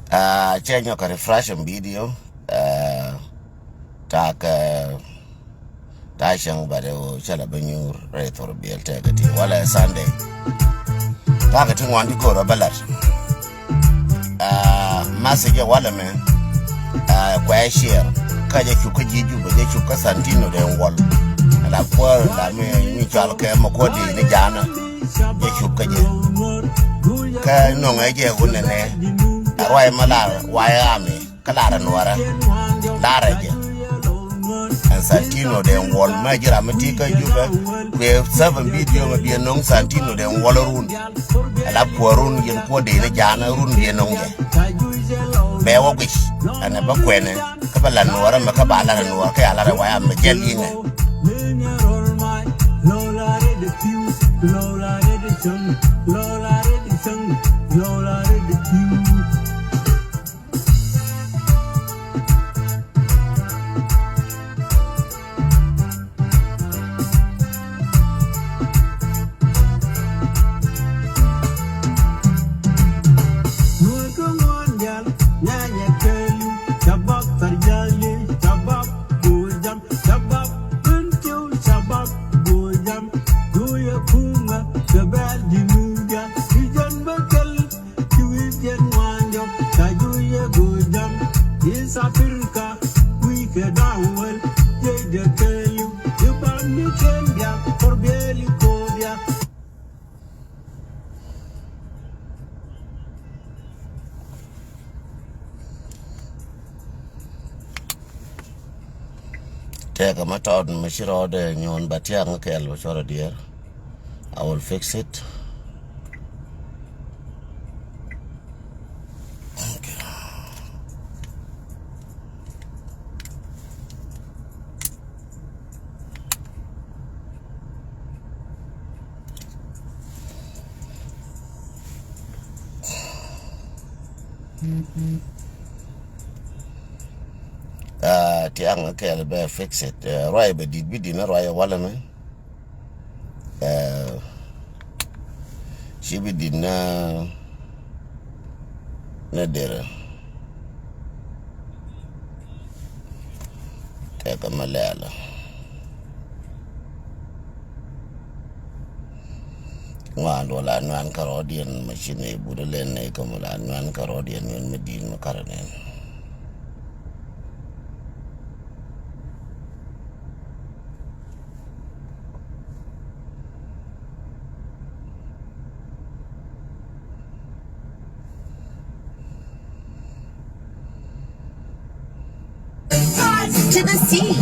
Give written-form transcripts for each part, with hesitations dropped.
Change your refreshing video. Tak Tashang Bado Chalabanu, Rate or Bill Tagati. Well, Sunday. Targeting one to go to Ballat. Massage Wallaman. Quashare. Kaja Chukaji, but they chuka Santino then wall. And I quarrel, I mean, mutual care, Mokodi, Nijana, Yashukaji. No idea, wouldn't they? Why Malar, why army, Kalara Nuera, Laraja, and Santino then wall major Amatika Juba. We have 7 video of the non Santino then Wallarun. And up Warun, you put the Jana, Run, the Nonga. Bear wish, and a Baquene, Kabalan, or a Macabala, and Waka, why I'm a jelly. Take a matter out and measure order and you on Batiang, okay, I'll show dear. I will fix it. Okay. Tiang, okay, I'll fix it. Right, but did we dinner, right? Wallaman. She be dinner. Nadera. Take a Malala. One dollar, one Carodian machine, Budalen, Nakamulan, one Carodian, and Medina Caranan. To the sea.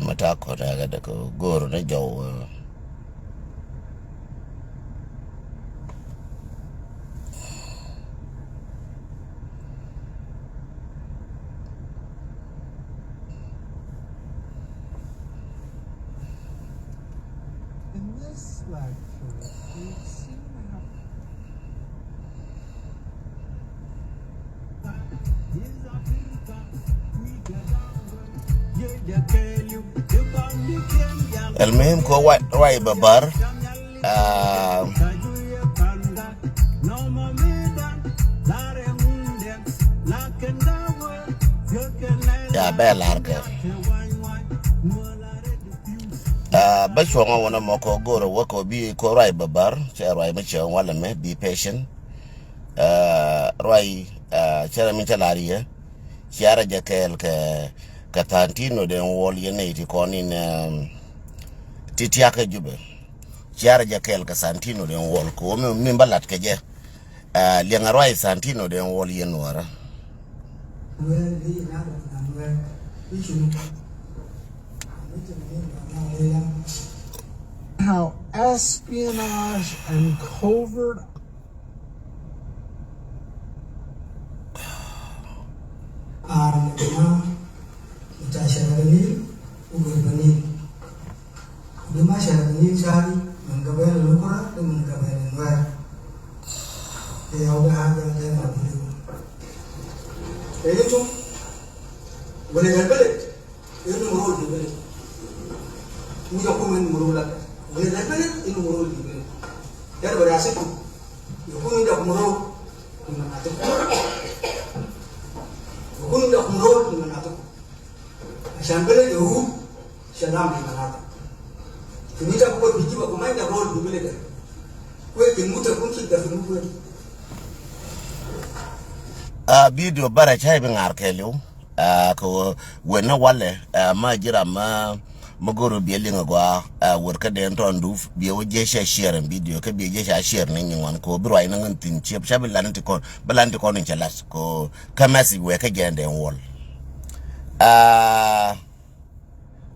Matako, I got to go to the Joe. In this lecture, we've seen المهم كو واي ببر larke ba shonga wona moko goro wako bi ko rai babar che rai me che wala me be patient rai chera mi talarie chiara jakel ka tantino den wol yene ti konin titiaka jube chiara jakel ka santino den wol ko mi balat ke je lianga rai santino den wol yenwara how espionage and covert video bara chai bengar kelu ko wena wale ma jira ma magoro bielinga gwa worka den tonduf bi o jesha share video ka bi jesha share nin wan ko bro ay nan tin chep shabil lanti ko balanti ko nin chalas ko kamasi we ka gende wol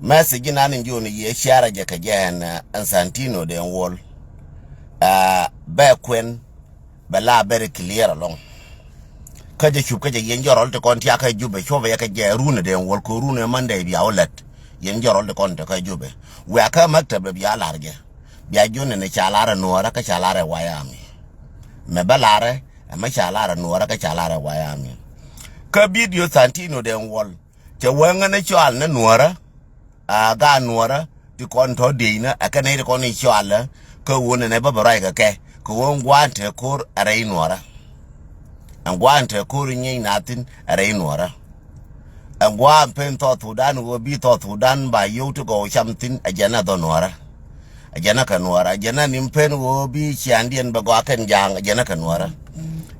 message nanin joni ye share je ka gen Santino den wol ba kwen bala very clear along kaje chup kaje yen jorol te kon tiaka jube chove ya kaje rune den wol ko rune mande bi awlet yen jorol te kon te ka jube we aka maktabe bi alarge bi ajone ne chalara nuora ka chalara wayami me balare ma chalara nuora ka chalara wayami ka video Santino den wol te wenga ne chwal ne nuora ga nuora ti kon to deina aka ne kon ni chwal ka wona ne babarai ka ke ko won gwante kur are nuora angwante kuri nyi natin are nuora angwa pen to thudan wo bi to thudan ba you to go something ajana do nuora ajana ka nuora ajana nimpen wo bi chiandien ba go ken jang ajana ka nuora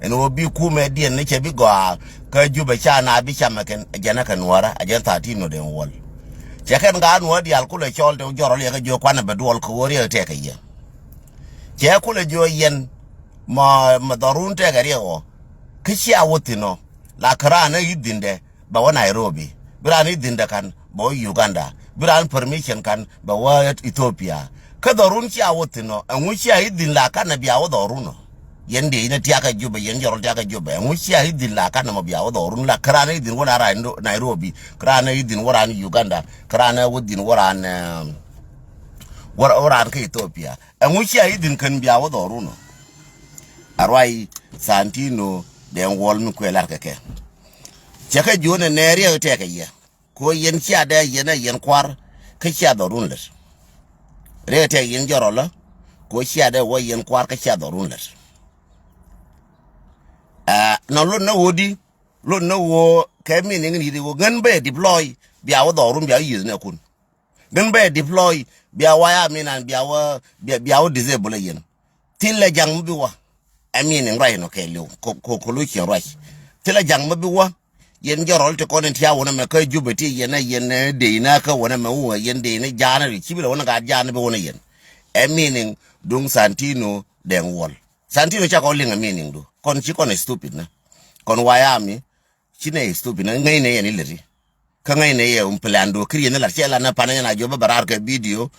en wo bi kume dien ne che bi go ka juba cha na bi chamaken ajana ka nuora ajana Santino den wol cheken ga nuora di alkule chol de jorol ya jo kwana bedol ko wori te ka ye che kule jo yen ma darun te ga riyo kishi awotino la krana yidinde ba wa Nairobi biran yidinde kan ba Uganda biran permission kan ba wa Ethiopia ka darun chi awotino anwuchi yidin la kan biya wa daruno yende ina tiaka juba yen jorol tiaka juba anwuchi yidin la kan ma biya wa darun la krana yidin wala ra Nairobi krana yidin wala Uganda krana wudin wala wara ka Ethiopia anwuchi yidin kan biya wa daruno arwai Santino den wol mi kwelar keke chaka jone neri te ka ye ko yen chia da yena yen kwar ka chia dorun les re te yen jorola ko chia da wo yen kwar ka chia dorun les no lo no wodi lo no wo ke mi ni di wo gan be deploy bia wo dorun bia yiz ne kun gan be deploy bia waya mi nan bia wo disable yen tille jang bi wa amini ngai no kelu ko lu chi rai tila jang mabi wa yen jorol te konen tiya wona me ka jubeti yen de ina ka wona me wo yen de ina jana ri chibila wona ga jana be wona yen amini dung Santino den wol Santino cha ko linga meaning do kon chi kon stupid na kon wayami chine stupid na ngai ne yen ileri ka ngai ne ye plan do kriye na la chela na pananya na joba barar ka video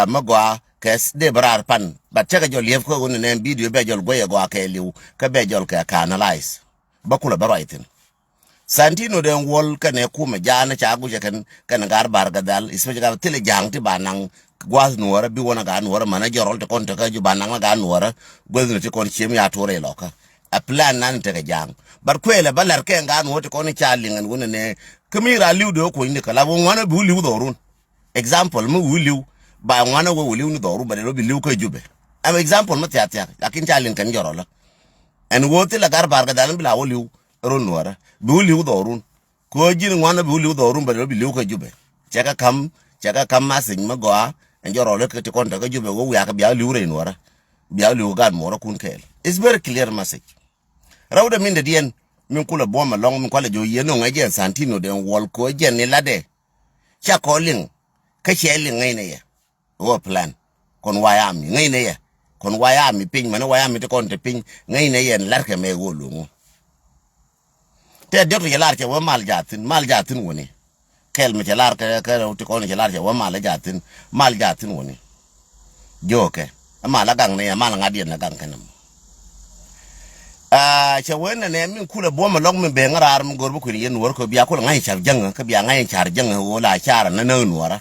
magwa kes de barar pan but chaka jol yef ko woni ne video be jol goye go akeliu ka be jol ka analyze bakula baraitin Santino den wol kane kuma jana cha guje kan gar bar gadal isme ga tele jangti banang gwaz nuora bi wona ga nuora mana jorol te kon te ka ju banang ga nuora gwaz te kon chem ya tore loka a plan nan te ga jang bar kwele balar ke ga nuora te kon cha lingen wona ne kamira liudo ko inde kala won wana bu liu dorun example mu liu ba wana wo liu ni doru ba lo bi liu ko jube am example ma tiatia lakin cha lingen kan jorola en wote la gar bar gadal bi la wo liu ron nuora bu liu dorun ko jin ngwana bi lu do rumba bi lu ka jube chaka kam masin magoa enjoro le ke konta ka jube go ya ka bia lu re nwara bia lu ga mo ra kun kel. It's very clear message. Rawda min de dien min kula boma long min kwala jo yeno ngaje santino den wol ko jen ni lade cha calling ka cheling ngai ne ya o plan kon wayami ngai ne ya kon wayami ping man wayami te kon te ping ngai ne yen larke me go lungu te de to lar ke wa mal jatin woni kel me lar ka te kon ke lar ke wa mal jatin woni joke amala gang ne amala ngadien na gang kanam cha wena ne min kula boma long min be ngarar min gorbu kun yen wor ko biya ko ngai char jang ka biya ngai char jang wala char na nuwara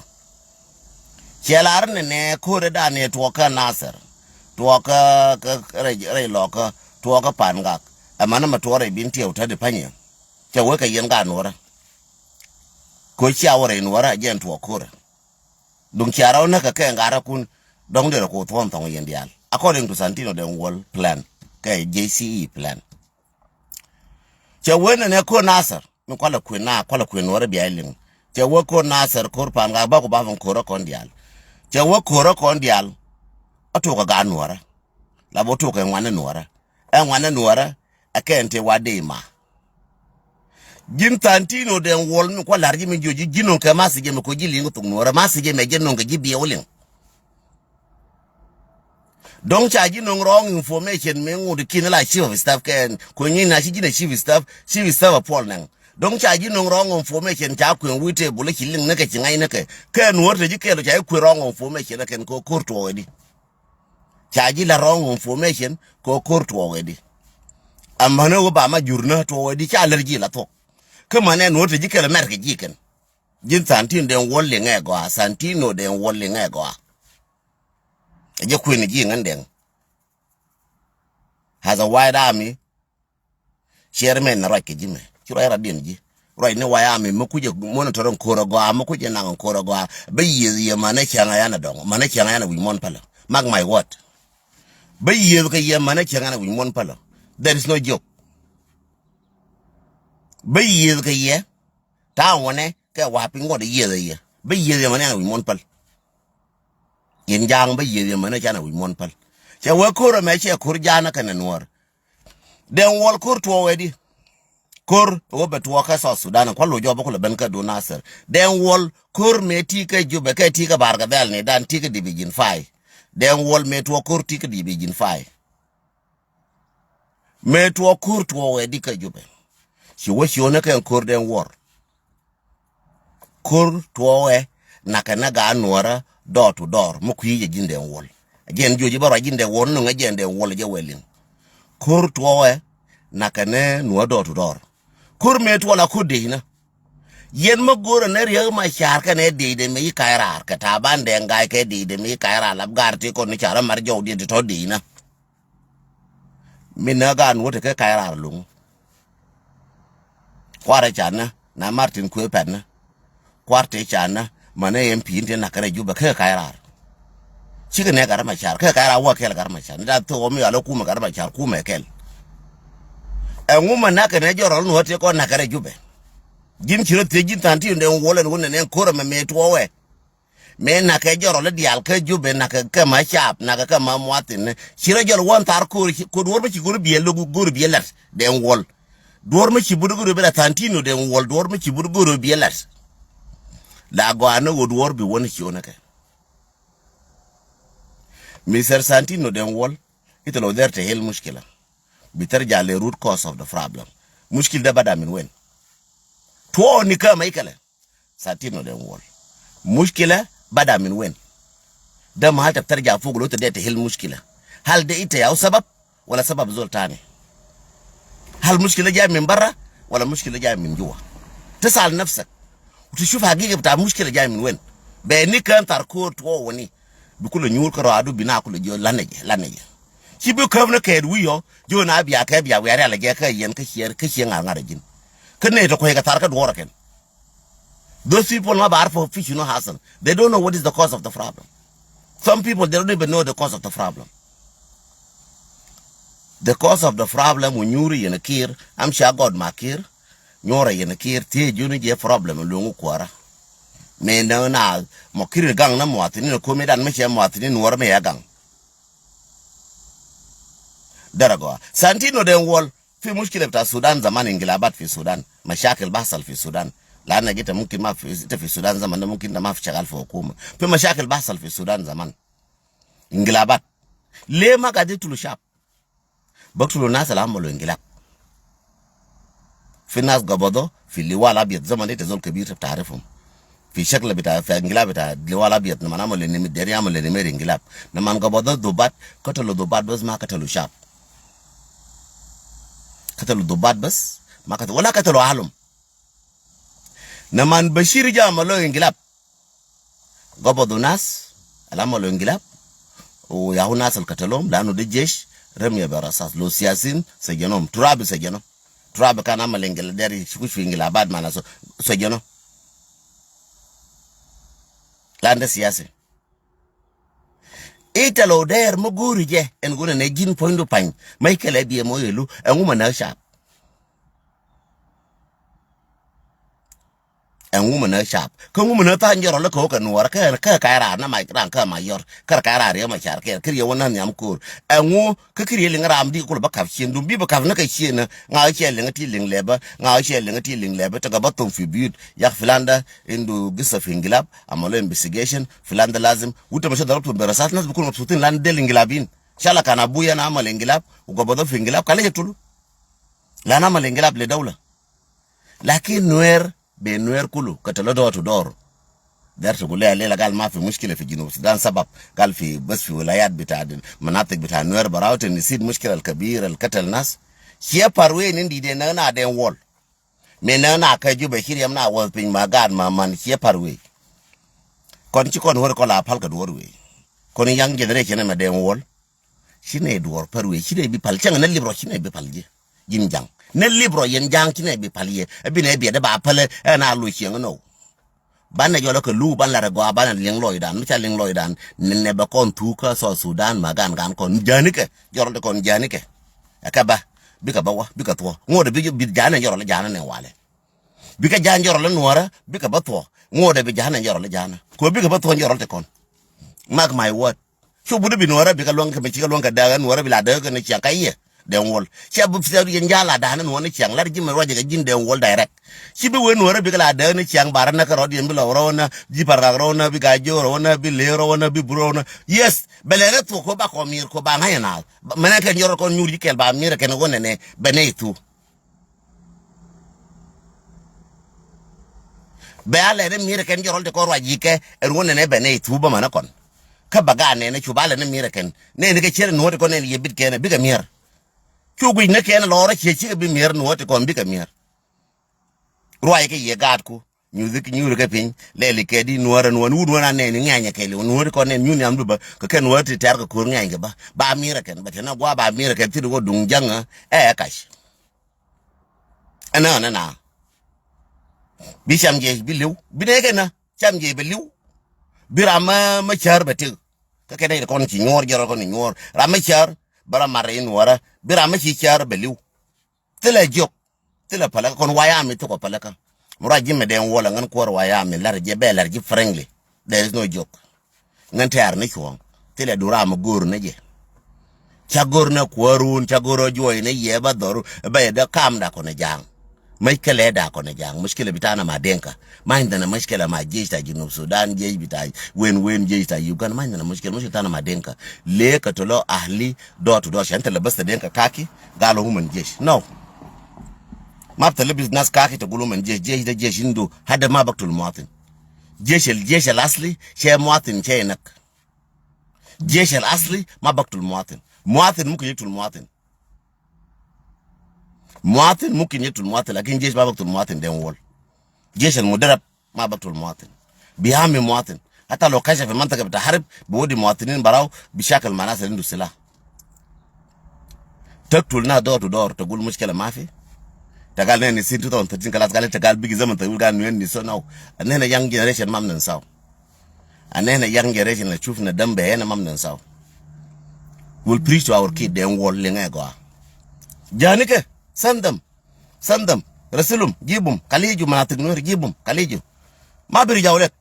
chelar ne ko re da ne to ka nasar to ka re loka to ka panga amana ma to re bin tiyo ta de panya cha we ka yen ga nuwara ko cha wore nuwara jen to ko re dung chara na ka ngara kun dong de ko to tong yen dial according to Santino the wall plan kay JCE plan cha wena ne ko nasar mi kwala kwen wara bialing cha wo ko nasar ko panga ba ko ba von ko kon dial cha wo ko kon dial atu ga nuwara la bo to ka ngwana nuwara akente wadema jin Santino den wol mi kwala rji mi joji jinon ka masije mi ko jilingo tung nuwara masije me jennon ga jibi wolin. Don't charge no wrong information me ngudi kinala chief of staff ken ko nyina shi jina chief staff Paul nang don't charge no wrong information ta ko wite bule killing naka kingai naka ken worte jikelo cha ku wrong information ken ko court wodi charge la wrong information ko court wodi amane wo ba ma jurna to wodi cha allergy la to kuma ne worte jikelo merke jiken jin Santino den wolle ngego Santino den wolle ngego je kwini ji ngandeng has a wide army chairman na rake jime kiro era din ji right ne wide army mukuje monitoring korogo mukuje nang korogo bayi mana kyanga yana dong mana kyanga yana wimon pala mark my word bayi ka ye mana kyanga yana wimon pala there is no joke bayi ka ye ta wone ka wapi ngode ye bayi mana yana wimon pala yen jang ba yeye mana jana wi mon pal che we koro me che kur jana kana nuor den wol kur to wedi kur wo betwo ka so Sudan ko lo jobo ko ben ka do nasser den wol kur me ti ka jube ka ti ka barga dal ne dan ti ka division 5 den wol me to kur ti ka division 5 me to kur to wedi ka jube si wo si ona ka kur den wor kur to we nakana ga nuora door to door mo kuyi jinde wol gen joji baro jinde won no ngajende wol je welin kur towe nakane no door to door kur met wala kudina yen mo goro ne riya ma char ka ne de mi kaira ka ta bande ngai ke de mi kaira lab garti ko ni chara mar jawdi to dina minaga no te ke kaira lung kwara chana na Martin Kwepen kwarte chana mane MP inte nakare juba ke kaira chike ne garama char ke kaira wa kel garama char da to mi alo kuma garama char kuma kel nguma nakane joro no te ko nakare jube jin chiro te jin tanti nde wole no ne koro me to we me nakare joro le dial ke jube nakaka ma chap nakaka ma mwatin chiro joro won tar ko dor ba ci guru biel guru bielat den wol dor ma ci budu guru be tantino den wol dor ma ci budu guru bielat la goana would war be one shionaka. Mr. Santino den wall, it'll there to hell muskila. Bitter jale root cause of the problem. Muskil da badamin wen. Tuo nika maikale. Santino den wall. Muskila badamin wen. Da mahalta tarja fugu lote de te hell muskila. Hal de ite ya sabab wala sabab zoltani. Hal muskila jaya min barra wala muskila jaya min jua. Tasal nafsak. وتشوف حقيقة بتاع مشكلة جاي من وين بيني كان تاركور تو وني بكل نيور كرادو بنا كل جو لانجي شي بكم نكيد ويو جو نابيا كبيا وياري على جاكا ين كشير عارجين كنا يتوقع هيك تارك دوركن those people ما بعرفوا في شنو حاصل they don't know what is the cause of the problem some people they don't even know the cause of the problem the cause of the problem when you in a kir I'm sure God makir nyora yen kir tie juni je problem lungu kwara me na mo kir gang na mo atini ko me dan me che mo atini Nuer me ya gang darago santino den wol في مشكلة بتاع السودان زمان انقلابات في السودان مشاكل بحصل في السودان لأن جيت ممكن ما في في السودان زمان ممكن ما في شغال في حكومة في مشاكل بحصل في السودان زمان انقلابات ليه ما قاعد يقتلوا شعب بقتلوا الناس اللي عملوا انقلاب في ناس قبضوا في اللواء الأبيض زمان انت زول كبير بتعرفهم في شكل بتاع في انقلاب بتاع اللواء الأبيض لما عملوا النمير عملوا النمير انقلاب لما قبضوا ضباط قتلوا ضباط بس ما قتلوا شعب قتلوا ضباط بس ما قتلوا ولا قتلوا عالم نمان بشير جاء عملوا انقلاب قبضوا ناس اللي عملوا انقلاب وياهو ناس اللي قتلوهم لانه ده الجيش رمي برصاص لو سياسيين سجنهم تراب سجنهم تراب كان عمل انقلاب داري يشوش في انقلابات مع ناس سجنهم لان ده سياسي ita lo der mo guri je en gona ne jin pointo pan Michael ebie mo yelu enwuma na sharp enwuma na sharp ko nwuma na ta njoro le ko ka Nuer ka ra na mai ran ka mayor ka ra re ma char ke kriye wona nyam kur enwu ka kriye ling ram di ko ba kaf chen dum bi ba kaf na ka chen nga che ling ti ling leba nga che ling ti ling leba ta ga baton fi bid ya filanda indu gisa fi ingilab amalo investigation filanda lazim wuta masha darabtu berasat nas bikun mabsutin lan del ingilabin shala kana buya na amal ingilab ugo bodo fi ingilab kale yetulu la na amal ingilab le dawla lakin Nuer be Nuer kulu katalo do to dor درت قول لها ليلة قال ما في مشكلة في جنوب السودان سبب قال في بس في ولايات بتاع مناطق بتاع نوير براوت نسيت مشكلة الكبيرة القتل الناس شيء باروين عندي دينا أنا دين وول من أنا كجو بشير يمنا وول بين ما قال ما من شيء باروي كون شيء كون هو كلا أبحال كدوروي كون يانج جنريشن ما دين وول شيء دور باروي شيء بيبال شان نللي برو شيء بيبالجي جينجان نللي برو ينجان شيء بيباليه أبي نبي ده بعبله أنا ألوي شيء أنا ban na jolo ko lu ban la rego ban ling loidan mi cha ling loidan ne ba kon tuka so Sudan magan gan kon janike joro de kon janike akaba bika bawa bika to ngode bi jana joro la jana ne wale bika jan joro la Nuera bika ba to ngode bi jana joro la jana ko bika ba to joro te kon mark my word so budu bi Nuera bika longa be ci longa daga Nuera bi la daga ne ci akaye den wol ci abu fi yen jala dana no ne ci ang lar jime roje ga jin den wol direct ci bi we Nuera bi la daga ne ci ang barana ka rodi bi la rona ji parga rona bi ga jo rona bi le rona bi brona yes belere to ko ba ko mir ko ba ngayna mena ke njoro ko nyuri kel ba mir ke no ne beneitu be ale ne mir ke njoro de ko roji ke erwone ne beneitu ba mana kon ka baga ne ne chubale ne mir ken ne ke chere no de ko ne ye bit ke ne bi ga mir chugu ne ke ne lora che bi mir no te kon bi ga mir roye ke ye gad ku music nyuru ke pin lele ke di Nuera no nu na ne ni nganya ke le Nuera ko ne nyuni am ba ka ken Nuera ti tar ko nganya ba mira ken ba tena gwa ba mira ken ti go dung janga kash ana na bi sham je bi lew bi ne ke na sham je bi lew bi rama ma char ba te ka ke ne ko ni nyor jaro ko ni nyor rama char bara mare Nuera bi rama chi char ba lew tele jok tele pala kon waya mi to ko pala ka mura jimme den wola ngan ko waya mi lar je be lar ji friendly there is no joke ngan tar ne ko tele dura ma gor ne je chagor na kwarun chagoro joy ne ye ba doru ba da kam da ko ne jang mai kale da ko ne jang mushkila bitana ma denka ma inda na mushkila ma je ta Junub Sudan je bitai wen je ta Uganda ma inda na mushkila tana ma denka le ka tolo ahli do to do shanta la basta denka kaki galo human jesh no ما بتلبس ناس كاكي تقولوا من جيش ده جيش عنده هذا ما بقتل المواطن الجيش الأصلي شيء مواطن شيء نك الجيش الأصلي ما بقتل المواطن ممكن يقتل المواطن ممكن يقتل المواطن لكن جيش ما بقتل المواطن ده وول جيش المدرب ما بقتل المواطن بيهامي المواطن حتى لو كشف في منطقة بتاع حرب بودي مواطنين براو بشكل مع ناس عنده سلاح تقتلنا دور دور تقول مشكلة ما في tagal ne sin 2013 kala tagal tagal bigi zaman ta wulga no ni so now anena young generation mam nan saw anena young generation la chuf na dambe yana mam nan saw will preach to our kid then wall lenga go janike send them rasulum jibum kaliju manatik Nuer jibum kaliju ma bir jawlet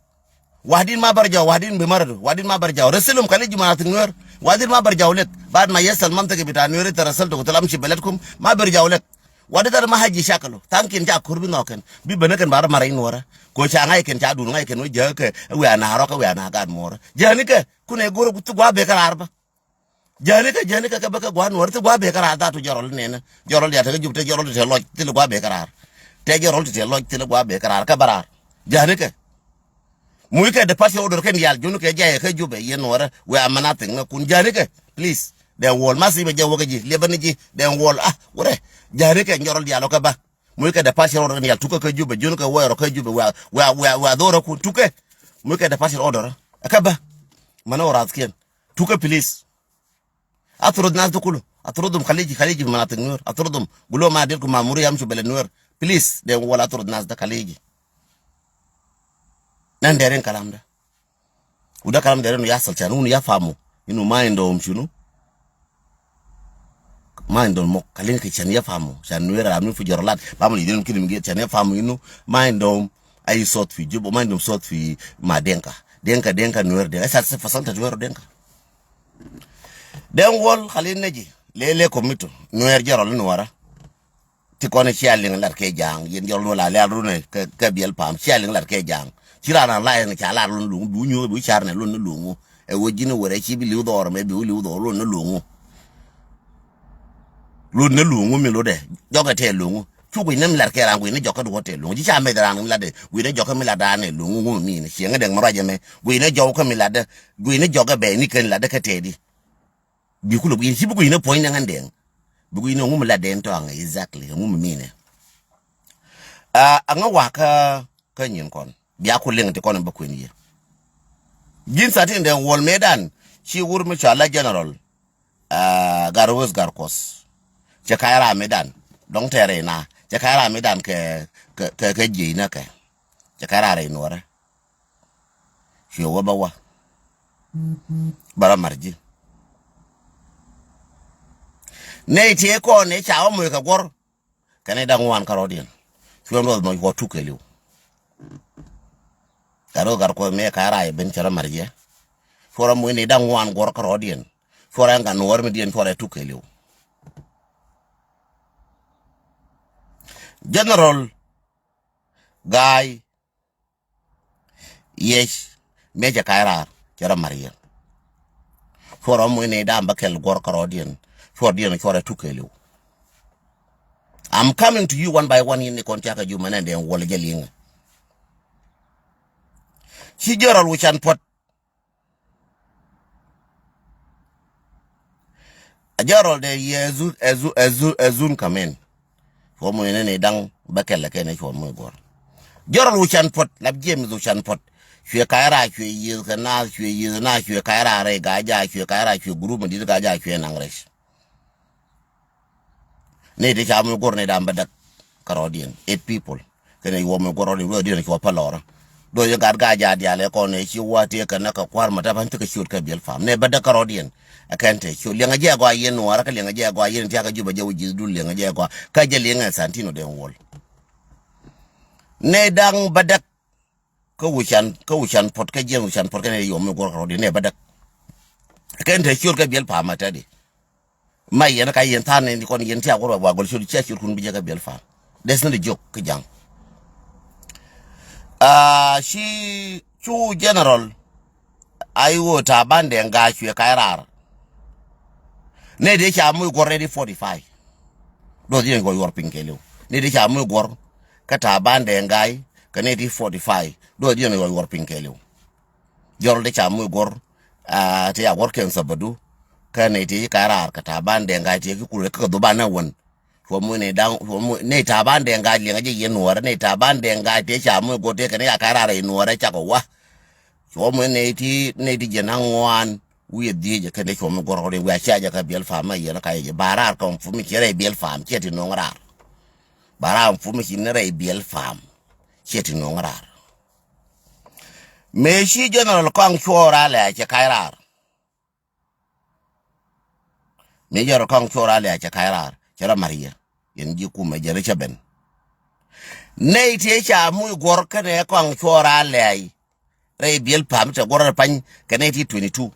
wadin ma bar jaw wadin bi maradu wadin ma bar jaw rasulum kaliju manatik Nuer wadin ma bar jawlet بعد ما يسال منطقه بتاع نوير ترسلت قلت لهم امشي بلدكم ما برجعوا لك ودي ما حاجي شكله تانكين جا كوربي نوكن بي بنكن بار مارين ورا كو شانغاي كن جا دون غاي كن وجهك وانا روك وانا قاد مور جانيك كون غور كنت غوا بكر اربا جانيك كبك غوا نور تو غوا بكر ادا تو جرول نينا جرول يا تجيب جرول تي لوج تي غوا بكر تي جرول تي لوج تي غوا بكر كبرار جانيك muy ke de passé odor ken yal junu ke jaye ke jube yen wara we amanate nga kun janike please den wol masi be jawo gaji lebani ji den wol wore janike njorol dialo ka ba muy ke de passé odor ken yal tuka ke jube junu ke woro ke jube wa doro kun tuke muy ke de passé odor ka ba mana warat ken tuka please atrod nas dukulu atrodum khaliji manate nur atrodum gulo ma dirku mamuri yamshu bele nur please den wol atrod nas da khaliji nan deren kalam da uda kalam deren ya salcha nu ya famu inu maindo mchunu maindo mo kalin ke chan ya famu chan nuera amu fu jorlat bamu ni dinu kidim ge chan ya famu inu maindo ay sot fi jubo maindo sot fi ma denka nuer de sa fasanta nuer denka den wol khalin naji lele komito nuer jarol nuara ti kone chialing lar ke jang yen jol la le rune ke biel pam chialing lar ke jang chirana la en chala lun lu du nyu bu charne lun lu e wojine wore chi bi lu dor me bi lu dor lun lu mi lo de joga te lu chu gu nem lar ke ran gu ne joka du hotel lu ji cha me ran la de gu ne joka mi la da ne lu mi ne chienga de maraje me gu ne joka mi la de gu ne joga be ni ken la de ka te di bi ku lu bi si bu gu ne point ngan de bu gu ne ngum la de to ang exactly ngum mi ne anga waka ka nyin kon biya kulling te kono bakweni gin satin den wol medan shi wurmi chala general garwos garkos je kayra medan don tere na je kayra medan ke jina ke je kayra re nora shi wo bawa bara marji ne te ko ne chawo mo ka gor kane dan wan karodien shi ndo mo ko tukeliu karo garko me kara e ben chara marje fora mo ni dan wan gor karodien fora nga nor me dien fora tukeliu general guy yes meja kara chara marje fora mo ni dan bakel gor karodien fora dien fora tukeliu. I'm coming to you one by one in the contract you man and then wall gelling. She general which and put a general de ezun come in. For mo ne dang bakel la ken for mo gor. General which and put la James which and put. She kaira she is na she kaira re gaja she kaira she group ndi gaja she nangresh. Ne de chamu gor ne dam badak karodian 8 people kene wo mo gor ro di ko palora do yo garga ja dia le ko ne chi wate kana ka kwar mata ban taka shur ka bel fam ne badak karodian akante chu lenga je go ayen wara ka lenga je go ayen ta ka juba jawu ji dul lenga je go ka je lenga santino den wol ne dang badak ko wushan pot ka je wushan pot kene yo mo gor karodian ne badak akante shur ka bel fam mata di mai yana kai yen tan ni kon yen ti agoro wa gol shuri chechi kun bi jaga bel fa des na de jok ke jang shi chu general ayo ta bande nga chwe kairar ne de cha mu go ready 45 do di go yor pinkelo ne de cha mu gor ka ta bande ngai ka ne di 45 do di go yor pinkelo jor de cha mu gor te ya gor ken sabadu kane ti karar ka taban de nga ti ku ka do bana won fo mu ne dan fo mu ne taban de nga li nga je yen wor ne taban de nga ti cha mu go te kane ya karar e wor cha ko wa fo mu ne ti je nan wan wi di je kane fo mu gor re wa cha ja ka bel fa ma yen ka je barar ko fu mi kire bel fam che ti no ngarar baram fu mi ne re bel fam che ti no ngarar me shi general kong chora le che kairar me jaro kong chora le cha kairar chara maria yen ji ku me jere chaben nei te cha mu gor ka ne kon chora lei re biel pam te gor pan ka ne ti 22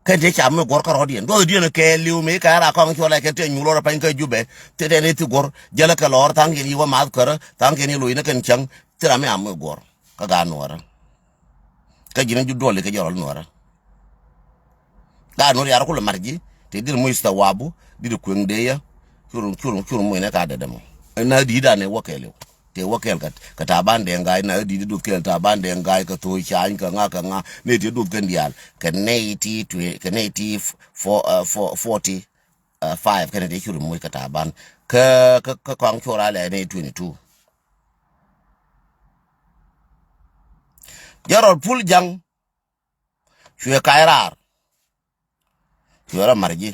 ka te cha mu gor ka rodien do dien ke liu me ka ra kon chora ke te nyulo pan ka jube te ne ti gor jala ka lor tang ni wa ma kar tang ni lu ina kan chang tira me am gor ka ga nuora ka jina ju dole ka jorol nuora ga nuora yar ko marji te dir mu ista wabu dir kwengdeya churum mu ne ka da demo na di da ne wakele te wakel ka ta bande ngai na di du kel ta bande ngai ka to chan ka nga ne ti du ken dial ka ne ti for 40 5 ka ne ti churum mu ka ta ban ka kwang chora le ne 22 jarol pul jang chue kairar chura marji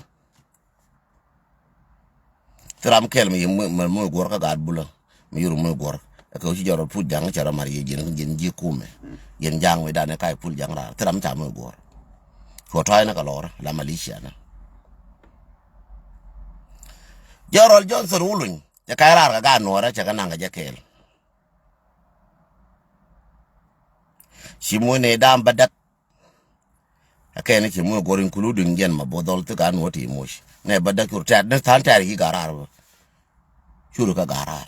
tram kel mi mo gor ka gad bula mi yuru mo gor ka ci jaro pul jang cara marji jin ji kume yen jang we dane kai pul jang ra tram ta mo gor ko tay na ka lor la malaysia na jarol johnson ulun ya kairar ka ga nora ca kana ga jakel simone dam badak akene ci mo gorin kuludun gen ma bodol to kan woti mosh ne badak urta ne tan tari garar shuru ka garar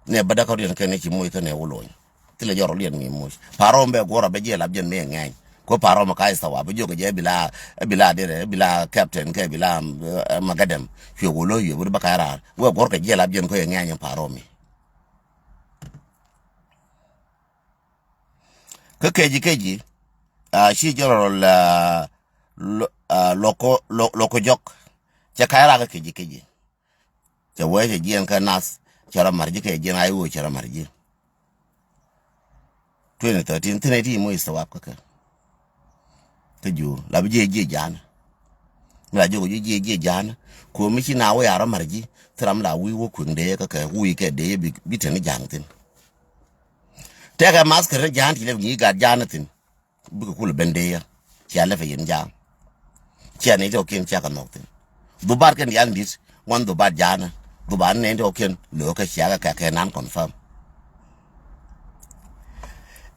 ne badak ko den kene ci mo kene wolon tile jorol yen mi mosh parombe gora be je labjen me ngany ko paroma kai sawa be jogo je bila captain ke bila magadam fi wolo yo bu bakarar wo gor ka je labjen ko ngany paromi ka keji shi jorol loko jok cha kaira ka keji cha waje jian ka nas chara marji ke jin ayu chara marji 2013 tinati mo istawap ka ju la je jana la jogo je jana ko mi chi na wa yara marji tram la wi wo kun de ka wi ke de bi tan jangtin tega masker jan ti le ni ga janatin bu ko le bendeya ci ala fe yen jang ci ane to ken ci ka noktin du bar ken yan dis wan du bar jana du bar ne to ken lo ka ci ka nan confirm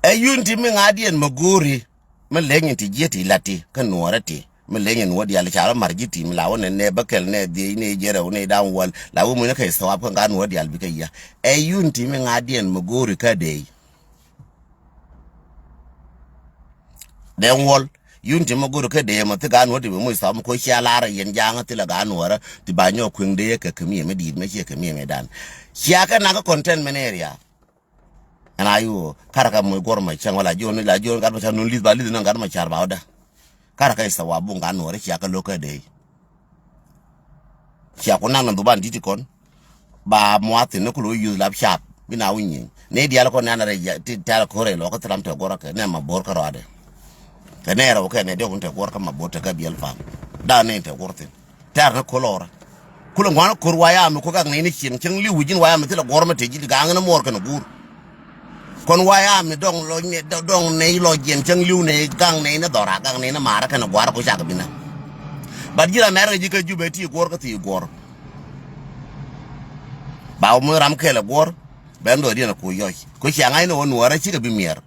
e yunti mi ngadien maguri me lengi ti jeti lati kan nuarati me lengi wodi ala chara marjiti mi lawo ne bakel ne de ne jere ne dan wal lawo mu ne kai sawap kan ga nuardi albi kai ya e yunti mi ngadien maguri ka de den wol yunti maguru ke de mo tiga no de mo sam ko sha lara yen janga tila ga no ti banyo kwing de ke kemi me di me che kemi me dan sha ka na ka containment area ana yu karaka mo gor ma chang wala joni la joni ga ma chan no lis ba lis na ga ma char ba oda karaka isa wa bu ga no re sha ka lo ka de sha ko na no ban diti kon ba mo ati no ko use lab sharp bina winyin ne di ala ko na na re ti tala ko re lo ko tram te gor ka ne ma bor ka rade tenera o kene de unte gor ka mabota ka biel fam da ne te gortin tar na kolora kula ngwana kor waya mi ko ga ne ni chin li wujin waya mi tila gor ma te ji ga ngana mor kana gur kon waya mi dong lo ne dong ne lo jen chang liu ne gang ne na dora gang ne na mara kana gwar ko chaka bina bad jira mere ji ka jube ti gor ka ti gor ba mo ram kele gor bendo di na ko yoy ko changai no nuara chi ka bi mier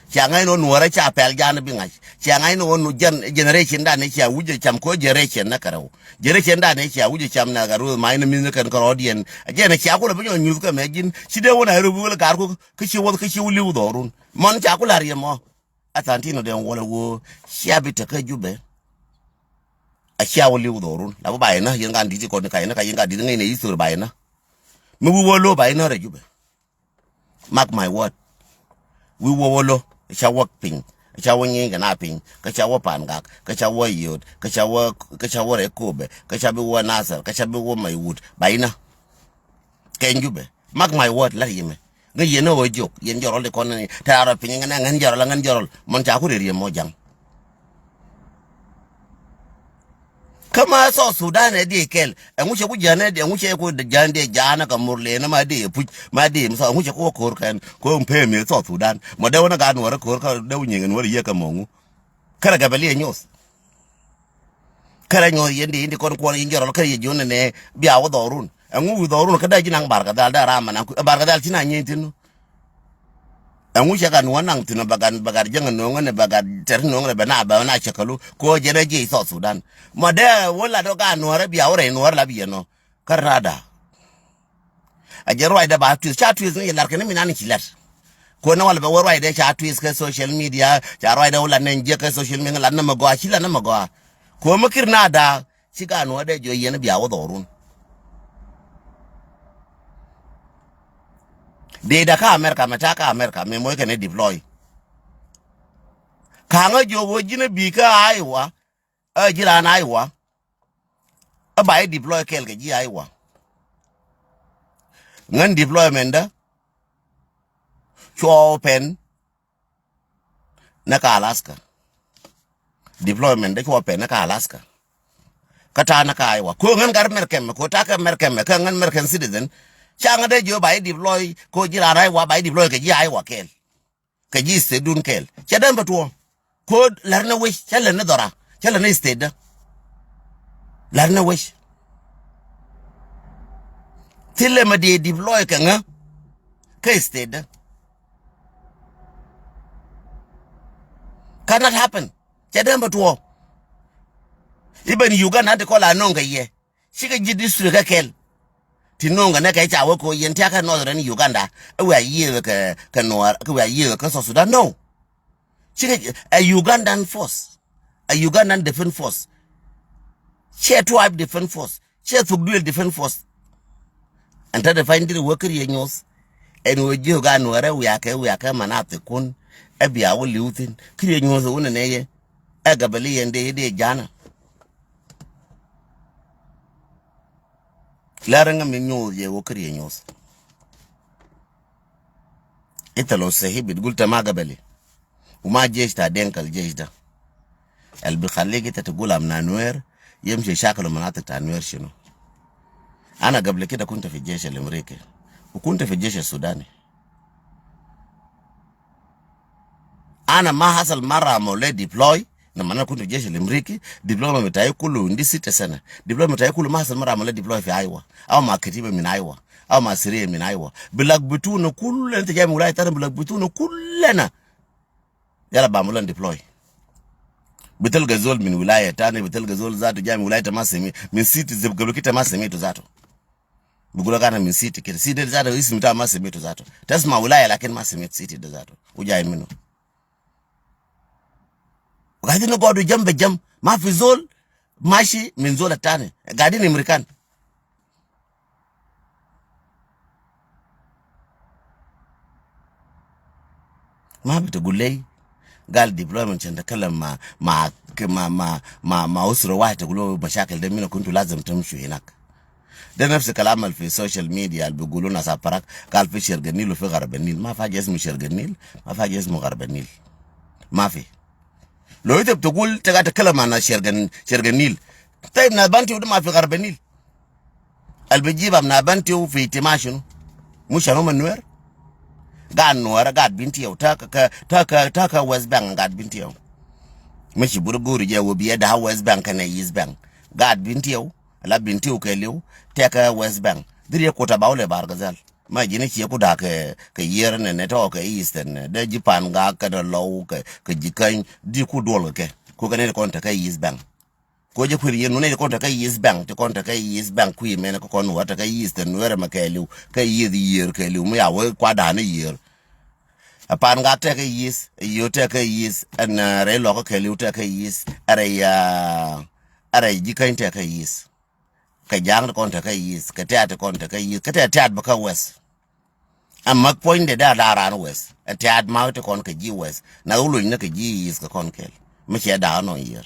changai no nuara cha pel jana bi ngai changai no no generation da ne cha wuje cham ko generation na karaw generation da ne cha wuje cham na garu mai na min kan ko odien je na cha ko le binyo nyu ka megin si de wona ru bu gar ko ki chi wuli u dorun mon cha ko la ri mo atantino de wona wo sha bi ta ka jube a sha wuli u dorun la ba ina yin ga ndi ko ni ka ina ka yin ga di ngai ne isur ba ina mu wo lo ba ina re jube mark my word we wo lo cha wak ping cha wonyi ga na ping ka cha wo pan gak ka cha wo yod ka cha wo re kobe ka cha bi wo nasar ka cha bi wo my wood baina ken jube mark my word la yime nga yeno wo jok yen jorol de kon ni ta ro ping nga ngan jorol mon cha ku re mo jang kama so Sudan e de kel enguche ku jana de enguche ku jande jana ka murle na ma de pu ma de so enguche ko kor kan ko mpe me so Sudan mo de wona ga no kor ka de nyen no ye ka mongu kara ga bali nyos kara nyo yende indi kon ko injoro kara yejone ne biya wo dorun angu dorun kada jinang barka dal da rama nan barka dal tina nyintinu angu shaga no nan tino bagar jangan no ngane bagar ter no ngane bana ba na chakalu ko jere je so Sudan mode wala do ga no biya ore no la biya no karada a jero da ba tu cha tu ne lar kan minani kilat ko na wala ba woro da cha tu ka social media cha ro da wala nan je ka social media la na magwa kila na magwa ko makir na da shiga no da jo yen biya wo dorun de da ka America mata ka America me mo ne deploy ka nga jo wo jine bi ka aiwa a jira na aiwa a ba deploy kel ga ji aiwa ngan deployment da open na ka Alaska deployment da open na ka Alaska kata na ka aiwa ko ngan gar merkem ko ta ka merkem ka ngan merkem citizen changa de jo ba deploy ko jira na aiwa ba deploy ga ji aiwa kel ka ji se dun kel chadan batuo ko larna wish chala na dora chala na state larna wish tille ma de deploy ka nga ka state cannot happen chadan batuo even Uganda de ko la nonga ye shiga ji district ka kel tinonga na ka chawo ko yen ta ka northern Uganda we are ka Nuer we are ka South Sudan no a Ugandan force, a Ugandan defense force, share tribe defense force, share dual defense force. And to find the worker yenyos, and we you gan where we are manate kun, a be our lutin, creating own and a gabali and de jana. Laring a menu ye worker yenyos. Italo say he bit gulta magabeli. وما جيش تا دينك الجيش ده اللي بيخليك انت تقول امنا نوير يمشي شاكل مناطق تاع نوير شنو انا قبل كده كنت في الجيش الامريكي وكنت في الجيش السوداني انا ما حصل مره عملوا ديبلوي لما انا كنت في الجيش الامريكي ديبلوي بتاعي كله عندي 6 سنه ديبلوي بتاعي كله ما حصل مره عملوا ديبلوي في ايوه او مع كتيبه من ايوه او مع سريه من ايوه بلغبطونا كل انت جاي من ولايه تاني بلغبطونا كلنا يلا بعملوا ديبلوي بتلقى زول من ولايه تاني بتلقى زول ذاته جاي من ولايه ما سمي من سيتي زي قبل كده ما سميته ذاته بيقول لك انا من سيتي كده سيتي ذاته اسم بتاع ما سميته ذاته تسمع ولايه لكن ما سميت سيتي ذاته وجاي منه وقاعدين نقعدوا جنب بجنب ما في زول ماشي من زول التاني قاعدين امريكان ما بتقول لي قال ديبلويمنت عشان نتكلم مع اسره واحد تقولوا مشاكل ده مين كنتوا لازم تمشوا هناك ده نفس الكلام في السوشيال ميديا اللي بيقولوا ناس ابراك قال في شرق النيل وفي غرب النيل ما في حاجه اسمه شرق النيل ما في حاجه اسمه غرب النيل ما في لو انت بتقول تقعد تتكلم عن شرق النيل طيب نابنتي ما في غرب النيل اللي بيجيب نابنتي في تماشنو مش هم النوير قاعد نوار قاعد بنتي او تاكا ويست بانك قاعد بنتي او ماشي برغوري جا وبيدا ويست بانك انا يس بانك قاعد بنتي او لا بنتي او كليو تاكا ويست بانك دري كوتا باوله بارغزال ما جيني كي كودا كيير ne to ka eastern da japan ga ka da low ka jikan di ku dol ke ko gane ko ta kai yes bank ko je kuri yenu ne ko ta kai yes bank te ko ta kai yes bank ku yeme ko kon wata kai eastern wera makelu kai year kelu mu ya we kwa da na year apan ga te kai yes yo te kai yes an re lo ko kelu te kai yes are jikan te kai yes ka jang ko ta kai yes ka te ko ta kai yes ka te ba ka west amma point da ran west te ma te kon ka ji west na ulu ne ka ji yes ka kon kel me che da no year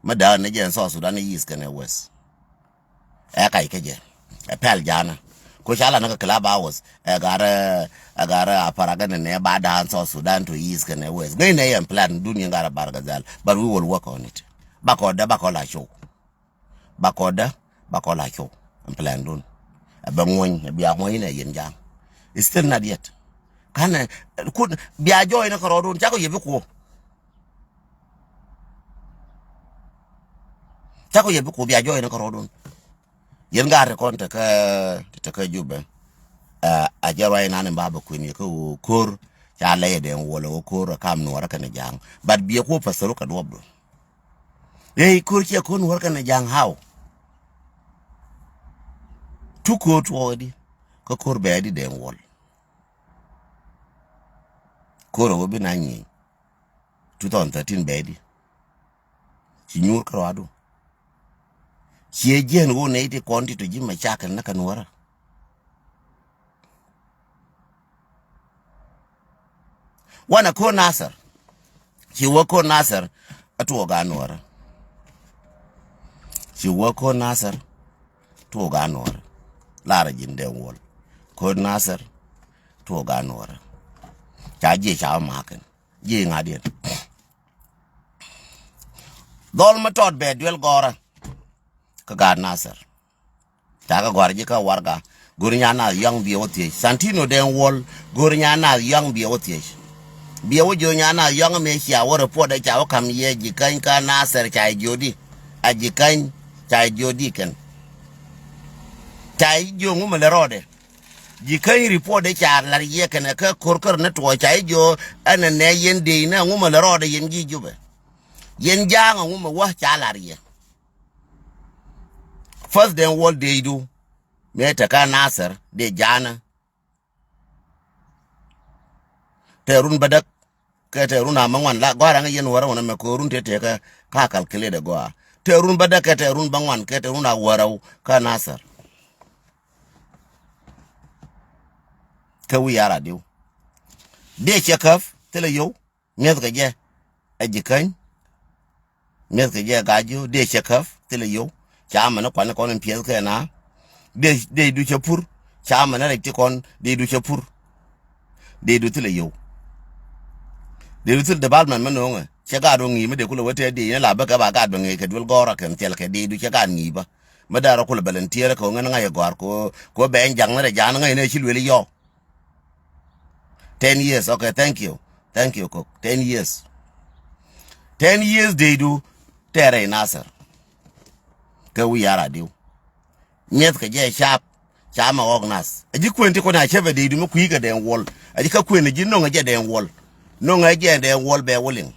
ma da ne jen so Sudan yes ka ne west kai ke je pel jana ko shala na ka club hours agara aparaga ne ba da so Sudan to yes ka ne west ngai ne yan plan duniya ngara bargazal but we will work on it bakoda show bakola show plan dun abangwon biya mo ina yen jam it's still not yet kana kun biya joy na ko dun jago yebi ko cha ko yebu ko biya joy na ko rodon yen ga kon ta ka jube a jarwa ina ne baba ku ni ko kor ya le de wolo kor kam no ra kan jang bad biya ko fasaru ka dobdo kor ke kon war kan jang how tu ko to di ko kor be di de wol kor go bi na ni 2013 be di ci nyur ko ado ci jen wo ne ti konti to jima chakal na kan wara wana ko nasar ci wo ko nasar atuo ga nora ci wo ko nasar to ga nora lara jinde wol ko nasar to ga nora ta je cha maken je ngadien dol ma tot be duel gora ka ga nasar ta ga gor ji ka warga gurnya na yang bi wotie santino den wol gurnya na yang bi wotie bi wo jo nya na yang me sia wo report da cha kam ye ji kan ka nasar cha jodi a ji kan cha jodi ken cha jo ngum le rode ji kan report da cha lar ye ken ka korkor na to cha jo an ne yen de na ngum le rode yen ji jube yen janga ngum wa cha lar ye first den wol de do me ta ka nasar de jana terun badak ka terun amangwan la gwara nga yen wara wona me ko run te ka kalkile de goa terun badak ka terun bangwan ka terun a warau ka nasar ka wi yara diu de chekaf tele yo mes ga je ajikan mes ga je gajo de chekaf tele yo chama na kwana kono piel ka na de du chapur chama na rekti kon de du chapur de du tele yo de rutul de balman manonga chega do ngi me de kula wote de la ba ka ba ga do ngi ke dul gora ken tel ke de du chega ngi ba ma da ro kula balentiere ko ngana nga ye gor ko be njang na ja nga ne chilweli yo 10 years okay thank you cook 10 years de du tere nasar ka wi yara diu nyet ke je sharp chama ognas aji kwenti ko na cheve de du mo kuiga den wol aji ka kweni ji no nga je den wol no nga jende wol be woling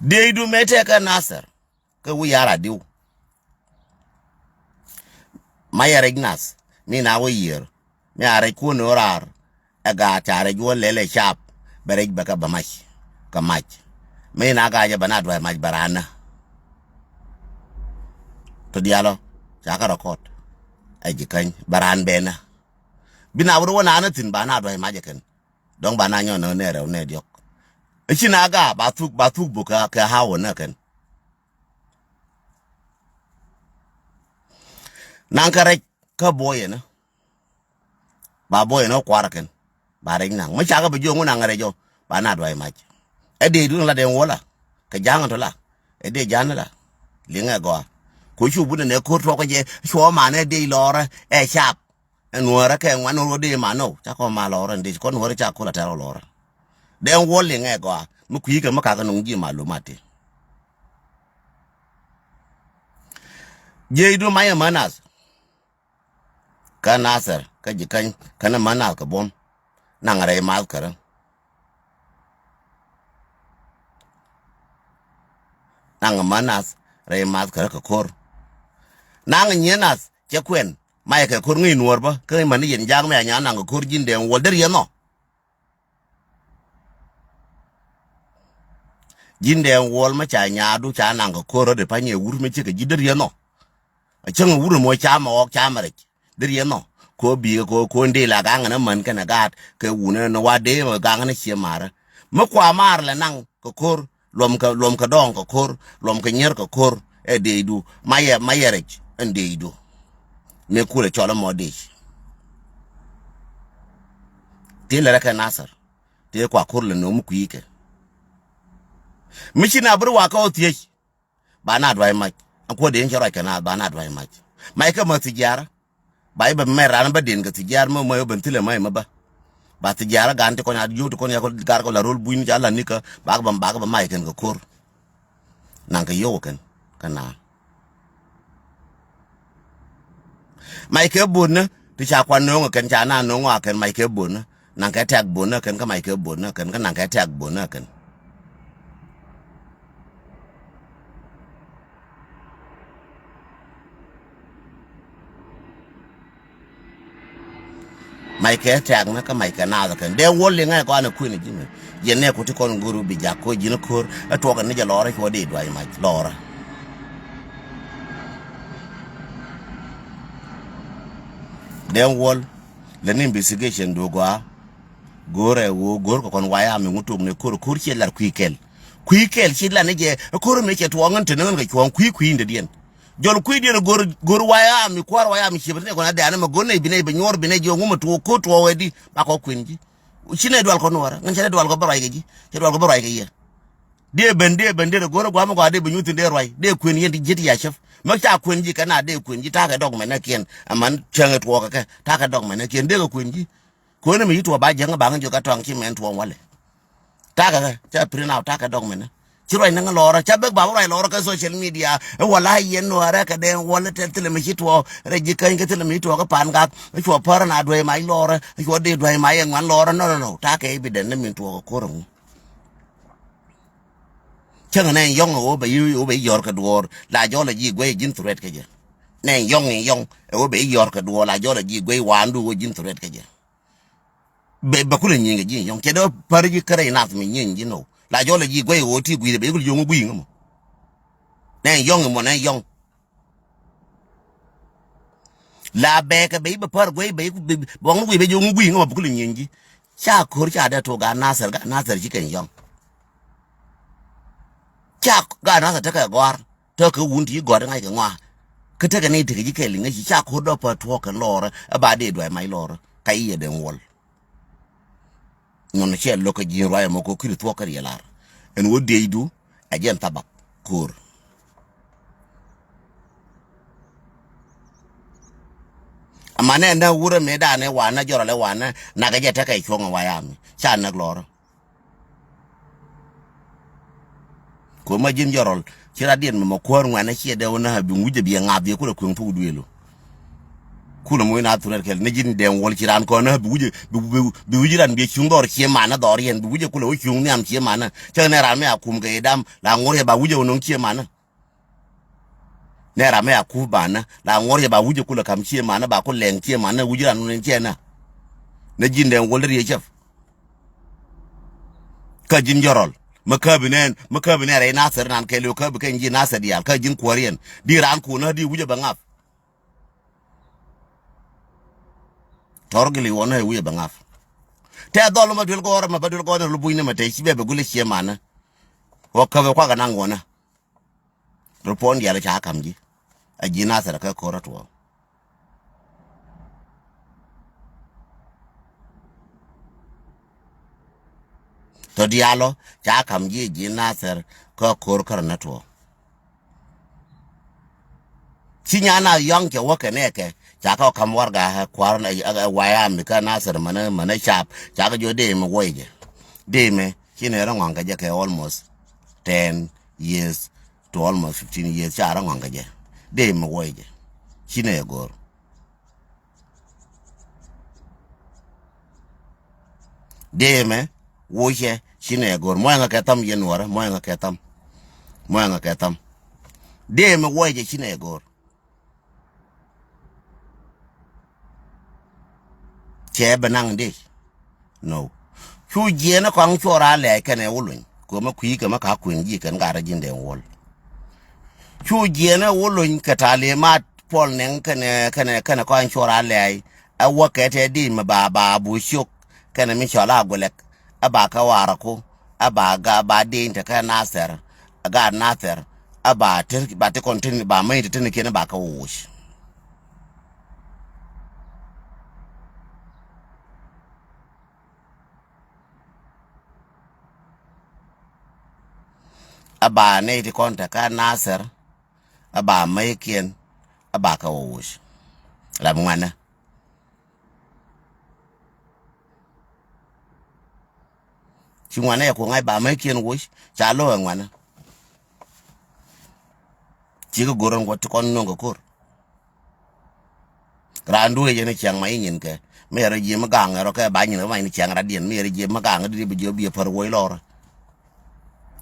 de du mete ka nasar ka wi yara diu maya regnas mi na wo yer mi are ku no rar aga tare jo lele sharp berej baka bamash ka mach mi na ga ja bana do mach barana to dialo chaka rokot aji kan baran bena bina wuro na anatin bana do mach ken dong bana nyo no ne rew ne diok ichina ga batuk buka ka hawo na kan nankare ka boye na ba boye no kwara kan ba re nang ma chaga bejo nguna ngare jo bana do ai mach e de du la den wola ka janga to la e de jana la linga go ko chu bu ne ko to ko je so ma ne de lora e sharp Nuer ke ngwan ro de mano cha ko ma lora ndi ko Nuer cha ko la ta lora den wolle nge go mu ku yi ka maka ka ngi malu mate je du maya manas ka nasar ka jikan kana mana ka bom nan rai mal karan nan manas rai mal kar ka kor nan nyenas ke kwen mai ka kur ngi Nuer ba ka man yin jang me nya nan kur jin den wol der yeno jin den wol ma cha nya du cha nan ka kur de pa nye wur me che ka ji der yeno a chen wur mo cha ma ok cha ma re der yeno ko bi ko ndi la ga ngana man ka na gat ka wuna no wa de ma ga ngana che mara ma kwa mar la nan ka kur lom ka dong ka kur lom ka nyer ka kur e de du maya re ende du me kule chola modish tile reka nasar te kwa kurle no mu kuike michina bru wa ka otie ba na dwai mach ko de nchero kana ba na dwai mach mai ka ma tijara bai ba mera na ba den ga tijara mo mo ben tile mai ma ba tijara ga ante ko na ju ko ya ko gar ko la rol buin jala nika ba mai ken ga kur nan ka yo ken kana mai ke bun ti cha kwa no ken cha na no wa ken mai ke bun nan ka tag bun ken ka mai ke bun ken ka nan ka tag bun ken mai ke tag na ka mai ka na ken de wol le ngai ko na ku ni jin ye ne ko ti kon guru bi ja ko jin ko to ka ni ja lore ko de dwai mai lora den wol le ni investigation do gore wo gor ko kon waya mi ngutum ne kur che lar kwikel chi la ne je kur me che to ngan te ngan ga kwi inde dien jol kwi dien gor waya mi kwar waya mi chibre ko na de anama gonne bi ne be nyor bi ne jo nguma to ko to wedi ba ko kwinji chine dwal ko nora ngan chene dwal ko baray gi che dwal ko baray gi de bende gor gwa mo ga de bi nyutin de roi de kwin yen di jiti ya chef ma cha kwinji kana de kwinji ta ga dog me na kien aman chenge to ka ta ga dog me na kien de ko kwinji ko ne mi to ba janga ba ngan jo ka tong chi men to wale ta ga cha prina ta ga dog me na chi roi na lora cha be ba roi lora ka social media wala yen no ara ka de wala te tele mi to re ji kan ka tele mi to ka pan ga cho par na doi mai lora cho de doi mai ngan lora no ta ka bi de ne mi to ko ro chẳng nên yong ở bây giờ cái đùa là do là gì quay dính thread cái gì nên yong ở bây giờ cái đùa là do là gì quay hoàn đùa dính thread cái gì bây bà cũng là nhìn cái gì yong cái đó phải gì cái này nát mình nhìn gì đâu là do là gì quay ở thì quỳ bây giờ yong quỳ không nên yong mà nên yong là bé cái bây bà phải quay bây bóng quỳ bây giờ yong quỳ không mà cũng là nhìn gì cha khổ cha đã thua gà nát chỉ cần yong cha ga na ta ka gwar to ka wunti gwar ngai ka ngwa ka ta ka ne ti ji ke linga ji cha ko do pa to ka lora ba de do mai lora ka yi den wol non che lo ka ji raya mo ko kiri to ka ri lar en wo de du a jen tabak kur amane na wura me da ne wa na jora le wa na ga je ta kai chonga wa ya mi cha na lora ko ma jin jorol ci radien ma ko ngwana ci de wona bi wuje bi ngabe ko ko fu duelo kula moy na tuner kel ne jin den wol ci ran ko na bi wuje ran bi ci ndor ci mana dor yen bi wuje kula o ci ni am ci mana ci ne ran me akum ga edam la ngore ba wuje wonon ci mana ne ran me akum bana la ngore ba wuje kula kam ci mana ba ko len ci mana wuje ran non ci na ne jin den wol ri ci ka jin jorol makabinen ay nasir nan ke lo kabi kan ji nasir yal ka jin korean di ran ku na di wuje bangaf torgli wona wuje bangaf te dolo ma dul gora ma badul gona lu buine ma te sibe be gule chi mana o ka be kwa ga nan gona repond yal cha kamji a ji nasir ka koratwa to dialo cha kam ji nasir ko kor kar na to sinyana yang ke waka ne ke cha ka kam warga kwar na waya mi ka nasir mana sharp cha ga jo de me woje de me kine ran wanga je ke almost 10 years to almost 15 years cha ran wanga je de me woje kine gor de me woje shine gor moyanga ketam yenwara moyanga ketam de me woje shine gor che banang de no chu je na kwang chora le kene wulun ko ma kwi ka ma ka kun ji kan gara jin den wol chu je na wulun ka tale ma pol nen kene kwang chora le a wakete di ma ba bu shuk kene mi chola golek aba ka wara ko aba ga ba de ta ka nasir ga nasir aba te continue ba mai te ne ke ba ka wush aba ne te konta ka nasir aba mai ken aba ka wush la mwana chi ngwana ya ko ngai ba mai kien wush cha lo ngwana chi ko goron ko kon no ko randu ye ne chang mai nyin ke me ra ji ma gang ro ke ba nyin mai ni chang ra dien me ra ji ma gang di bi jo bi par wo lor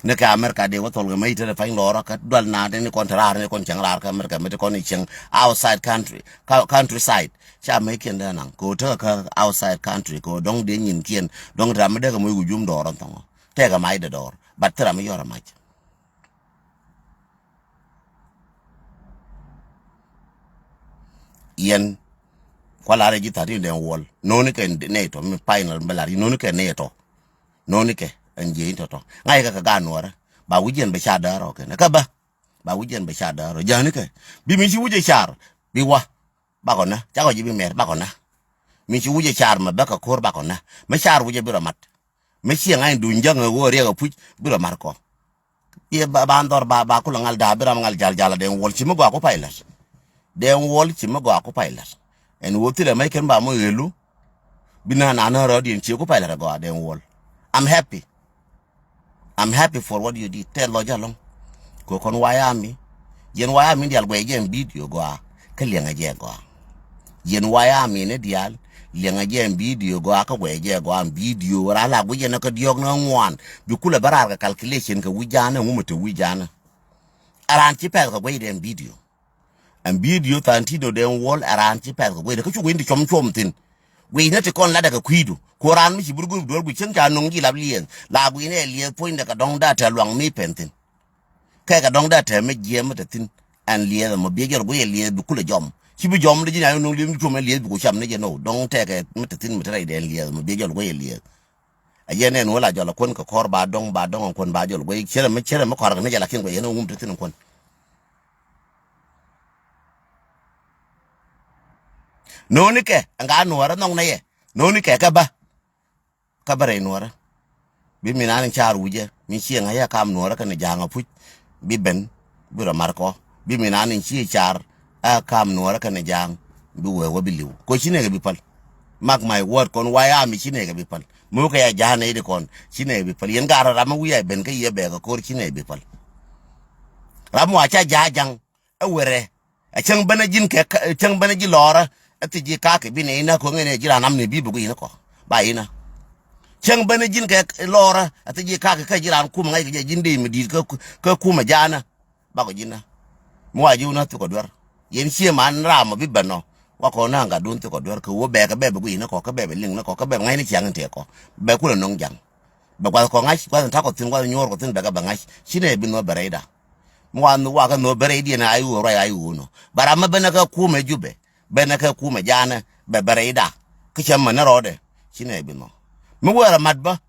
ne ka America de wo tol mai te fa lor ka dal na de ni kontrar ne kon chang ra ka America me te kon ni chang outside country countryside cha me ken da nan ko te ka outside country ko dong de nyin kien dong ra me de ka mo gu jum dor ton te ga mai de dor bat tra me yora mai yen kwala re jita ti den wol noni ke ne to mi final belari noni ke ne to noni ke anje to to ngai ka ga nuora ba wujen be sha daro ke na ka ba wujen be sha daro jani ke bi mi shi wuje char bi wa ba ko na cha ko ji bi mer ba ko na mi shi wuje char ma ba ka kor ba ko na me char wuje bi ramat me shi ngai du njang go re ga puj bi ramar ko ye ba ndor ba ku ngal da bi ram ngal jal jala den wol ci mo go ko pailas den wol ci mo go ko pailas en wotire mai ken ba mo yelu bina na na ro din ci ko pailas go den wol I'm happy for what you did tell lo jalong ko kon wayami yen wayami dial go yen video go ka lenga je go yen wayami ne dial lenga je video go ka go je go am video ra la go yen ka diog na ngwan bi kula barar ka calculation ka wujana ngumuto wujana aran ci pel ka go yen video and video tantino den wall aran ci pel ko de ko chugo indi chom tin we na te kon la daga kwidu ko ran mi ci burgu dor gu chen ka nong gi lab lien la gu ne lie point daga dong da ta luang mi pentin ka ga dong da ta me jem ta tin an lie mo be ger go ye lie bu kula jom ci bu jom de jina no lie ko me lie bu ko cham ne je no dong te ga mi ta tin mi ta de lie mo be ger go ye lie a ye ne no la jolo kon ka kor ba dong kon ba jolo go chere me kor ga ne jala kin go ye no ngum ta tin kon noni ke anga nuora nong na ye noni ke ka bare nuora bi mi nan char wuje mi chi nga ya kam nuora ka ne janga pu bi ben bi ro marko bi mi nan chi char a kam nuora ka ne jang bi we bi liu ko chi ne ga bi pal mark my word kon waya mi chi ne ga bi pal mo ka ya jana ide kon chi ne bi pal yen gara ra ma wiya ben ka ye be ga ko chi ne bi pal ramu acha jajang e were a chang bana jin ke chang bana ji lora ati ji ka ke bi ne ina ko ngene jira nam ne bi bu ina ko ba ina chang bana jin ke lora ati ji ka ke jira ku ma ngai jin de mi di ka ku ma jana ba ko jina mo aji una to ko dwar yen chi man ram bi bano wa ko na nga dun to ko dwar ko wo be ka be bu ina ko ka be ling na ko ka be ngai ni chang te ko be ku nong jang be kwa ko ngai kwa ta ko tin kwa nyor ko tin be ka ba ngai shine bi no bereida mo an wa ka no bereidi na ayu ro ayu no bara ma bana ka ku me jube bena ka ku ma jana be bereida ka cham na rode shine bi no mu wara madba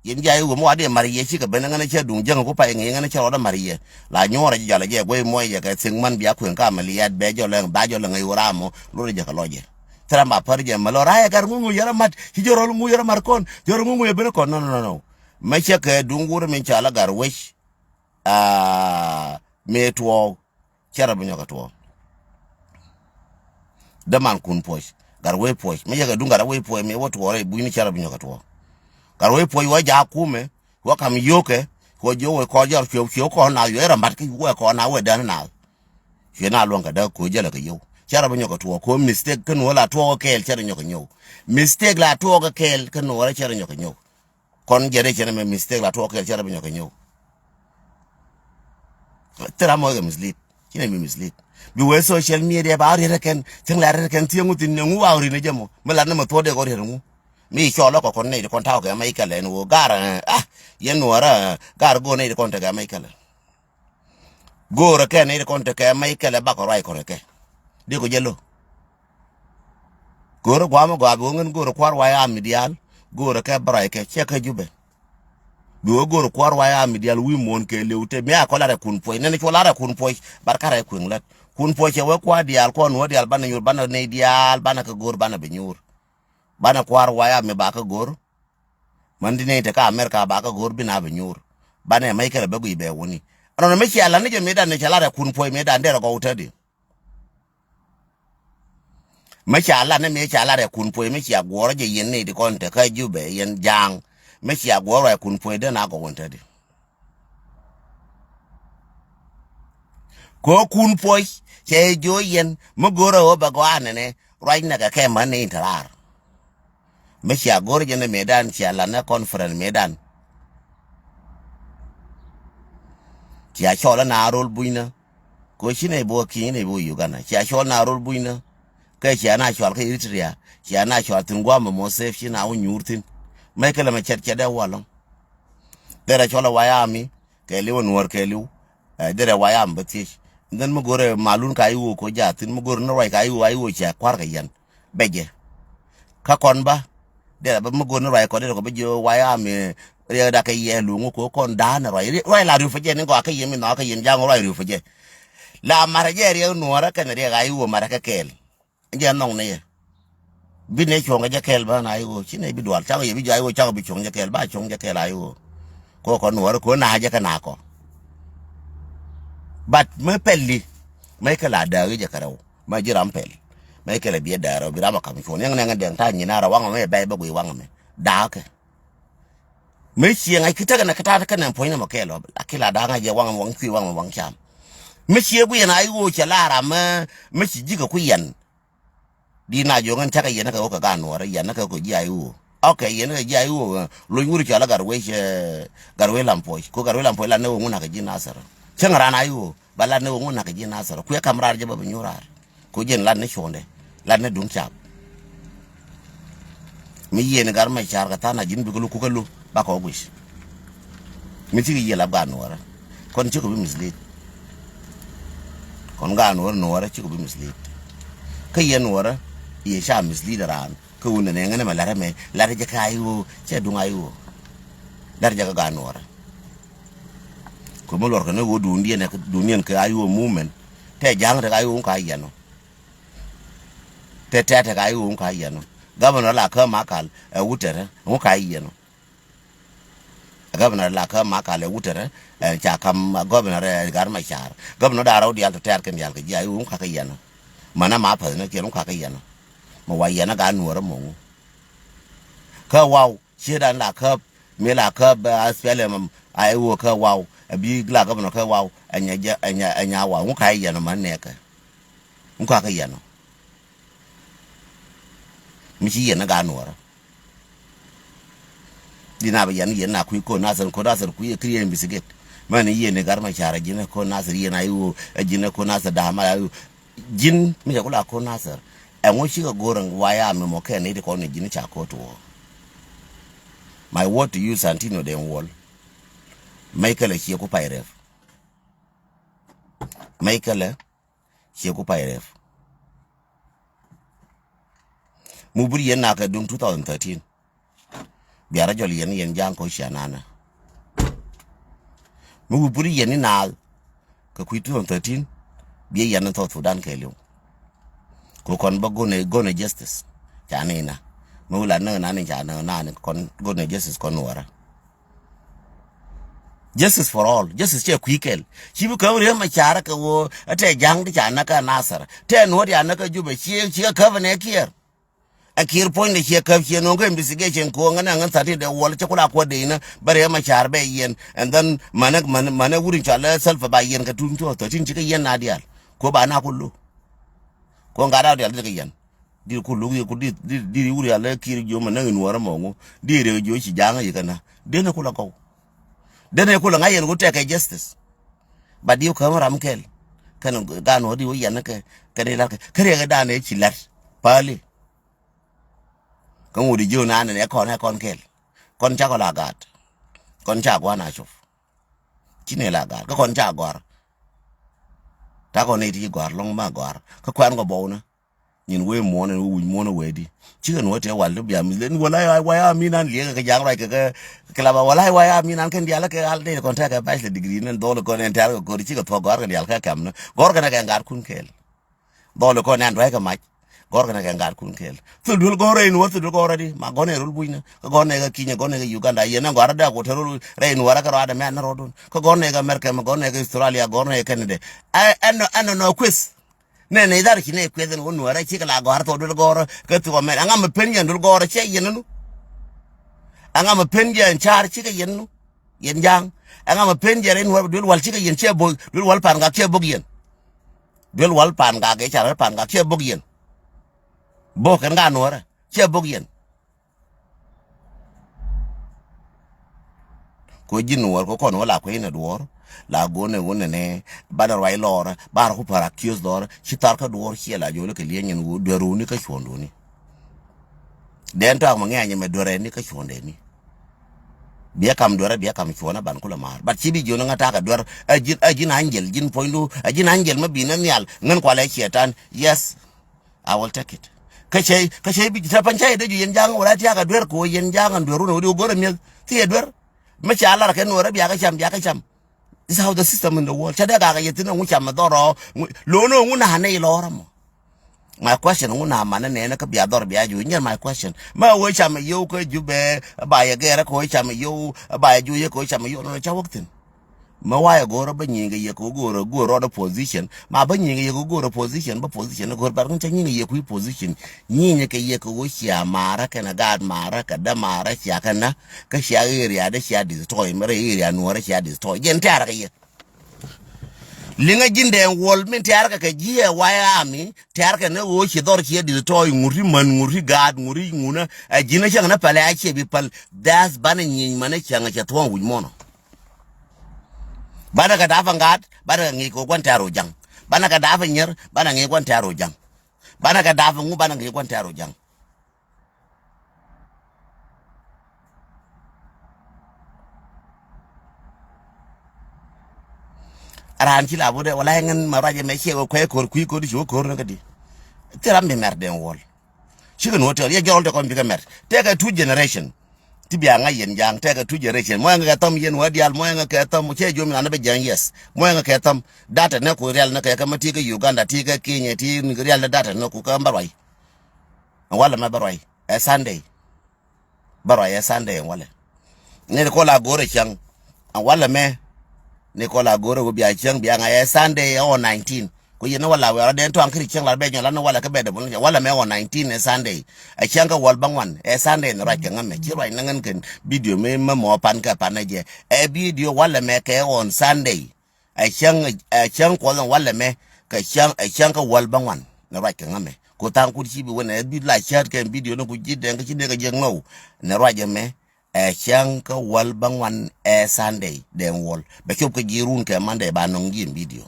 yen jayi wo mo ade mariye shi ka bena ngana che dung jang ko pa ngi ngana che roda mariye la nyora ji jala je go mo ye ka sing man biya ku ka maliyat be jo len ba jo len ngai ramo lo je ka loje tramba par je malo raya gar ngu yara mat hi joro ngu yara markon joro ngu ye bena kon no ma che ka dungur min chala gar wesh me to chara bunyo ka to da man kun poch garwe poch me yaga dunga garwe poch me wotu ore buini chara binyo katwo garwe poch wa ja kume wa kam yoke ko jo we ko jar fio ko na yo era mat ki we ko na we dan na ye na longa da ko jala ka yo chara binyo katwo ko mistake kan wala to kel chara nyo nyo mistake la to ka kel kan wala chara nyo nyo kon jere chara me mistake la to kel chara binyo nyo tera mo ga mislead kine mi mislead bi we social media ba ri reken ting la reken ti ngutin ngu wa ri ne jamo mala na ma to de ko ri ngu mi cho lo ko kon ne kon taw ga mai kala no gara yen wara gar go ne kon ta ga mai kala go ra ke ne kon ta ga mai kala ba ko rai ko ke de ko jelo go ra gwa ma gwa bo ngen go ra kwar wa ya mi dial go ra ke brai ke che ka jube bi wo go ra kwar wa ya mi dial wi mon ke lewte mi akola re kun poy ne ko la re kun poy barka re kun lat kun poche we kwa dial ko no dial bana nyur bana ne dial bana ka gor bana be nyur bana kwar waya me ba ka gor mandi ne te ka America ba ka gor bina be nyur bana mai kala be be woni ano me chi ala ne je me dan ne chala re kun poy me dan de ko utadi me chi ala ne me chi ala re kun poy me chi agoro je yen ne de kon te ka jube yen jang me chi agoro re kun poy de na ko utadi ko kun poi che jo yen mo goro ba gwane ne right na ka ke man ne tarar me sha gor jene medan sha la na conference medan sha chola na rol buina ko shine bo kin ne bo Uganda sha chola na rol buina ka sha na chola ka Eritrea sha na chola tungwa mo sef shi na unyurtin me kala ma chet da walon dera chola wayami ke liwo Nuer ke liwo dere wayam batish then mo gore malun ka iwo ko jatin mo gore no rai ka iwo cha kwar ka yan beje ka kon ba dere ba mo gore no rai ko dere ko bejo wayam re da ka ye lu ko kon da na rai la ru faje ne ko ka yemi no ka yin jang rai ru faje la mara je re Nuer ka ne re ga iwo mara ka kel je nong ne bi ne chonga je kel ba na iwo chine bi dwal cha ye bi ja iwo cha bi chonga je kel ba chonga je kel ayo ko Nuer ko na je ka na ko but me pelli me kala da je karau ma jiram pel me kala bi da ro bi rama kam chon yang nang den ta nyina ra wanga me bai ba gui wanga me da ke me chi ngai kita kana kata kana point na makelo akila da nga je wanga wang kwi wanga wang cham me chi bu yana ai wo cha la ra me chi ji ka ku yan di na jo ngan ta ka yana ka ko ka Nuer yana ka ko ji ai wo okay yana ka ji ai wo lo nguru cha la garwe lampo ko garwe lampo la ne wo nguna ka ji nasara changara na yo bala ne wona ka jina sara ku kamrar je ba nyurar ko jen lan ne chonde lan ne dum chap mi yene gar ma char ka tana jin bi ko ku kallu ba ko gush mi ti yela ba Nuer kon ci ko bi mislead kon ga Nuer ci ko bi mislead ka yen Nuer ye sha mislead ran ko wona ne ngane ma lara me lara je kayu ce dunga yu dar je ga Nuer ko mo lor ko ne wo dunien ka ayo movement te jang te ayo ka yano te ayo ka yano governor la ka makal wutere mo ka yano governor la ka makal wutere cha kam governor gar ma char governor da raw dial to ter ken yal ka ayo ka yano mana ma pa ne ke ka yano mo wa yana ga Nuer mo ka wow shedan la ka me la ka aspelem ayo ka wow abi gla ga no ka wow anya wa ngu kai ya no man ne ka ngu ka ya no mi chi ya na ga Nuer dina ba yan na ku ko na san ku ye kriye bisiget man ye ne gar ma chara jina ko na ye na yu jina ko na da ma jin mi ja kula ko na sar en wo shi ga goran waya mi mo ka ne de ko ne jini cha ko to my word to you Santino den wall Michael shi ku pairef Michael shi ku pairef mu buri yana ka dum 2013 biara joli yen jang ko shanana mu buri yen na ka ku 2013 bi yan to Sudan kelu ko kon ba gone justice chanina mu la na ni chana na kon gone justice kon wara justice for all justice che kwikel chi bu ka re ma chara ka wo ate jang di chana ka nasar te no ya na ka jube chi ka ne kier a kier point de chi ka chi no go investigation ko ngana ngan sa de wol che kula ko de na bare ma char be yen and then mana wurin chala self ba yen ka tun to tin chi ka yen na dial ko ba na kullu ko ngara dial de ka yen di kullu ko di wuri ala kier jo mana Nuer mo di re jo chi jang yi kana de na kula ko dene kula ngayen go take justice badi ko ram kel kan ga no di wo yan ka kare la kare ga dane ci lat pali kan wodi jona ne kon kel kon cha ko la gat kon cha ko na chof kine la gat ko kon cha gor ta ko ne ti gor long ma gor ko kwan go bo na nyin we mo na we di chi kan wote wal do bia mi len wala wa mi nan le ka jang ra ka la ba wala wa mi nan kan dia la ka al de kon ta ka bachelor degree nan do ko ne tar ko chi ko to gor kan dia ka kam na gor kan ka ngar kun kel do ko nan do ka ma gor kan ka ngar kun kel tul dul gor en wo tul gor di ma gone rul buina ko gone ga kinya gone ga Uganda yena gor da ko terul rein wara ka rada me na rodun ko gone ga America ma gone ga Australia gone ga Canada ano no quiz ne dar ki ne kweden wonu ara chi kala gor to dul gor ka to me anga me pen yan dul gor che yenu anga me pen yan char chi ka yen jang anga me pen yan dul wal chi ka yen che bo dul wal pan ga che bo yen Bill wal pan ga ke char pan ga che bogien bo kan ga Nuer che bogien ko jin Nuer ko kon wala ko ina duor la gone wona ne badar wai lora bar ko para kios dor chitar ka duor chiela jole ke lienyen wo deru ni ka chondo ni den ta mo nganya me dore ni ka chonde ni biya kam dore biya kam chona ban kula mar bat chibi jono ngata ka dor ajin angel jin poindu ajin angel mabina nyal ngan kwala chetan yes I will take it kache bi ta panchai de yen jang wala ta ka dor ko yen jang doru no do gore mi ti dor ma cha ala ka no ra biya ka cham. This is how the system in the world chada ga yetina ngu cham doro lo no ngu na ne lo ramo. My question una mana ne na ka biya dor biya ju nyer my question ma wo chama yo ko jube ba ya gera ko chama yo ba ya ju ye ko chama yo no cha waktin ma wa ya goro ba nyinga ye ko goro da position ma ba nyinga ye ko goro position ba position goro ba kun nyinga ye ko position nyinga ke ye ko wo sha mara kana gad mara ka da mara sha kana ka sha area da sha destroy mara area no ra sha destroy gen tara ka ye linga jinde wol min tiarka ka jiye waya ami tiarka ne wo chi dor chi di to nguri man nguri gad nguri nguna jina chang na pale ache bi pal das bana nyi mana chang cha to wu mono bana ka dafa ngat bana ngi ko kwan taro jang bana ka dafa nyer bana ngi kwan taro jang bana ka dafa ngu bana ngi kwan taro jang aran ci la bude wala ngen maraje me che ko ko ku ko di ko na kadi teram be merden wol ci ko hotel ya jol de ko bi ka mer te ka two generation ti biya nga yen jang te ka two generation mo nga tam yen wadial mo nga ka tam che jomi na be jang yes mo nga ka tam data ne ko real na ka mati ka Uganda ti ka Kenya ti ni real data ne ko ka mbarwai wala ma barwai Sunday barwai Sunday wala ne ko la gore chang wala me Nicola Goro will be a young biang a Sunday or 19. Ko yena wala we den to ankri chang la be nyola no wala ka be de bon wala me on 19 e Sunday a changa wal bangwan e Sunday no right ngame chi right nangan ken video me mo pan ka panaje e video wala me ke on Sunday a chang ko wala me ka chang ka wal bangwan no right ngame ko tan ku chi bi wona bi la chat ken video no ku jide nga chi de ga jeng no ne right me e chang ka wal bangwan e Sunday den wol be chop ka jirun ke mande ba no ngin video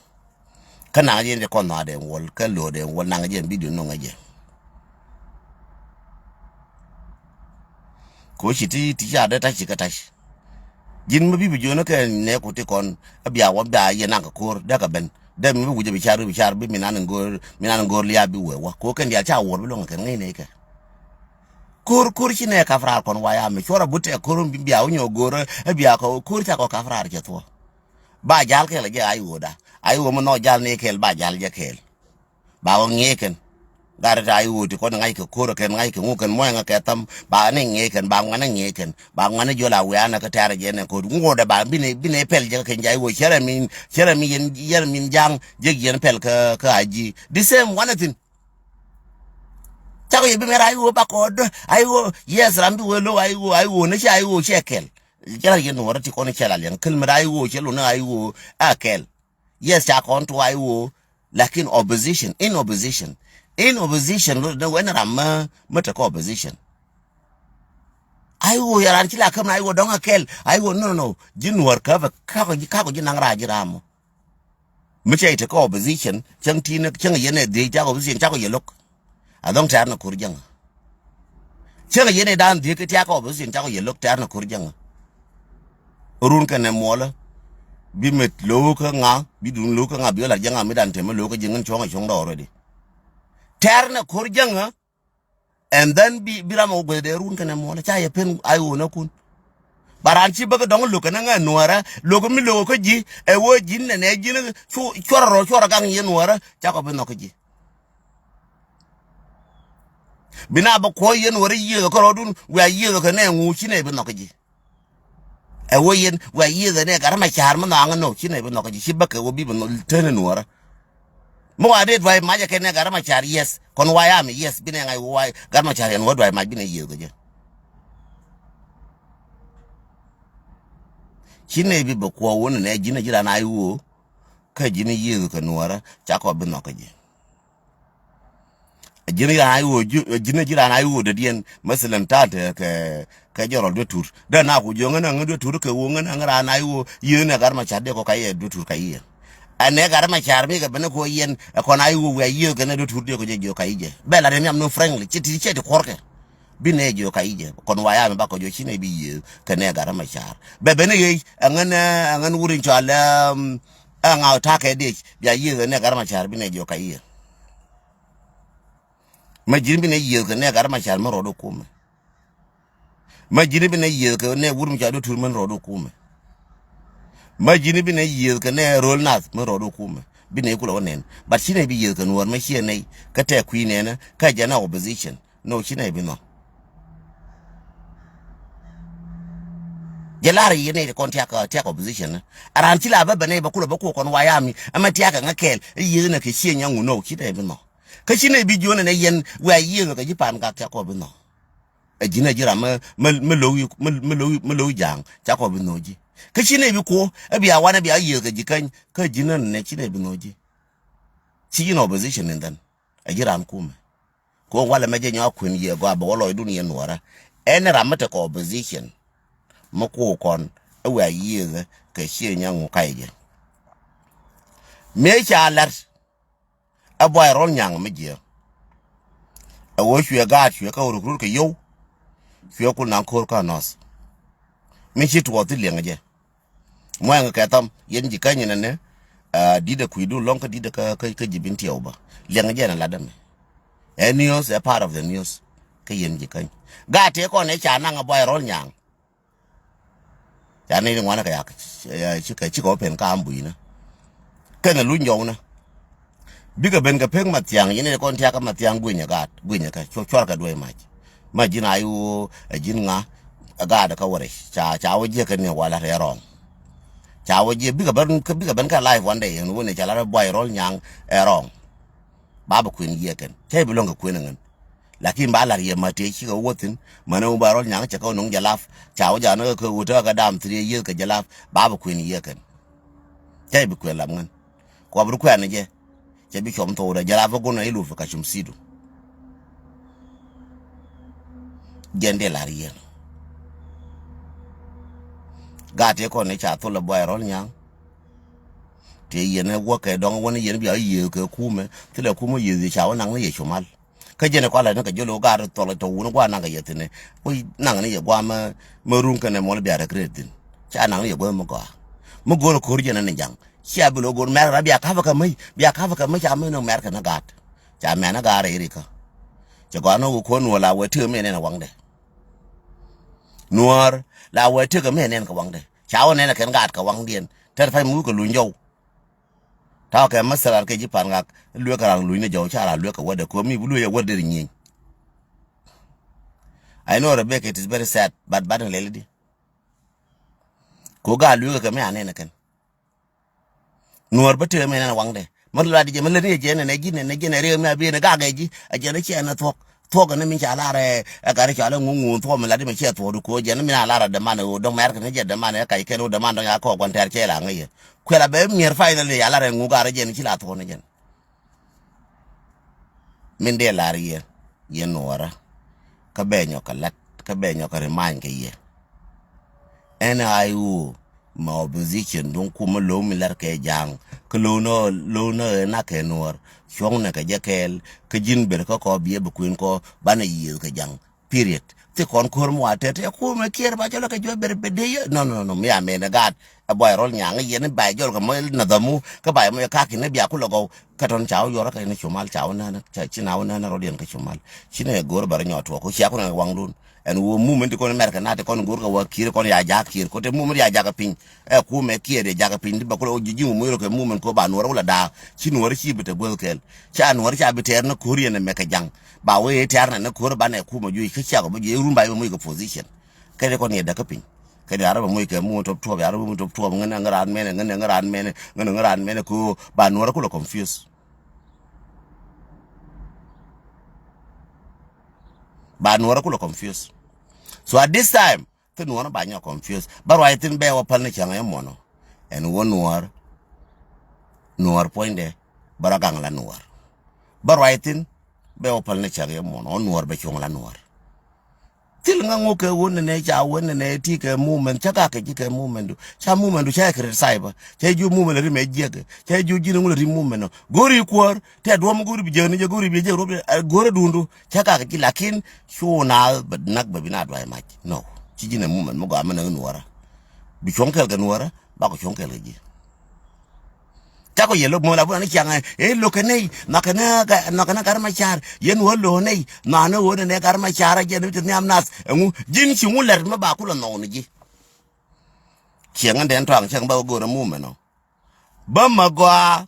kana yen ko na den wol ka lo den wol na yen video no ngaje ko shiti ti ya da ta shi ka tashi jin mabi bi jono ka ne ko ti kon abia wa da yen na ka kor da ka ben da mi bu je bi char bi minan ngor liya bi we wa ko kan ya cha wor bi lo ka ngai ne ka kor chi ne ka frar kon wa ya me chora bute kor bi bia unyo gor abia ko kor ta ko ka frar ke to ba jal ke la je ayo mo no jal ne kel ba jal je kel ba o ngeken gar ta ayo ti ko ngai ke kor ken ngai ke nguken mo nga ke tam ba ne ngeken ba ngana ngeken ba ngana jola we ana ka tare je ne ko ngoda ba bine pel je ke jai wo chere min yen min jang je yen pel ka aji the same one thing Chako yebi mera ayo ba kod ayo yes rambi welo ayo ne cha ayo chekel jara yen no rati kono chela len kel mera ayo chelo na ayo akel yes cha kon to ayo lakin in opposition no when ram mata ko opposition ayo yaran chila kam ayo don akel ayo no jin war ka ko jin nang raji ramo mche ite ko opposition chang tin chang yene de ja opposition cha ko yelok adong tar na kurjang chega yene dan de ke tia ko bo sin ta ko yelok tar na kurjang run ka ne mola bi met lo ka nga bi dun lo ka nga bi la janga mi dan te me lo ka jingen chonga chong do already tar na kurjang and then bi ramo go de run ka ne mola cha ye pen ayo na kun baranchi baga dong lo ka nga nuara lo ko mi lo ko ji e wo jin ne jin chora gang ye nuara cha ko be no ko ji bina ba ko yen wori yi ko rodun wa yi ko ne ngu chine be nokaji e wo yen wa yi ne garma char ma na no chine be nokaji shibaka wo bi no tene nuora mo ade dwai ma ja ke ne garma char yes kon wa ya mi yes bina ngai wa garma char en wo dwai ma bina yi ko je chine bi ba ko won ne jina jira na ayu ka jini yizu ka nuara chako bino ka je jini ya ayu jini jira na ayu de dien masalan tate ka joro de tur da na ku jonga na ngdo tur ka wonga na ngara na ayu yene garma chade ko kaye de tur kaye ane garma charmi ka bene ko yen ko na ayu we yiyo ka na de tur de ko je jo kaye bela de nyam no friendly chiti cheti korke bine jo kaije kon waya me bako jo chine bi kane garama char bene ye angan wurin chala anga take de ya ye ne garama char bine jo kaije majin bine ye kane garama char mo rodo kuma majin bine ye kane wurin chado turman rodo kuma majin bine ye kane rol nas mo rodo kuma bine kula wonen but chine bi ye kan war ma chine ka te queen ene ka jana opposition no chine bi no jelari yene kon tiaka opposition aran chila ba bane ba kula ba ko kon wayami ama tiaka ngakel yene ke chienya nguno chide bi no ka chine bi jona ne yen wa yene ka jipan ka tiaka bi no ejina jira me lo jang tiaka bi no ji ka chine bi ko abi awana bi ayi ka jikan ka jina ne chine bi no ji chi no opposition then ajira amkume ko wala meje nya kwin ye go ba wolo duniya nuara ene ramate ko opposition moko kon ewa yize ka chienya ngukaije me chalar aboy rol nyang meje awo hwe ga hwe ka uru ka yo hwe ku nan kor ka nos me chi to ti lengaje mo nga ka tam yen jikanye ne dida kuidu lonka dida ka jibinti oba lengaje na ladame news a part of the news ka yen jikanye ga te ko ne cha na aboy rol nyang ya ne ngwana ka ya chika open ka ambuina kana lunyo na biga ben ka peng matiang yene kon tia ka matiang gunya ka chor ka doy majina ayu ajin nga aga da ka wore cha waje ka ne wala re rong cha waje biga ben ka live one day no ne cha la boy roll nyang rong baba queen yeken tay bi longa queen ngan lakin ba lar ye mate chi ga wotin mana ba roll nyang cha ka nong jalaf cha waja na ka wuta ka dam 3 ye ka jalaf baba queen yeken tay bi queen lam ngan ko bru queen je cha bi chom to da jalaf go na ilu ka chum sidu gende lar ye gate ko ne cha to la boy roll nyang te yene wo ka don woni yene bi ayi ka kume te la kume ye cha wana ngi ye chumal ka jene ko la ne ka jolo gar to la to wona kwa na ga yetene ko nang ne ye gwa ma run ka ne mo bi ara kretin cha nang ye gwa mo go ko jene ne jang cha bi lo go mer ra bi ka fa ka mai cha me no mer ka na gat cha me na ga re ka cha gwa no ko no la we te me ne na wang de Nuer la we te ka me ne ka wang de cha wona ne ka gat ka wang dien te fa mu ko lu njou ta ka masalar ke jipan ngak lue ka lu ne jo cha la lue ka wada ko mi lu ye wada nyin I know Rebecca, it is very sad but bad lady ko ga lue ka me ane kan Nuer bete me na wang de mar la di je me le je ne ji ne re me abi ne ga ga ji a je ne che na thok ne mi cha la re ka re cha la ngu thok me la di me che thok ko je ne mi na la ra de man o do mer ka ne je de man ka ke no de man do ya ko kwan ter che la ngi kwela be mier finally ya la re ngu ga re je ni chi la thok ne je min de la re ye Nuora ka be nyo ka lat ka be nyo ka re man ke ye en ayu ma opposition don kuma lo mi lar ke jang ko lo no na ke Nuor chong na ka jakel ka jin ber ko biye bu kuin ko bana yi ka jang period te kon kor mo atete ko me kier ba jalo ka jo ber bede no mi ame na gat a boy rol nyang ye ne ba jol ka mo na damu ka ba mo ka ki ne bia ku logo ka ton chao yo ra ka ne chumal chao na cha china na rodien ka chumal chine gor bar nyoto ko chia ko na wang dun en wo movement ko America na te kon gor ka wa kir kon ya ja kir ko te movement ya ja ka pin e ku me kier ja ka pin ba ko jiji mo ro ka movement ko ba Nuor wala da chi Nuor chi bete bol kel cha Nuor cha bete na korea ne me ka jang ba we tar na ko ba na ku mo ju ka cha ko je rumba mo ko position ka ko ne da ka pin ka da araba mo ke mo top top araba mo top top ngana ngaran mene ko ba Nuor ko confuse ba Nuor ko confuse. So at this time, the Nuor ba nya confused. But I think be wa pal ne changa mono. En wo Nuor Nuer poinde baragang la Nuer barwaitin be opal ne chage mon on Nuer be chung la Nuer til nga ngoke won ne cha won ne ti ke movement cha ka ke movement cha movement cha kre cyber cha ju movement ri me jege cha ju jina ngul ri movement gori kwar te do mo gori bi je ne je gori bi je robe gore dundu cha ka ki lakin shuna nak ba bina dwai ma no ci jina movement mo ga amana Nuer bi chonkel ga Nuer ba ko chonkel ji Chaco yellow mola buena changa lo que nei no kana karma char yen wolo nei no wona ne karma chara je ni amnas ngu jin chi nguler ma ba kula no ni chianga den twang chang ba go mu me no ba magwa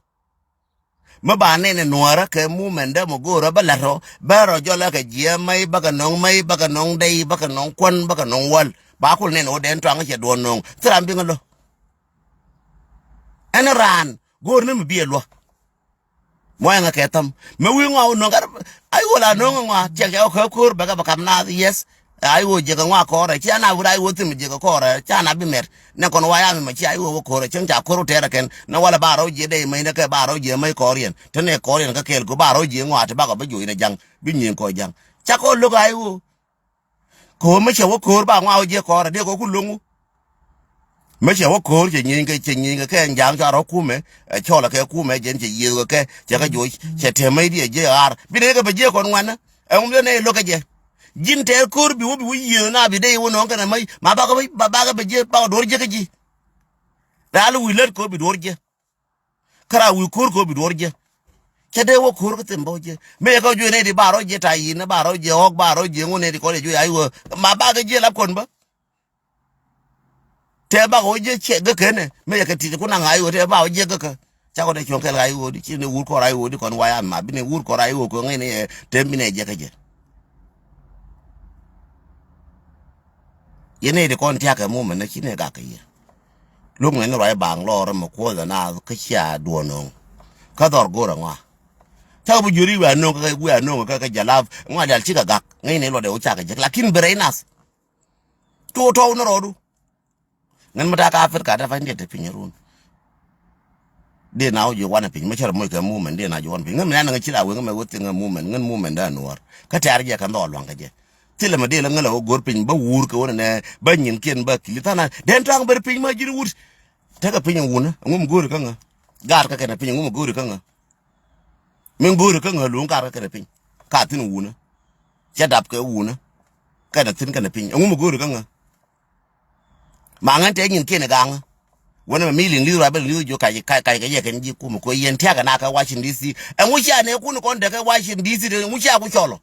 ma ba ne Nuer ke mu mende mo go ba la ro ba ro jo la ke je mai ba ka nong dei ba ka nong kwan ba ka nong wal ba kul ne no den twang che do nong tram bi ngalo ran gor ne mbi elwa moya nga ketam me wi nga no gar ay wala no nga che ga ko ba ga kam na yes ay wo je ga nga ko ra cha na wura ay wo tim je ga ko ra cha na bi mer ne kon wa ya me chi ay wo ko ra chen cha ko ru te ra ken na wala ba ro je de me ne ke ba ro je me ko rien te ne ko rien ga kel ko ba ro je nga te ba ga ba ju ne jang bi nyin ko jang cha ko lu ga ay wo ko me che wo ko ba nga je ko ra de ko ku lungu mấy chiều có chỉ nhìn cái anh giang cho nó cú mẹ cho là cái cú mẹ dân chỉ nhiều cái chỉ cái chuối chỉ thêm mấy đi giờ à bây giờ cái bây giờ còn ngoan á ông biết này lo cái gì jin thế cú bị nhiều na bị đây nó cái này mấy mà ba cái bây giờ ba đuổi cái gì đã lu lết có bị đuổi chứ kara ui có bị đuổi chứ chỉ đây wo cú cái tiền bao chứ mấy cái chuối này thì ba rồi chứ trái nó ba rồi chứ hoặc ba rồi chứ ngon này thì có để chuối ai wo mà ba cái gì làm con ba te ba go je che ga kene me ya kati ko na ngai wo te ba go je ga ka cha ko de chon ke ngai wo di chi ne wur ko rai wo di kon wa ya ma bi ne wur ko rai wo ko ngai ne te mi ne je ka je ye ne de kon tia ka mu me na chi ne ga ka ye lu ngai no rai bang lo ra mo ko da na ka cha do no ka dor go ra ngwa cha bu juri wa no ka wa no ka jalaf ngwa dal chi ga ga ngai ne lo de o cha ka je lakin bereinas to no rodu ngan mata ka Afrika da fande ta pinyarun de nawo je wana pin machar moy ka movement de na je wana pin ngam na nga chira we ngam wote ngam movement da Nuer ka tar je ka ndo lwan ka je tile ma de la ngala gor pin ba wur ka wona ne ba nyin ken ba kilitana den tang ber pin ma jiri wur ta ka pin wuna ngum gor ka nga gar ka kana pin ngum gor ka nga men gor ka nga lu gar ka pin ka tin wuna cha dap ka wuna ka da tin ka na pin ngum gor ka nga mangan te nyin kene gang wona mi lin liru abel liru jo kai ye ken ji ku ko yen tiaga na ka Washington DC en wucha ne ku ko de ka Washington DC de wucha ku cholo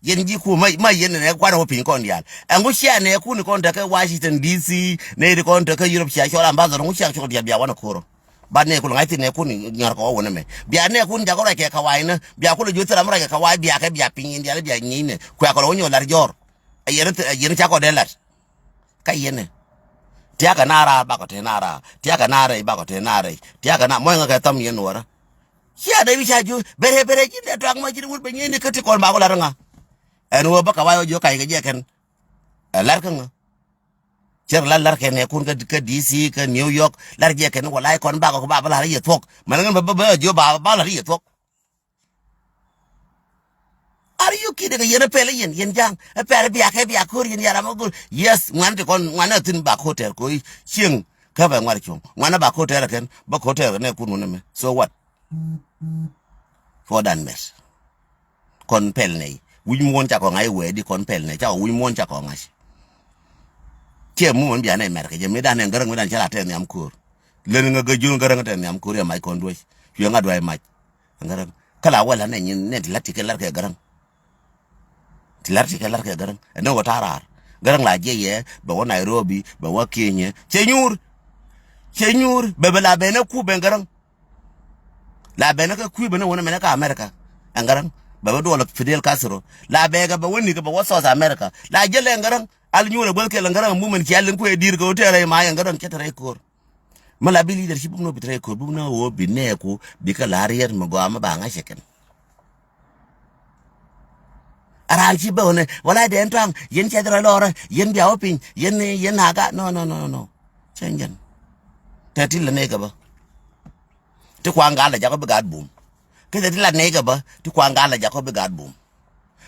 yen ji ku mai yen ne kwa na opin kon dial en wucha ne ku ko de ka Washington DC ne de kon de ka Europe cha chola ambassador wucha cholo dia bia wana koro ba ne ku ngai ne ku ni nyar ko wona me bia ne ku ja ko ke ka wai na bia ku jo tara mra ke ka wai bia ka bia pin dia bia nyine ku ko wonyo lar jor yen cha ko de lat ka yen tiaga nara ba ko te nara tiaga nara ba ko te nara tiaga na moy nga ka tam yen wora sia da wi ju bere ji de to ak ma jiri wul be nyene kati kon ba ko la nga en wo ba ka wayo jo kay ga je ken lar ka nga cer lar ken ne kun ka DC ka New York lar je ken wala kon ba ko ba la ye tok man nga ba jo ba la ye tok are you kidding yen pele yen jang pele bia ke bia kur yen yara mogul yes ngwan te kon ngwana tin ba hotel ko ching ka ba ngwar chong ngwana ba hotel ken ba hotel ne kunu ne me so what for dan mes kon pel ne wi mon cha ko ngai we di kon pel ne cha wi mon cha ko ngai ke mu mon bia ne mer ke je me dan ngarang me dan cha te nyam kur len nga ga jun ngarang te nyam kur ya mai kon doy yo nga doy mai ngarang kala wala ne nyin ne lati ke lar ke garang tilarti ke lar ke garang no watarar garang la je ye ba wa Nairobi ba wa Kenya chenyur be la be na ku ben garang la be na ka ku be na wona me na ka America angarang ba do la Fidel Castro la be ga ba woni ga ba wa South America la je le garang al nyura bol ke la garang mu men ki alen ku e dir ko tere ma garang ke tere ko mala bi leadership no bi tere ko bu na wo bi ne ko bi ka larier mo go ama ba nga sheken aral ci bone wala de entang yen ci dara lora yen biya opin yen haga no chengen tatil ne ga ba ti kwanga la jako be gad boom ke ti la nega ba ti kwanga la jako be gad boom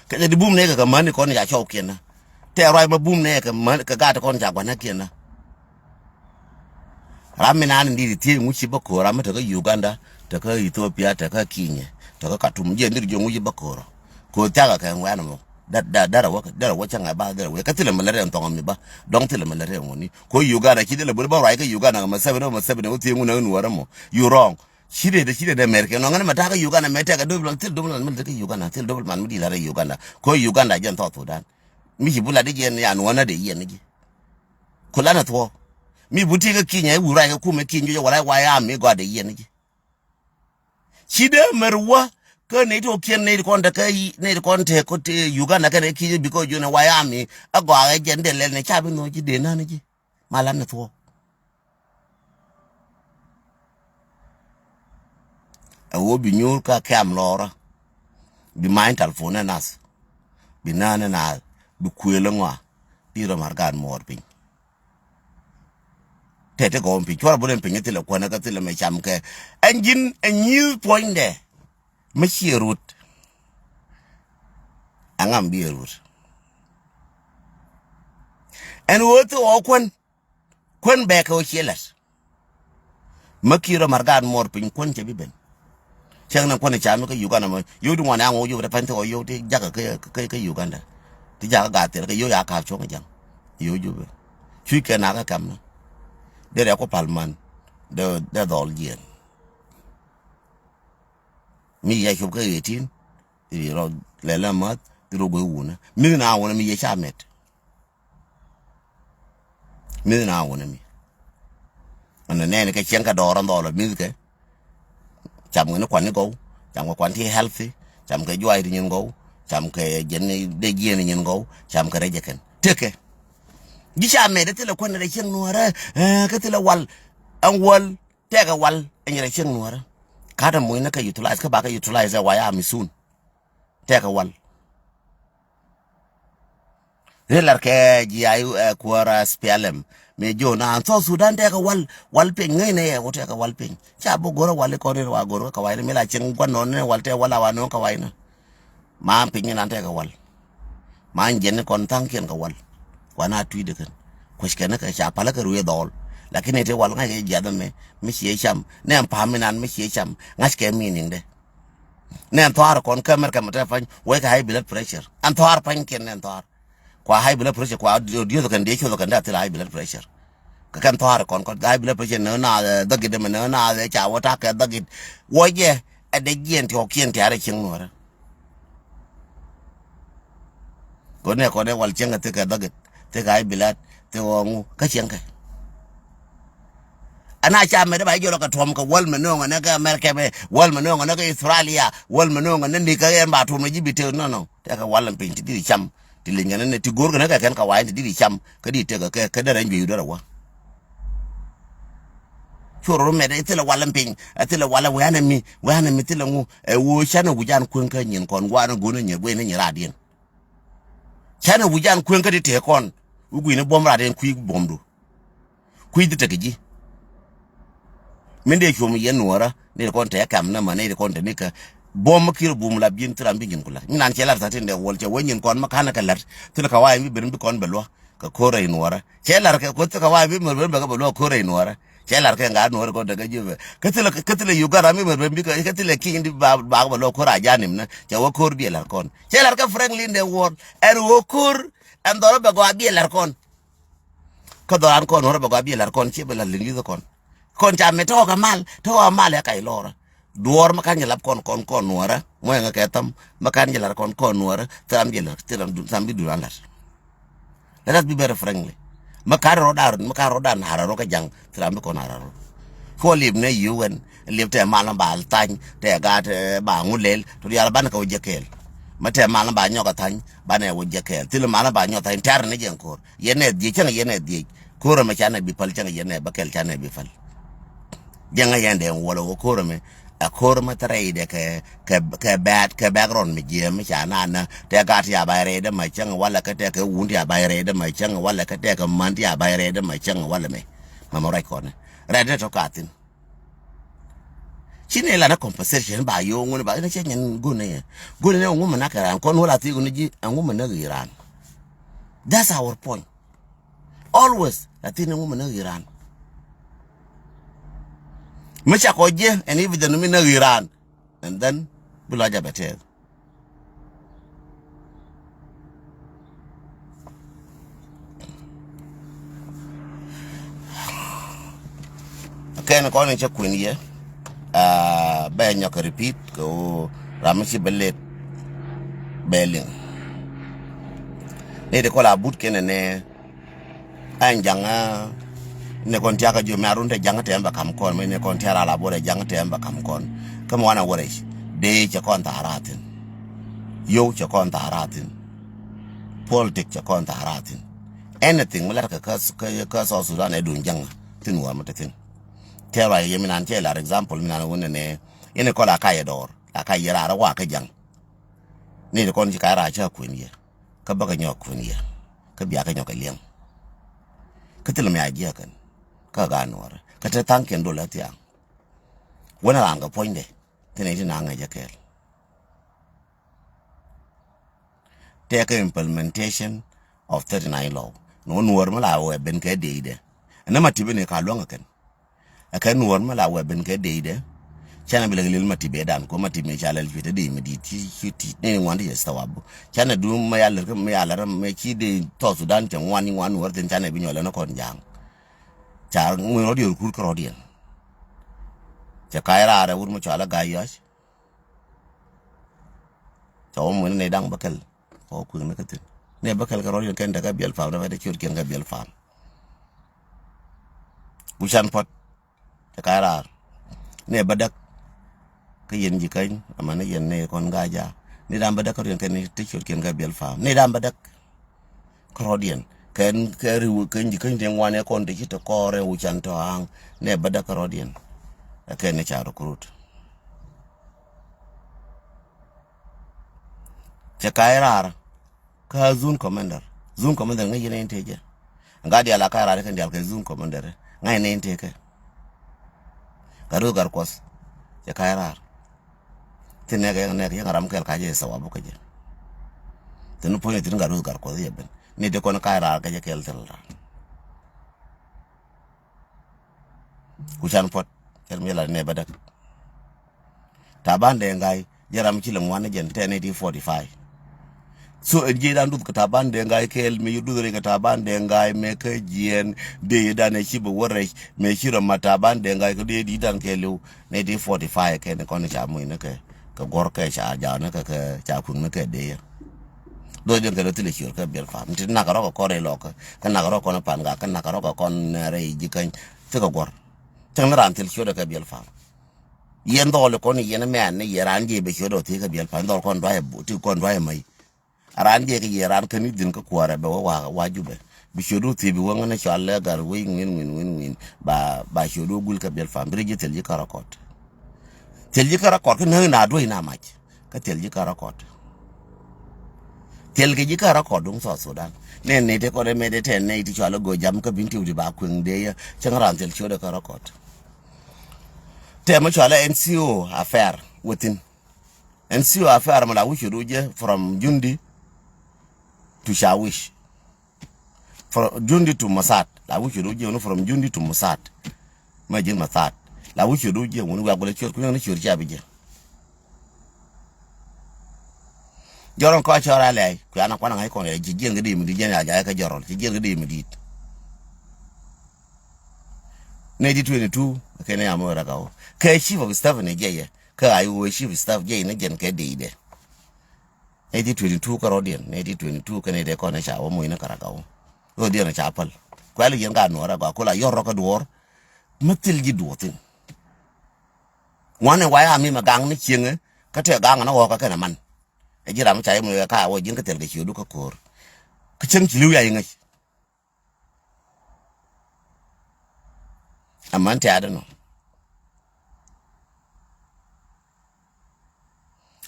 ke ti boom nega ka man ko ya chok kena te roi ma boom nega man ka gad kon ja gwana kena ramina ndi ti nguchi ba ko ramata ka Uganda ta ka Ethiopia ta ka Kenya ta ka Katum je ndir jo nguchi ba ko ta ka ngwana mo dara wa changa ba dara we ka tile malare ntongo mi ba dong tile malare ngoni ko Uganda ki dele ba right ka Uganda ma 7 o ti nguna nuara mo you wrong shide de America no ngana mata ka Uganda meta ka double man ka Uganda til double man mi la Uganda ko Uganda jan to dan mi ji bula de yen ya no na de yen ji kulana to mi buti ka Kenya e wura ka kuma Kenya wala wa ya mi go de yen ji shide merwa ko ne to kien ne kon da kai ne kon te ko te Uganda ka ne ki because you know why ami agwa ga jende le ne chabi no ji de na ne ji mala na to a wo bi nyur ka kam lora bi main telephone nas bi nana na bi kuele ngwa bi ro margan mor pin tete ko pin chora bolen pin tele ko na ka tele me cham ke engine a new point there Monsieur root angam be root and what to when back o chelas makira margan mor pin kon che biben chang na kon cha me ka Uganda mo yo du wana ngo yo da pante o yo ti jaga ka Uganda ti jaga ga te ka yo ya ka cho jang yo ju be chui ke na ka kam de ko palman de dol yen mi ya chụp cái 18 thì rồi lại làm mất thì rồi buồn mi nào mà mi ya cha met mi nào mà mi anh này cái chuyện cái đó là mi cái chăm cái nó quan cái chăm cái quan thì healthy chăm cái joy thì nhân gấu chăm cái dân này để gì này nhân gấu chăm cái đấy chứ thế cái đi cha met thì là quan này chuyện nuôi ra cái thì là wal anh wal thế cái wal anh là chuyện nuôi ra kada mo ina ka utilize ka baka utilize wa ya mi soon take a wal relar ke ji ayu kwara spelem me jo na so Sudan take a wal pe ngai ne o take a wal pe cha bo goro wal ko re wa goro ka wa ne la chen gwan no ne wal te wala wa no ka wa na ma pe ni nan take a wal ma njen kon tang ken ka wal wa na tui de kan ko shkena ka cha pala ka ruwe dol lakini te wal ngai jada me mi sie cham ne pa mi nan mi sie cham ngas ke meaning de ne tor kon kamer kam ta fan we ka high blood pressure an tor pan ken ne tor kwa high blood pressure kwa dio kan de cho kan da te high blood pressure ka kan tor kon high blood pressure no na da gide me no na de cha wata ka da gid wo ye e de gien to kien te are chin no ra ko ne wal chenga te ka da gid te high blood te wo ka chenga ana cha me da ba yo ka tom ka wal me no na ka America be wal me no na ka Australia wal me no na ndi ka en ba to me jibite no te ka wal pin ti di cham ti linga ne ti gor na ka kan ka wa ti di cham ka di te ka da ran bi do wa choro me da tele wal pin tele wal wa na mi tele ngu wo chana wujan kun ka nyin kon wa na go na nye gwe na nyira dien chana wujan kun ka di te kon ugu ne bom ra den ku bom do ku di te ji mende ko mi yenwara ne ko ta kam na mane ko ta ne ka bom kir bum la bin tram bin kula nan chelar ta tinde wol che wenyin kon makana ka lar tun ka wa mi bin bi kon belwa ka kore inwara chelar ka ko ka wa mi mer ba ka belwa kore inwara chelar ka nga nwara ko daga jibe ka tile Uganda mi mer bi ka tile ki indi ba belwa kora janim na che wo kor bi lar kon chelar ka friendly ne wor er wo kor and doro ba go bi lar kon ka doran kon horo ba go bi lar kon che bela lingi kon kon cha me to mal ya kai lora duor makan jelap kon nuara mo nga ketam makan jelar kon nuara tam jelar tam bi duran lar let us be very friendly makar rodan hararo ka jang tam bi kon hararo ko lib ne yuwen lib te malam bal tan te ga te ba ngulel to yar ban ka ujekel mate malam ba nyoka tan bane ujekel til malam ba nyota inter ne jenkor yene di changa yene di koro ma chana bi pal changa yene bakel chana bi fal janga yande wala ko koro me a koro ma tare de ke background me je me chana na te ga ti abare de ma changa wala ka te ke wundi abare de ma changa wala ka te ke mandi abare de ma changa wala me mama rai ko ne rede to katin chine la na compensation ba yo ngone ba na chenyen gune ngum na kara kon wala ti gune ji ngum na Iran. That's our point. Always latini ngum na Iran. Mecha koje and even the numina Iran and then bulaja betel. Okay, na kone cha queen ye. Ben yok repeat ko ramishi belet belling. Ne de kola boot kenene anjanga ne kon tiaka jo marunte janga temba kam kon me ne kon tiara la bore janga temba kam kon kama wana wore de cha kon taratin yo cha kon taratin politic cha kon taratin anything mala ka so Sudan e dun janga tin wa matatin tera ye minan che la example minan wona ne ene kola ka ye dor la ka yera ra wa ka jang ni de kon ji ka ra cha kun ye ka baka nyok kun ye ka biya ka nyok liang ka til me agia kan ka ga Nuer ka te tanken do la tiang wona langa poinde tene ti na nga jakel take implementation of 39 law no Nuer mala we ben ka deide na matibe ne ka longa kan aka Nuer mala we ben ka deide chana bila lil matibe dan ko matibe chala lfite de mediti hiti ne wandi yesta wabu chana du ma yalla me chi de to Sudan te wani Nuer ten chana bi nyola no kon jang char mu no dio kur krodien cha kaira ara ur mu chala gayas to mu ne dang bakal ko ku ne katin ne bakal krodien ken daga biel fa da de chur ken ga biel fa bushan pot cha kaira ne badak ka yen ji kan amana yen ne kon gaja ni dam badak krodien ken ne chur ken ga biel fa ne dam badak krodien ken keri ken ji kan den wane kon de kita kore wuchan to ang ne badak krodien ken ne cha recruit cha kaira ka zone commander ngai yen inteje ngadi ala kaira kan dial ka zone commander ngai ne inteke garu garkos cha kaira tinega ne ga ram kel ka je sawabu ka je tenu point tin garu garkos ye ben ni de kon kaira ka je kel tel kuchan pot kel mela ne badak taban de ngai jaram chilam wana jen 1045 so je dan dut taban de ngai kel mi yudu re taban de ngai me ka jien de dan chi bo wore me shiro mataban de ngai ko de di dan kelu ne di 45 ke ne kon cha mu ne ke ka gor ka cha ja ne ka cha kun ne ke de do de ke tele shiro ka bel fam tin na ka ro ko re lo ka na ka ro ko na pan ga ka na ka ro ko kon re ji kan te ka gor tan ran tel shiro ka bel fam yen do le kon yen me an ne yeran je be shiro te ka bel fam do kon do e bu ti kon do e mai aran je ke yeran kan din ka kware be wa jube bi shiro te bi wanga na challe gar we ngin ba shiro gul ka bel fam reje tel ji karakot ka na do ina mach ka tel ji karakot tel ke ji karakot dum so Sudan ne te ko me de ten ne ti chalo go jam ka binti udi ba kweng de ya changran tel chode karakot te mo chala NCO affair within NCO affair mala wushi ruje from Jundi to Shawish from Jundi to Masat la wushi ruje no from Jundi to Masat majin Masat la wushi ruje woni wa gole chor kuno chor chabije joron ko chora lay ku ana kwana ngai ko ne ji jeng de mi di jen ya ka joron ji jeng de mi di ne di 22 ke ne amora ka ke chief of staff ne je ka ayu chief of staff je ne jen ke de ide ne di 22 ka rodien ne di 22 ke ne de ko ne cha wo mu ina karaka wo o di na cha pal ko ali yen ga no ra ko la yorro ka duor matil ji duotin wane wa ya mi magang ni chienge ka te gang na wo ka kana man e jira mu chai mu ka wo jin ka tel ga chi du ka kor ka chen chi lu ya yin amante adano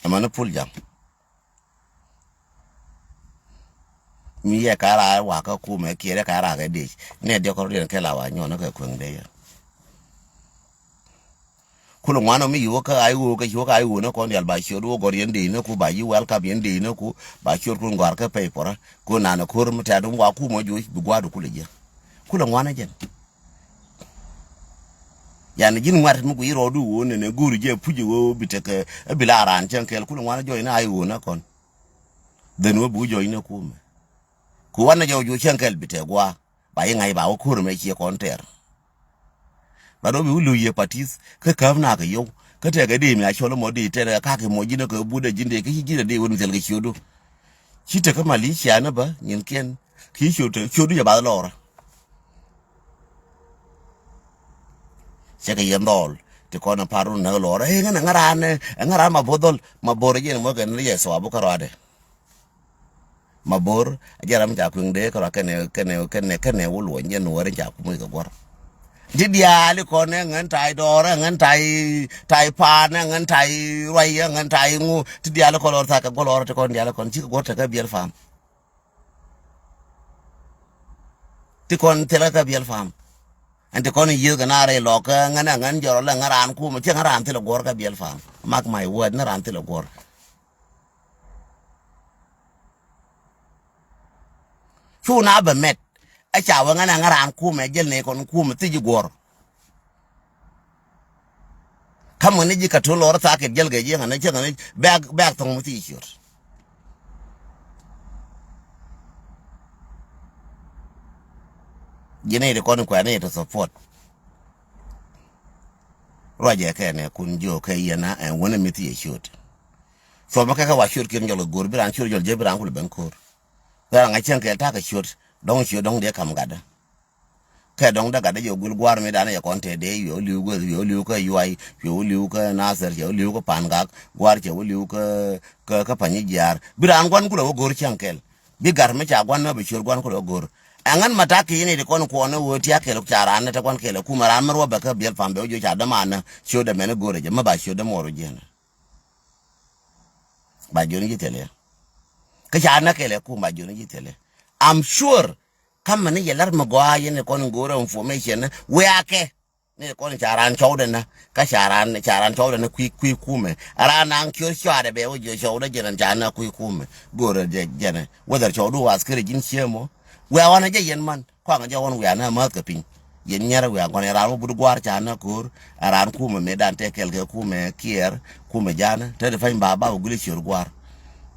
amana pul jam mi ya kara wa ka ku me kire kara ga de ne de ko rin ke la wa nyo na ka kun de ya kulo ngwana mi yo ka ayu ka yo ka ayu na kon yal ba shodo gor yende na ku ba yi welcome yende na ku ba shor ku ngor ka pe pora ko na na kur mta dum wa ku mo jo bi gwadu kulo je kulo ngwana jen yani jin ngwat mu ku yiro du won ne guru je puji wo biteke bila ran chen kel kulo ngwana jo na ayu na kon den wo bu jo ina ku me ku wana jo jo chen kel bitegwa ba yi ngai ba wo kur me chi kon ter ba do bi ulu ye patis ka kam na ka yo ka te ga de mi a cholo mo de te ka ke mo jina ka bu de jinde ka ji de won tel ga chodo chi te ka mali sha na ba nyin ken ki chodo ya ba lora se ka yendol te ko na paru na lora e ngara ma bodol ma bor je mo ga ne ye so abu ka rade ma bor ajara mi ta kun de ka kene wulu nyen wore ja ku mo ga gor didiali ko ne ngan tai dora ngan tai pa ne ngan tai raya ngan tai ngu didiali ko lor ta ka golor te ko diali kon ci ko ta ka biel fam ti kon tela ka biel fam ante kon yi ga na re lo ka ngan joro la ngaran ku mo ci ngaran te lo gor ka biel fam mark my word na ran te lo gor chu na ba met a cha wa ngana ngaran ku me jel ne kon ku mo ti ji gor kama ne jika to lor ta ke gel ga je ngana che ngana bag tong mu ti shur jene de kon kwa ne to support roje ke ne kun jo ke yana en wona mi ti shur so ma ka wa shur kin jolo gor bi ran shur jol je bi ran ku ben kor da nga chen ke ta ka shur dong de kam gada ka dong daga da yo gul gwar me dana ya konte de yo liu ka yuai yo liu ka nasar yo liu ka pangak gwar che yo liu ka panyi jar biran gwan kulo gor chankel bi gar me cha gwan na bi shur gwan kulo gor angan mataki ne de kon ko ne wo ti akel chara na ta kon kele kuma ran marwa ba ka biel fambe jo cha da mana sho da mena gore je ma ba sho da moro je na ba joni ji tele ka cha na kele kuma joni ji tele I'm sure kama ne yelar magwa yene kon ngoro information we ake ne kon charan chawden ka charan chawden kwi kume arana an kyo shade be ojo chawde jenan jana kwi kume goro je jene whether chawdu askere jin chemo we wana je yen man kwa nga won we ana ma ka pin yen nyara we kon ra bu gwar chana kur aran kume me dan tekel ke kume kier kume jana te de fain baba ogule chor gwar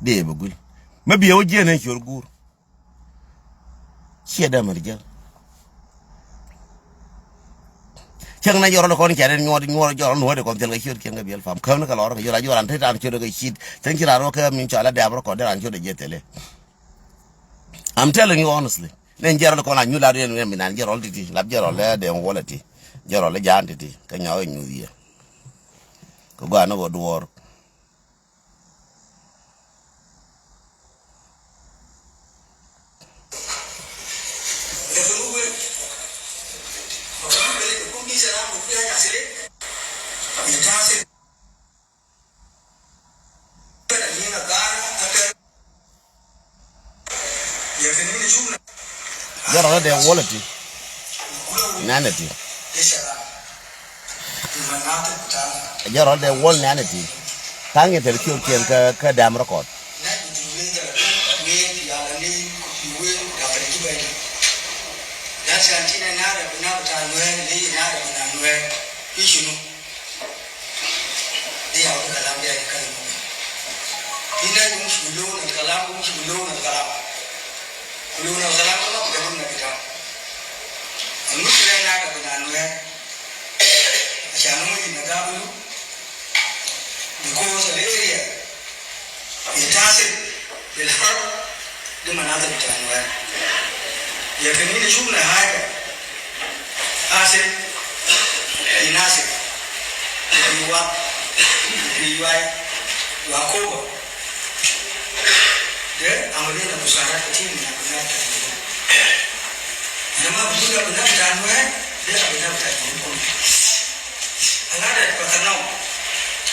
de bugul mabi o jene chor gur sieda marja chang na yoro kon charen nyod joro no de kon tel ga shir kenga biel fam kam na ka lor yora joran te tan chodo ga shit tan kira ro ka min chala da bro ko de ran chodo je tele I'm telling you honestly nen jero ko na nyula de ne min an jero titi lab jero le de wolati jero le jantiti ka nyawo nyuye ko ga no go duor jero de wolati nanati jero de wol nanati tangi tel kyo ken ka dam record because of the area it has it will hurt the manada Nuer. You can need to shoot a higher acid in acid. You are cover. There, I'm going to Pusara team in Abuja. And I'm going to put up enough time where there are enough time. Another Patano.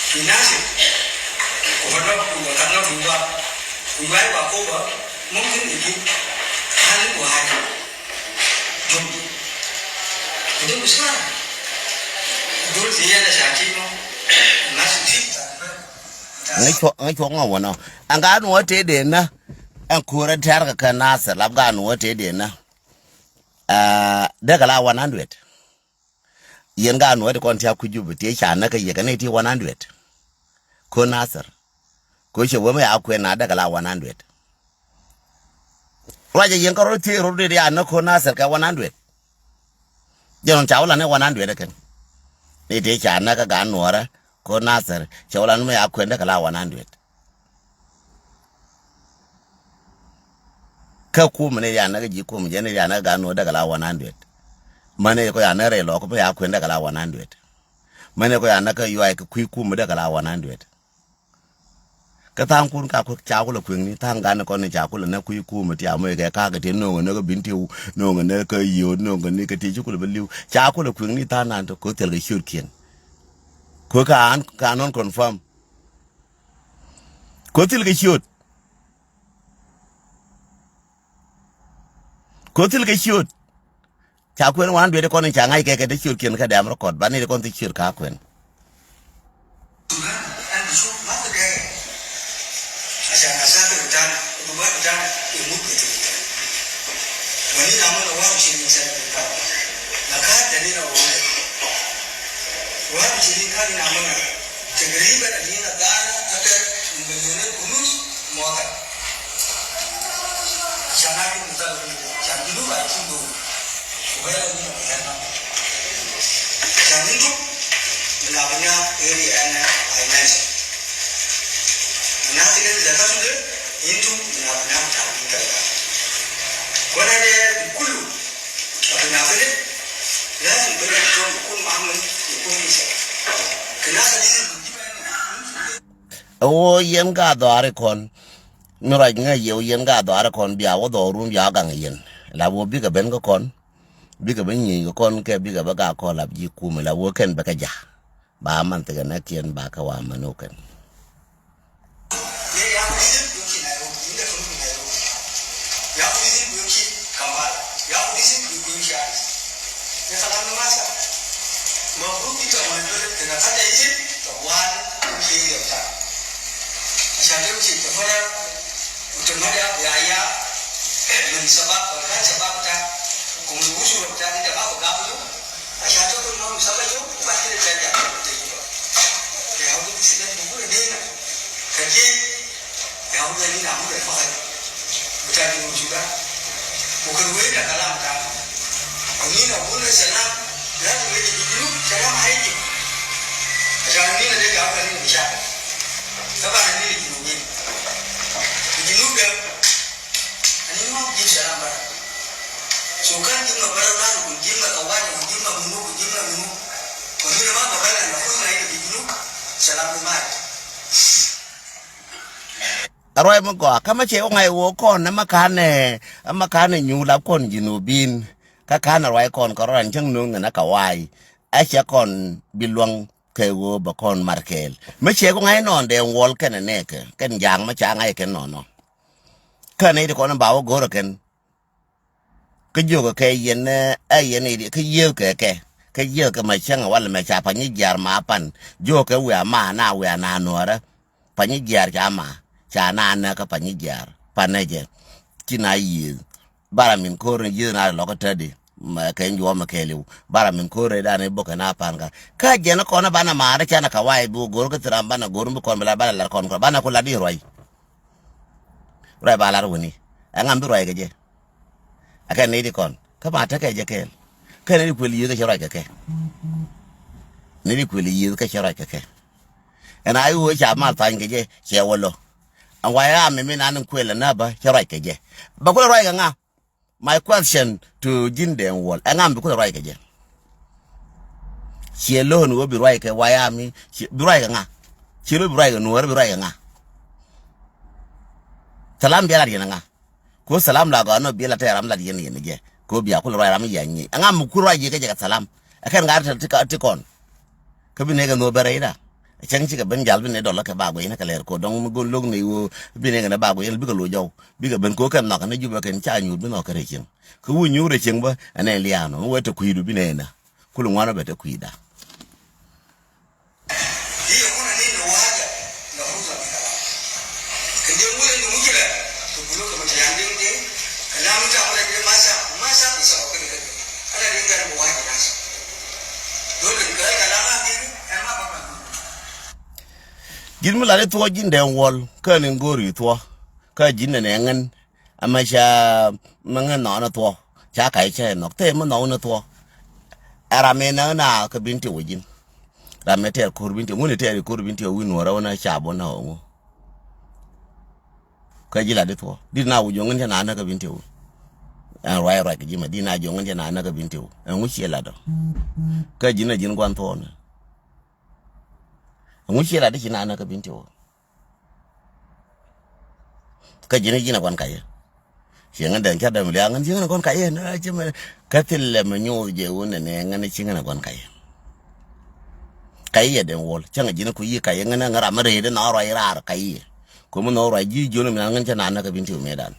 Inasi, wakana uwa wakoba, mungkin ini hal wahai, jom, itu besar, dulu dia ada sakit, ngai cho ngo no anga no te de na an kura tar ka nasa labga no te de na daga la 100 yen ga no de kon ta kujubu te cha na ka ye ka ne ti 100 ko nasar ko she wo me akwe na daga la 100 waje yen ka ro ti ro de ya na ko nasar ka 100 jon cha wala ne 100 kan ne te cha na ka ga no ra ko nasar cha wala me akwe daga la 100 ka ku mene ya na ji ku mu je ne ya na ga no daga la 100 mane ko ya na re lo ko ya akwe daga la 100 mane ko ya na ka yuai ka ku mu daga la 100 ka tang kun ka ko cha ko la kun ni tang ga na ko ne cha ko na ku mu ti amu ga ka ga te no no ga bin ti no ne ka yo no ga ni ka ti ku la liu cha ko la kun ni ta na to ko tel ga shur kien ko ka an ka non confirm ko til ga shur ko til ga shur cha ko wan be de ko ni cha ngai ke de shur kien ka da am record ba ni de ko ti shur ka ko o yen ga do are kon nura nga yo yen ga do are kon bia wo do rum ya ga yen la wo bi ga ben ga kon bi ga ben yin ga kon ke bi ga ba ga ko la ji ku me la wo ken ba ka ja ba man te ga na kien ba ka wa mano ken aroi mo go kama che o ngai wo kon na makane nyu la kon jinubin ka kana roi kon ko ran chang nu na ka wai a che kon bilwang ke wo ba kon markel me che ko ngai non de wol ken ne ke ken jang ma cha ngai ken no ka ne de kon ba wo go ro ken ke yo ke yen a yen ni ke yo ke yo ke ma chang wala ma cha pa ni jar ma pan yo ke wa ma na wa na no ra pa ni jar ja ma cha na na ka panyi jar paneje kina yi bara min kore yi na lo ka tadi ma ka njo ma kelu bara min kore da ne boka na panga ka je na kona bana ma ra cha na ka wai bu gor ka tram bana gor bu kon bala bala la kon ko bana ko la di roi bala woni angam bi roi ga je aka ne di kon ka ba ta ka je ke ka ne di kweli yi ka roi ka ke ne di kweli yi ka roi ka ke ana ai wo cha ma tan ga je che wolo and why am me nan kwela na ba chara keje ba ko roi nga my question to jinde wol angam bi ko roi keje chielo no bi roi ke why am bi roi nga chielo bi roi no bi roi nga salam bi ala nga ko salam la ga no bi la ta ram la yen yen je ko bi akul roi ram yanyi angam ku roi je ke salam akan ga ta tikon ko bi ne ga no bereida chang chi ka ben jal bin ne do la ka ba go ina ka ler ko dong go log ne wo bi ne ga ba go ina bi ka lo jaw bi ka ben ko kan na ka ne ju ba ken cha nyu bi no ka re chen ko wu nyu re chen ba ane liano wo ta ku du bi ne na ku lu ngwana ba ta ku da Jin mu la le to jin den wol ka ni ngori to ka jin ne ngen ama sha mangan no na to cha kai che no te mo no na to ara me na ka binti wojin ra me te kur binti mu ne te kur binti o win wora na sha bo na o ka jila de to di na wujo ngen na ka binti o an rai rai ji ma di na jo ngen na ka binti o an wuce la do ka jin gwan to na an wuce la de na ka binti o ka jina kwan kaya singa dan kada mliangan singa kwan kaya na cuma katil le menyu je wona ne ngane singa kwan kaya den wol canga jina ku yi kaya ngana ngara mare de na ro irar kaya ko mo no ro ji jono mi ngan cana na ka binti o medan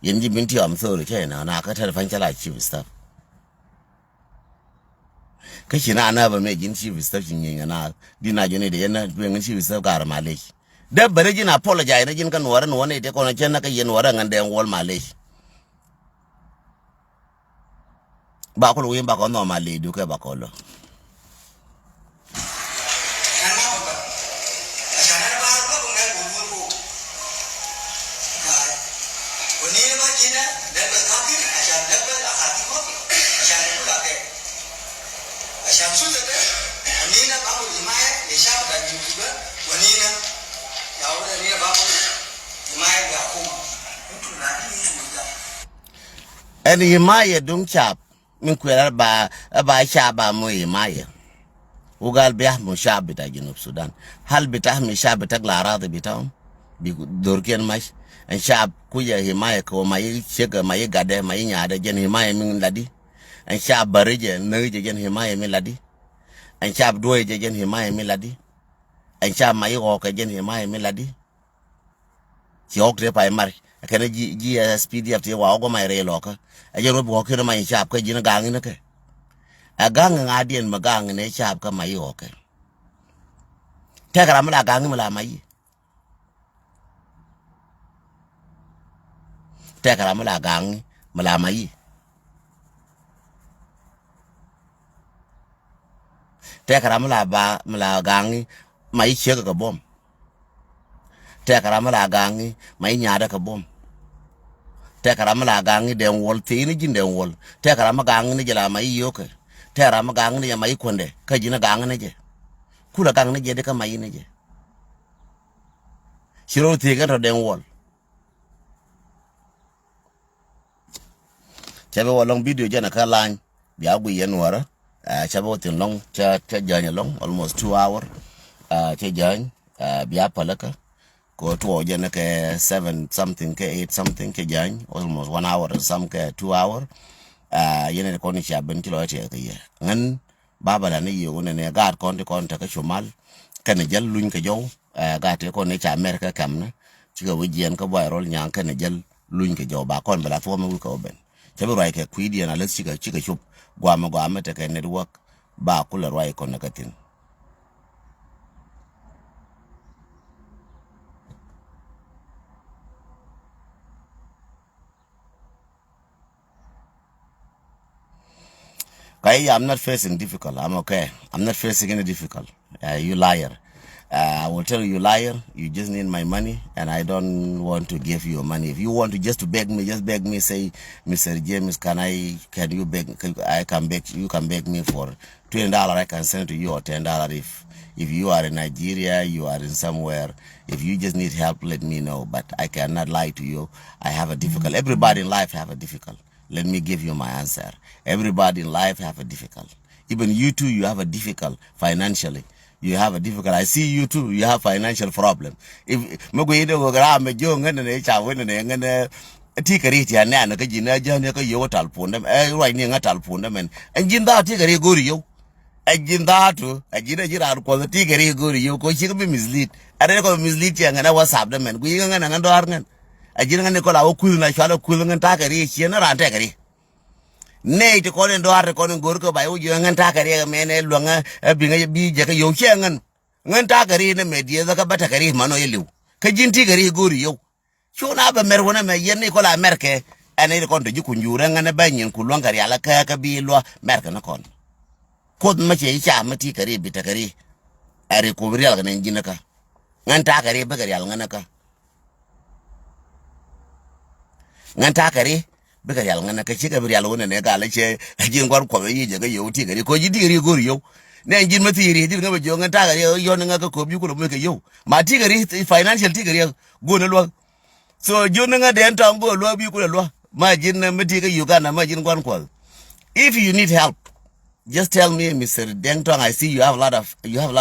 yenji binti am so ke na ka tar fan cala chief staff kashi na ba me jin chief staff jin na dina jone de yana ben chief staff gar malai da bare jin apologize na jin kan waran wone de ko na chen ka yen waran ngan den wol malai ba ko wi ba ko no malai du ka ba ko lo and Himaye dung chap min kwela ba shaba mo Himaye ugal biah mo shab bita junub Sudan hal bita mi shab bita la bita bi dorken mash en shab kuya Himaye ko mai chega mai gade mai nyaade jen Himaye min ladi en shab barije neje jen Himaye min ladi en shab doye jen Himaye min ladi en shab mai ko ka jen Himaye min ladi ci okre pay mar kana ji SPDF te wa go mai re loka ajero bo ko mai shap ka jina gang ne ke agang ngadien magang ne shap ka mai oke te kara mala gang mala mai te kara mala gang mala mai te kara mala ba mala gang mai che ka bom te kara mala gang mai nyaada ka bom te kara mala gang den wol te ni jin den wol te kara ma gang ni jela mai yoke te kara ma gang ni mai konde ka jina gang ne je kula gang ne je de ka mai ne je shiro te ga den wol chabe wolong video jana ka lan biya gu yen wara chabe tin long cha janya long almost 2 hour cha jany biya palaka ko to jana ke 7 something ke 8 something ke jany almost 1 hour and some ke 2 hour yene ko ni cha ben kilo te ke ye ngan baba la ne yo ne gar kon ta ka chumal kan jal luñ ka jow ga te ko ne cha america kam na ci ga wujien ko boy rol nyang kan jal luñ ka jow ba kon bala fo ma wu ko ben chabe rai ke kwidi na les ci ga chup gwama te ke network ba kula rai kon na katin I'm not facing difficult. I'm okay. I'm not facing any difficult. You liar. I will tell you liar. You just need my money, and I don't want to give you money. If you want to just beg me, just beg me. Say, Mr. James, can you beg? I can beg. You can beg me for $20. I can send it to you, or $10. If you are in Nigeria, you are in somewhere. If you just need help, let me know. But I cannot lie to you. I have a difficult. Everybody in life have a difficult. Let me give you my answer. Everybody in life have a difficult. Even you too, you have a difficult financially. You have a difficult. I see you too. You have financial problem. If Muguido me young and a child and tikari ti ana na kajina jana ka yo talpondam right ni ngatalpondam and jinda tikari go yo ajinda to ajina jira ko tikari go yo ko chi be mislead are ko mislead ya ngana whatsapp dem men guyi ngana ngando arngan ajina ngane ko lawo kul na chala kul ngan takari chi na ran takari nei to ko len do ar ko ngor ko bayo yo ngan takari mene luanga binga bi je ka yo chengan ngan takari ne media ka batakari mano yelu ka jin tikari go yo chuna ba merwona me yenne ko la merke ane kon to jiku njure ngane banyin kulwan kari ala ka bilwa merka na kon kod ma che cha ma ti kari bita kari are ko real ngane jinaka nganta kari ba kari al ngane ka nganta kari ba kari al ngane ka chi ka real wona ne ga la che jin gwar ko yi je ga yo ti kari ko ji ti kari gor yo ne jin ma ti ri ti ngaba jo nganta kari yo nga ko bi ko mo ka yo ma ti kari financial ti kari go na lo so jo nga de ntango lo bi ko lo ma jin na mati ka Uganda ma jin gwan kwal. If you need help, just tell me, Mr. Dengtong. I see you have a lot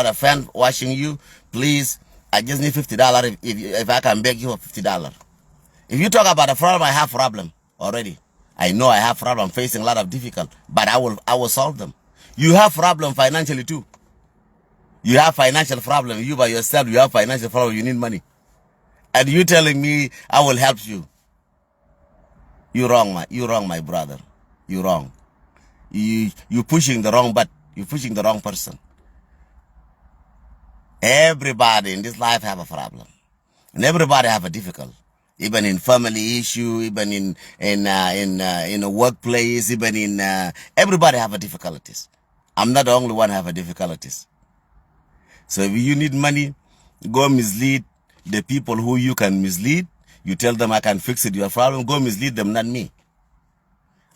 of fans watching you. Please, I just need $50 if I can beg you for $50. If you talk about a problem, I have problem already. I know I have problem facing a lot of difficult, but I will solve them. You have problem financially too. You have financial problem. You by yourself, you have financial problem. You need money, and you telling me I will help you. You wrong, my brother. You wrong. You pushing the wrong butt. You pushing the wrong person. Everybody in this life have a problem, and everybody have a difficult. Even in family issue, even in a workplace, even in everybody have a difficulties. I'm not the only one have a difficulties. So if you need money, go mislead the people who you can mislead. You tell them I can fix it, your problem. Go mislead them, not me.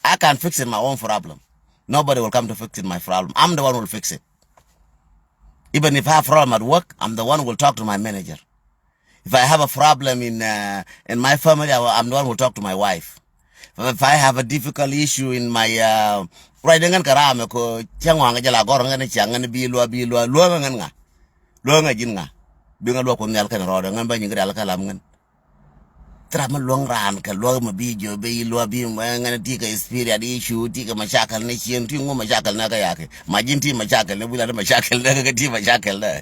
I can fix it my own problem. Nobody will come to fix it my problem. I'm the one who will fix it. Even if I have a problem at work, I'm the one who will talk to my manager. If I have a problem in my family, I'm the one who will talk to my wife. If I have a difficult issue in my right dengan karame ko changwa ngajala gor ngane changane bilwa luwa nganga luwa ngajinga binga luwa ko nyal kan roda ngan ba nyinga dal kalam ngan trama long ran ka luwa ma bijo be luwa bi ngane tika experience issue tika mashakal ne chien tingo mashakal na ka yake majinti mashakal ne bulala mashakal na ka ti mashakal na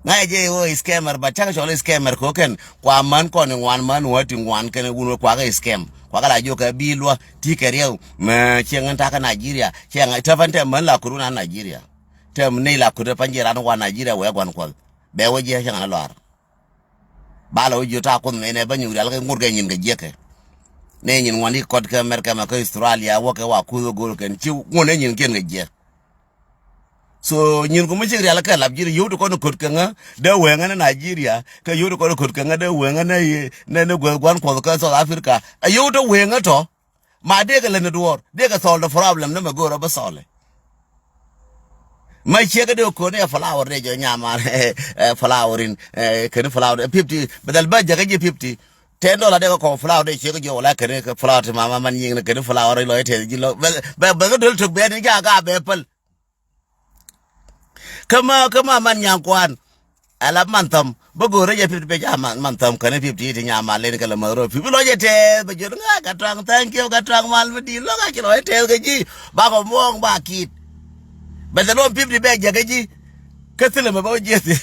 ngaje wo scammer ba chaka chole scammer ko ken kwa man ko ni wan man wati wan ken wuno kwa ga scam kwa ga jo ka bilwa tikariyo ma chengan ta ka Nigeria chenga tafante man la kuruna Nigeria tem ne la kude panjira no wa Nigeria we gwan ko be wo je chenga lor bala wo ta ko ne ba nyuri al ga ngurga nyin ga jeke ne nyin wani kod ka America ma ka Australia wo ka wa ku go ken ci ngone nyin ken ga je so nyin ko mujiri ala ka labjiri yodo ko no kod kanga da wenga na Nigeria ka yodo ko no kod kanga da wenga na gwan ko ka South Africa yodo wenga to ma de ga lene duor de ga solve the problem na magora ba sole mai chega de ko ne flower de jo nyama flowering ken flower 50 badal ba jaga je 50 $10 de ko flower de chega jo la ken flower mama man yin ken flower lo te ji lo ba ga dol tok be ni ga be pal kama man yankwan ala mantam bago reje 50 be jama mantam kan 50 ti nyama len kala maro fi lo jete be jor nga ka tang thank you ka tang mal di lo ga kilo te ga ji ba ko mong ba kit be de lo 50 be jaga ji ketele ma ba jete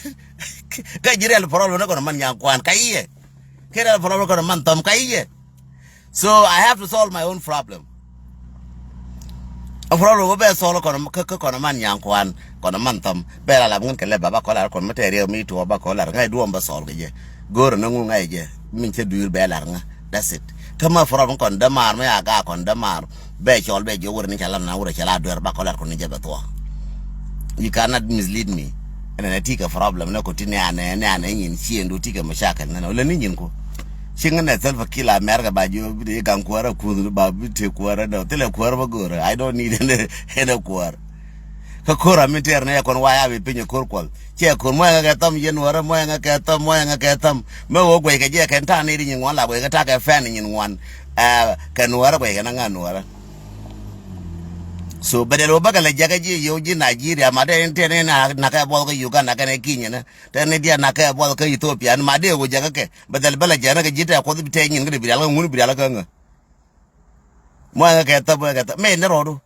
ka jire al problem ko man yankwan kaiye kera problem ko mantam kaiye so I have to solve my own problem. A problem go be solo ko man yankwan kono mantam bela la ngun kele baba ko la kon material mi to ba ko la ngai duom ba sol ge goro na ngun ngai je min che duur bela nga that's it kama from kon da mar ma ga kon da mar be chol be jo wor ni kala na wura kala dur ba ko la kon ni je ba to you cannot mislead me and I take a problem na ko tini ane yin chiendo tika mashaka na le ni yin ko singa na self killer merga ba jo bi gan kwara ku ba bi te kwara da tele kwara ba goro I don't need any kwara ka kora miter na kon waya be pinyo korkwal che kon mo nga tam yen wara mo nga ka tam me wo gwe ka je kan ta ni rin ngwan la gwe ka ta ka fan ni ngwan kan wara gwe na nga wara so bedelo bagala jaga je yo ji Nigeria ma de ente na ka bol ka Uganda ka ne kinya na te ne dia na ka bol ka Ethiopia ma de go jaga ke bedel bala jana ka jita ko bi te nyin ngri bi ala ngun bi ala ka nga mo nga ka tam me ne rodo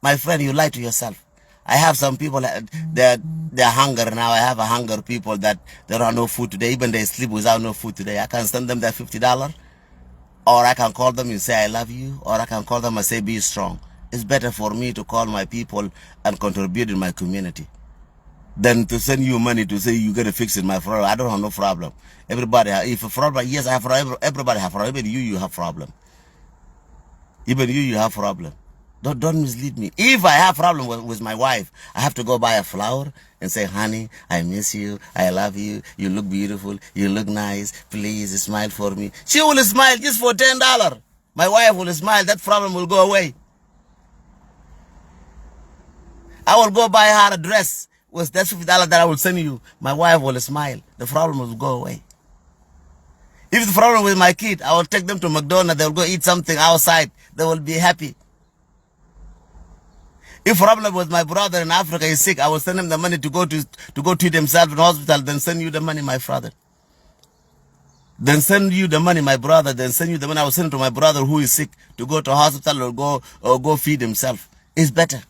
my friend you lie to yourself. I have some people that they're hunger now. I have a hunger people that there are no food today. Even they sleep without no food today. I can send them that $50, or I can call them and say I love you, or I can call them and say be strong. It's better for me to call my people and contribute in my community. than to send you money to say you gotta fix it, my problem. I don't have no problem. Everybody, if a problem, yes, I have problem. Everybody have problem. Even you have problem. Even you have problem. Don't mislead me. If I have problem with my wife, I have to go buy a flower and say, honey, I miss you. I love you. You look beautiful. You look nice. Please smile for me. She will smile just for $10. My wife will smile. That problem will go away. I will go buy her a dress with that $50 that I will send you. My wife will smile. The problem will go away. If the problem with my kid, I will take them to McDonald's. They'll go eat something outside. They will be happy. If problem with my brother in Africa is sick, I will send him the money to go treat himself in hospital. Then send you the money, my father. Then send you the money, my brother. Then send you the money. I will send it to my brother who is sick to go to hospital or go feed himself. It's better.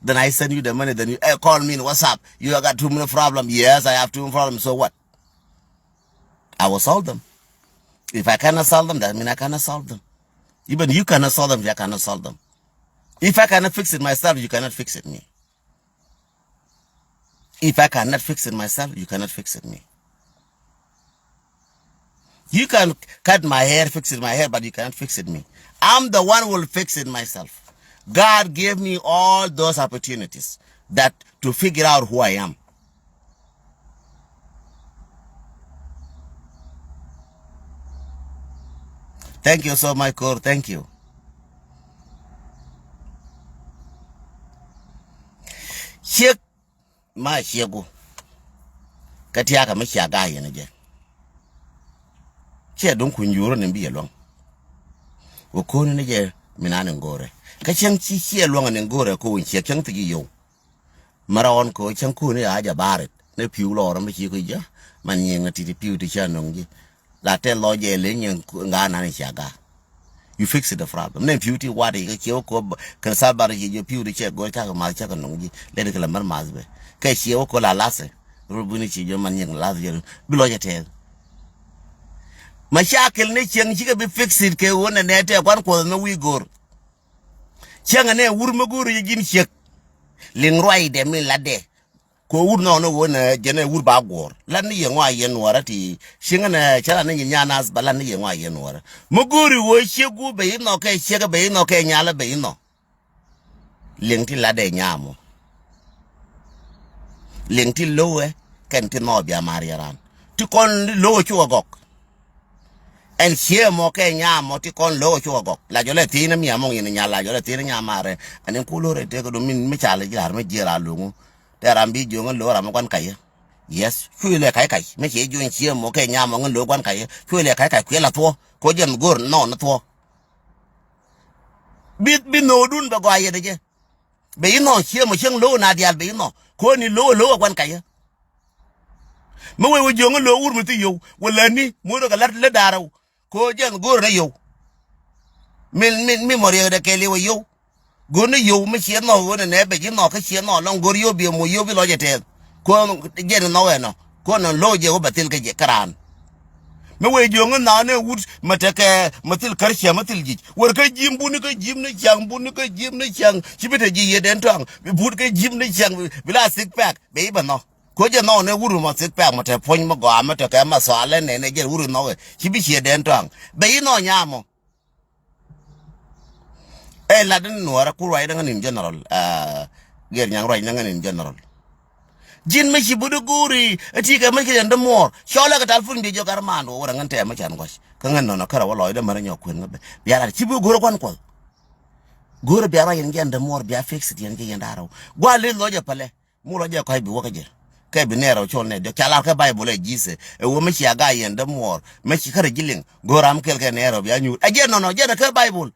Then I send you the money. Then you call me. What's up? You got too many problems. Yes, I have too many problems. So what? I will solve them. If I cannot solve them, that means I cannot solve them. Even you cannot solve them, I cannot solve them. If I cannot fix it myself, you cannot fix it me. If I cannot fix it myself, you cannot fix it me. You can cut my hair, fix it my hair, but you cannot fix it me. I'm the one who will fix it myself. God gave me all those opportunities to figure out who I am. Thank you so much, Cor. Thank you. Shek ma shego. Katiaka ma shaga yana je. Che don kunjuro ne biye long. Wo ko ne je minane ngore. Ka chen chi che long ne ngore ko won che chen ti yo. Maraon ko chen ku ne aja baret. Ne piu lo ram chi ko ja. Man yen ti piu ti cha nong. La te lo je le nyen nga na ne shaga. You fix the problem. Then beauty what you can salvar you beauty check go check my check on you. Let it lemon masbe. Case you call a lasse. Rubunichi, your man young last year. Below your tail. My shackle nature, she can be fixed. One and that one call no we go. Chang and a wurmaguru you give check. Ling roi de me lade. Ko would no one general wood bag war. Lanny and why yen warati. Shingan a chalan in yanas, balani and why yen war. Muguri was she go be no okay, sugar be no okay, nyala be no. Lintil lade nyamo. Lintil lowe, can't no be a mariaran. To con low to a gok. And here moke nyamo to con low to a gok. La joletina me among in yala, joletina yamare, and in color take a min michale yarme jira lungo. There am be young and lower among kaya. Yes, Fuile Kai, make you in here, moke yamong and low one kaya, Fuile Kai, Quella to, Kojam Gur, no, not to. Be no dun the guy again. Be no, here, Machine low, Nadia Bino, Koni low, one kaya. Moe with young and low with you, will any, Mudoka let Daro, Kojam Gur, you. Memory of the Kelly with you. Gonna you, Michian no one and ever you know, because you know, long go you be a moyo logitel. Go get no no. Go on low you, but till get caran. No way, young and nana woods, Mataka, Matil Karsia, Matilji. Work a Jim Bunica, Jim the Chang, Bunica, Jim the Chang, Chibita G. Denton, we put a Jim the Chang, will I sit back, baby no. Could you know no wood must sit back, but a point Mago, Mataka, Salan, and again wouldn't know it. She be here Denton. But you know, Yamo. Laden Nuer ku writing in general, get young writing in general. Jin Michi Buduguri, a chica make it and the more. Shola got Alfun de Jogarman over and Tamachan wash. Kangan on a Carawaloid, the Marino Queen. Biara Chibu Guru one call. Guru Biara and Gan the more Bia fixed and Gay and Arrow. While little lawyer Pale, Muraja Kai be working. Cabinero Chone, the Calaka Bible, Gise, a woman she a guy and the more. Mexicana Gilling, Goram Kelcanero, Bianu. Again, no, get a Bible.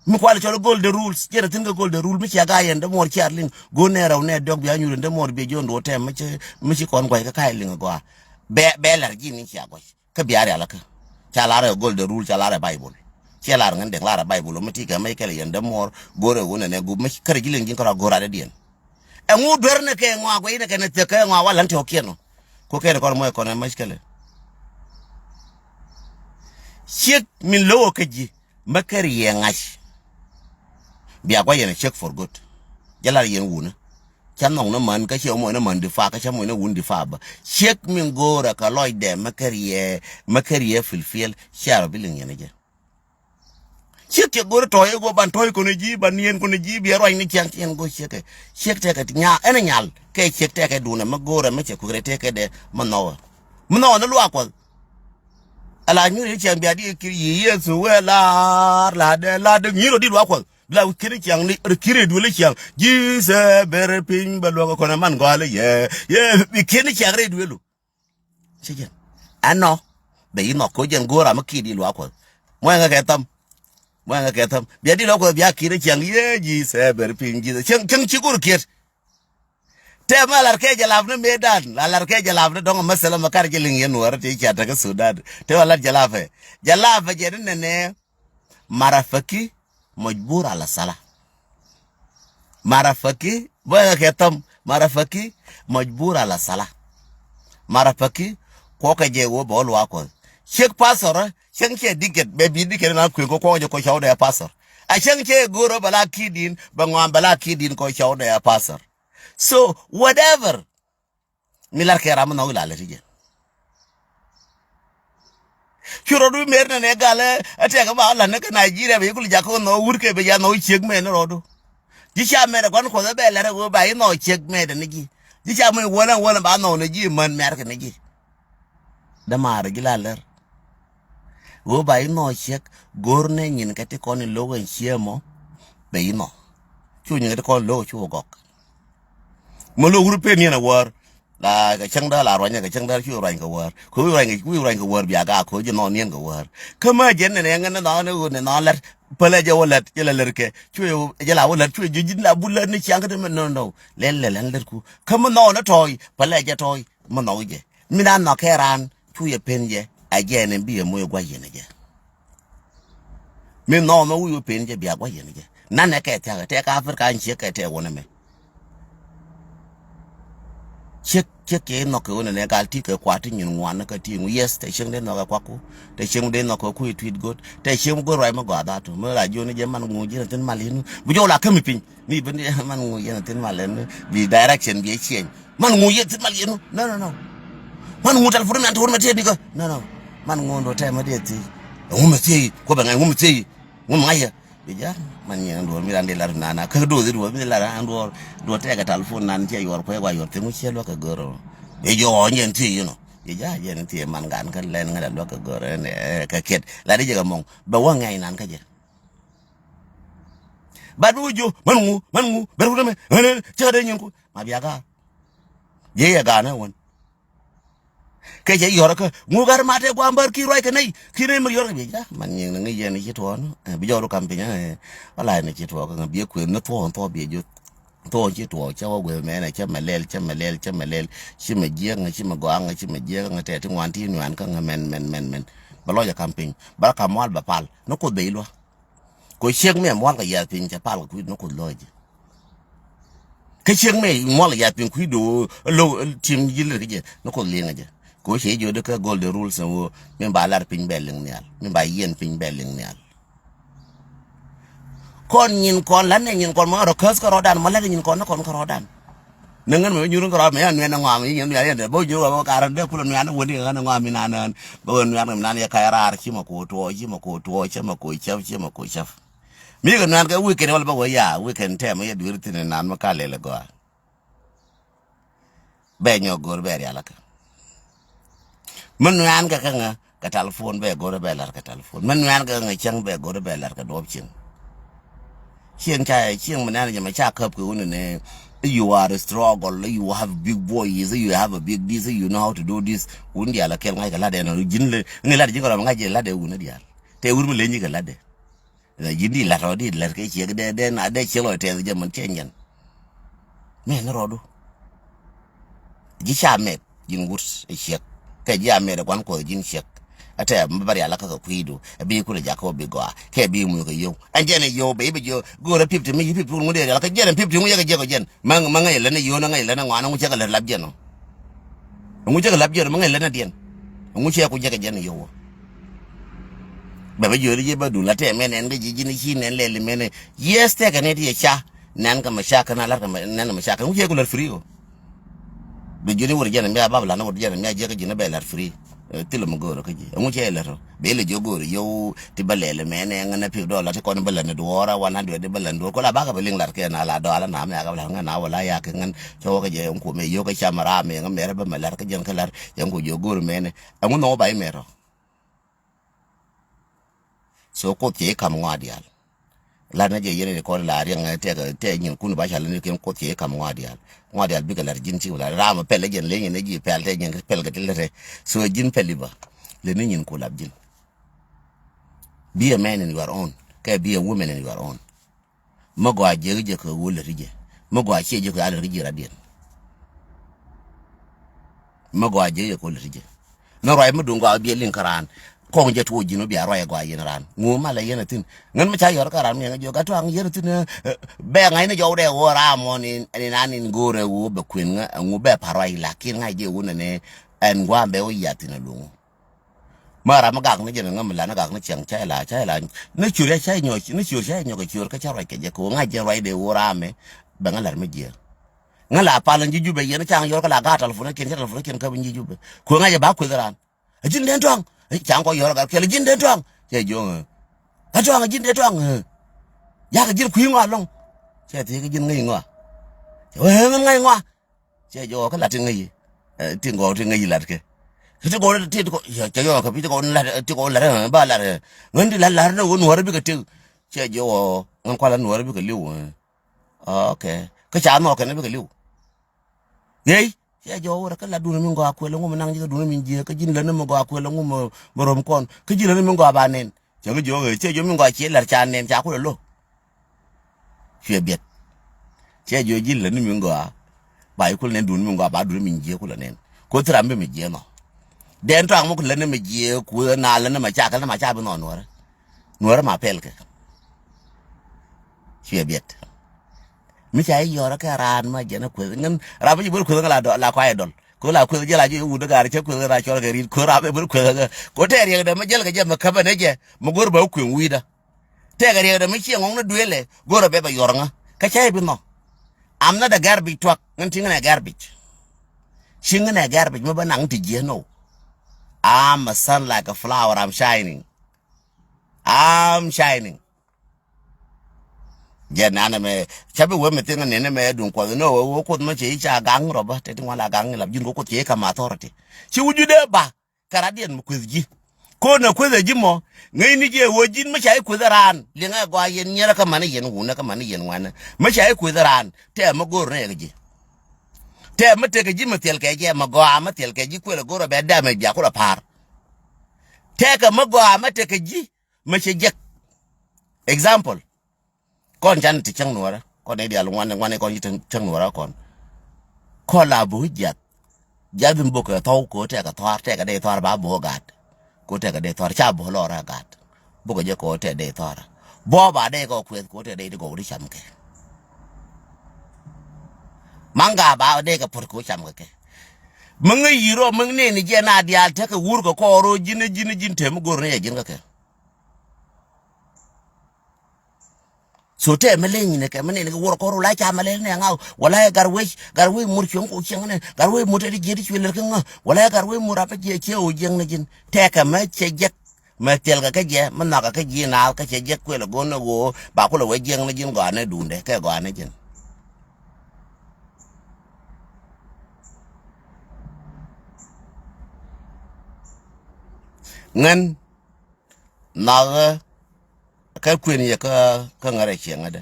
Mukwali cholo gold the rules. Jera tinga gold the rule. Michi agaya and the more charling. Go nera ne dog behind and the more be John do tem. Michi con quite a kailing go. Bella gini chiagos. Kabiari alaka. Chalara gold the rule chalara Bible. Chalar and the Lara Bible. Matika make and the more go to one and a good Michi carriling in Coragora again. And who berne came away can take a while until Kiano. Coquet or more con a muscle. Shit me low kaji. Makari yang ash. Be a and check for good. Yalla yen woon. chan no man ka che mo na man di fa ka cha mo na wun di fa ba shek min gora ka loy de makariye filfil shara bilin yana je shek ke gora toy go ban toy ko ne ji ban yen ko ne ji bi roy ni kyang yen go shek te ka nya ena nyal ke shek te ka duna ma gora me che ku te ka de mano na lu akwa ala nyuri kyang bi adi kiri yesu la de nyiro di lu akwa la kiri kyang ni kiri du le kyang ji se ber pin ba lo ko na man go ale ye bi kiri kyang re du lu shek ano be no ko jen gora ma ki di lu akwa mo nga ka tam bi di lo ko bi akiri kyang ye ji se ber pin ji chen chi gur kiet te malar ke jalaf ne medan lalar ke jalaf ne dong masala makar jeling yen war te chata ka sudan te walar jalafe je ne marafaki majbur ala sala marafaki boya ke tam marafaki majbur ala sala marafaki ko ka je wo bol wa ko shek pasor shen ke diget be bi diget na ko ko shawda ya pasor a shen ke goro bala kidin bangwan bala kidin ko shawda ya pasor. So whatever milar ke ram no la tije churo du mer ne gale ate ka ba la ne ka Nigeria be kul jako no wurke be ya no chek me no rodo ji cha me kon ko be la go ba no chek me de ne ji cha me wona ba no ne ji man mer ke ne ji da mar gi la ler go ba no chek gor ne nyin ka te kon lo wen chiemo be no chu nyin te kon lo chu gok molo grupe ni na war la ka changda la ronya ka changda chu ronya ka war ku ronya ka war bia ga ko je no nien ka war kama je ne ngana no ne no lar pala je walat je la lerke chu je la walat chu je la bulat ni chang de no le ler ku kama no na toy pala je toy mo no je mi na no keran chu ye penje a je ne bi mo gwa ye ne je mi no wu penje bia gwa ye ne je na ne ka te ka afrika nche ka te wona me check no ko ne gal ti ke kwati nyin wan ka ti yes te cheng de no ka kwaku te cheng de no ko ku tweet good te cheng go rai ma ga da to me la jo ne je man ngu je ten malinu bu jo la kami pin ni ben man ngu je ten malen bi direction bi chen man ngu je ten malinu no man ngu tal furna to ma te bi ko no man ngu ndo te ma de ti ngu ma ti ko ba ngai ngu ma ti ngu ma ya bi ja man yen do mi rande lar nana ka do mi lar ando do te ka telephone nan che yor ko wa yor te mu che lo ka goro e jo nyen ti you know bi ja yen ti man gan ka len ngada lo ka goro ne ka ket la de ga mong ba wa ngai nan ka je ba du jo man ngu ber ko me che de nyen ko ma bi ga je ya ga na won ke je yor ka ngu gar ma te gwa mbar ki roi ka nei ki ne mo yor bi ja man nyen ngi je ni che to no bi jo ro kam pe nya ala ne che to ka bi ku no to bi jo to che to cha wa gwe me na cha malel chi me je nga chi me gwa nga chi me je nga te ngwan ti nwan ka nga men ba lo ja kam pe ba ka mal ba pal no ko be lo ko shek me mo ka ya pin cha pal ku no ko lo je ke shek me mo la ya pin ku do lo tim ji le je no ko le nga je ko she jo de ka gold rules wo men ba lar pin beling nyal men ba yen pin beling nyal kon nyin kon lan nyin kon ma ro kas ko rodan ma la nyin kon ko rodan nangan me nyuru ko me an na ngam yin ya de bo jo ba ka ran de ku na wodi ga na ngam na nan bo na na ya ka rar chi ma ko to chama ko chaf mi ga nan ga weekend wal ba ya weekend te ma ya dur tin nan ma ka le go be nyo gor be ya la ka man nan ga nga ka telephone be go be lar ka telephone man nan ga nga chang be go be lar ka do chin chen man ma cha kap ko ne you are a struggle you have big boys you have a big this you know how to do this undi ala kel ngai la de no jinle ngai la de ko ngai je la de una dia te ur mu le ni ga la de la jindi la ro di la ke che de na de che lo te je man chenyen me na ro do ji cha me jin wurs e che ke ji ame de kwan ko jin che ate mbari ala ka kuidu bi ku le jako bi go ke bi mu ko yo anje ne yo be yo go ra pip mi pip mu de ala ka jere pip mu ya ga je ko jen man ngai le ne yo na ngai le na ngwana mu che ka le lab jeno mu che ka lab jeno ngai le na dien mu che ku je ka jen yo ba yo je ba du la te men en ga ji ni chi ne le men yes te ka ne ti cha nan ka mashaka na lar ka nan mashaka mu je ko lar free o be jini wor jana mbiya babla na wor jana mbiya je ka jina be lar free tilo mo goro ka ji mu je lar be le jogoro yo ti balele mene ngana pi dola ti kon balane duora 100 de balane do ko la ba ka beling lar ke na la do ala na me ka la ngana wala ya ka ngan cho ka je ko me yo ka chamara me ngam mere ba malar ka jen ka lar yang ko jogoro mene amu no ba mero so ko ti kam ngadial la na je yene ko la ri nga te nyin kunu ba shala ni ken ko ti kam ngadial bi ka lar jin ti wala rama pele jen le nyin ji pel te nyin pel ka tilere so jin peliba le ni nyin ko lab jin. Be a man in your own, can be a woman in your own. Mogo a jig ko wool rige. Mogo a shake you out of rigi radian. Mogo a jig ko rige. No, I mudunga be a linkaran. Kong jet wood, you know, be a royal guy in around. Mumma lay anything. None much I got around me and you got to hang here bang I know you're there or I'm on in an in gore woo be queen and woo be parai lacking idea wooden and one be yat in a loom. Mara magang na jeng ngam la na gak na chang chai la na chura chai nyo na chura chai nyo ka chura ka chara ke je ko nga je roi de wora me ba ngalar me je ngala palan ji jube ye na chang yor ka la ga telefon ken ka bin ji jube ko nga je ba ku daran jin den tong chang ko yor ka ke jin den tong je jo ha tong jin den tong ya ka jin ku ngwa long che ti ka jin ngai ngwa we ngai ngwa che jo ka la tin ngai tin ngai la ke kita kau ada tiada kau ya cakap apa kita kau lar ba lar ngendi lar na Nuer bi ka te che jo ngan kwala Nuer bi ka liu okay ka cha no ka ne bi ka liu yei che jo ora ka la dunu mi ngo akwela ngo nang ji dunu mi je ka jin la ne mo ngo akwela ngo morom kon ka jin la ne mi ngo ba nen che jo mi ngo che lar cha nen cha ko lo che bet che jo jin la ne mi ngo ba ko ne dunu mi ngo ba dunu mi je ko la nen ko tra mi je no den to amuk lene me je ku na lene ma cha bi no Nuer ma pel ke che bet mi cha yora ka ran ma je na ku ngan ra ba ji bur ku la do la kwa idol ko la ku je la ji u de gar che ku ra chor ga ri ko ra be bur ku ko te ri da ma jel ga je ma ka ba ne je mo gor ba ku wi da te ga ri da mi chi ngong na duele gor be ba yor nga ka cha bi no am na da garbage truck ngan tinga na garbage shinga na garbage mo ba nang ti je no I'm a sun like a flower. I'm shining. I'm shining. Janana me chabi we me tinga nene me dun ko no wo ko ma che cha gang roba te tin wala gang la jin ko che kama authority. Chi wujude ba karadian mu kwezi ko na kwezi mo ngai ni je wo jin ma chai kwezaran linga gwa yen nyera ka mani yen wuna ka mani yen wana ma chai kwezaran te ma gor ne gaji te ma te gaji ma tel ke je ma gwa ma tel ke ji kwela goro be da me bia ko par te ka ma gwa ma te ke ji ma che je example kon jan ti chang Nuer kon e dial wane kon yitan chang Nuer kon la bu jat jadum bo ko taw ko te ka tar te ka de tar ba bo gat ko te ka de tar cha bo lo ra gat bo ko je ko te de tar bo ba de ko kwet ko te de go ri cham ke manga ba de ka por ko cham ke mung yiro mung ne ni je na dial te ka wur ko ro jin te mu gor ne jin ka ke so te meleng ne ke mene ne wor ko la cha male ne ngaw wala garwe mur chon ko cheng ne garwe mu te di chwel ke nga wala garwe mu ra pe che o jeng ne jin te ka ma che jek ma tel ka ke je ma na ka ke ji na ka che jek ko le go no go ba ko le we jeng ne jin go ne dunde ke go ne jin ngan na ka kwen ye ka ngare chenga de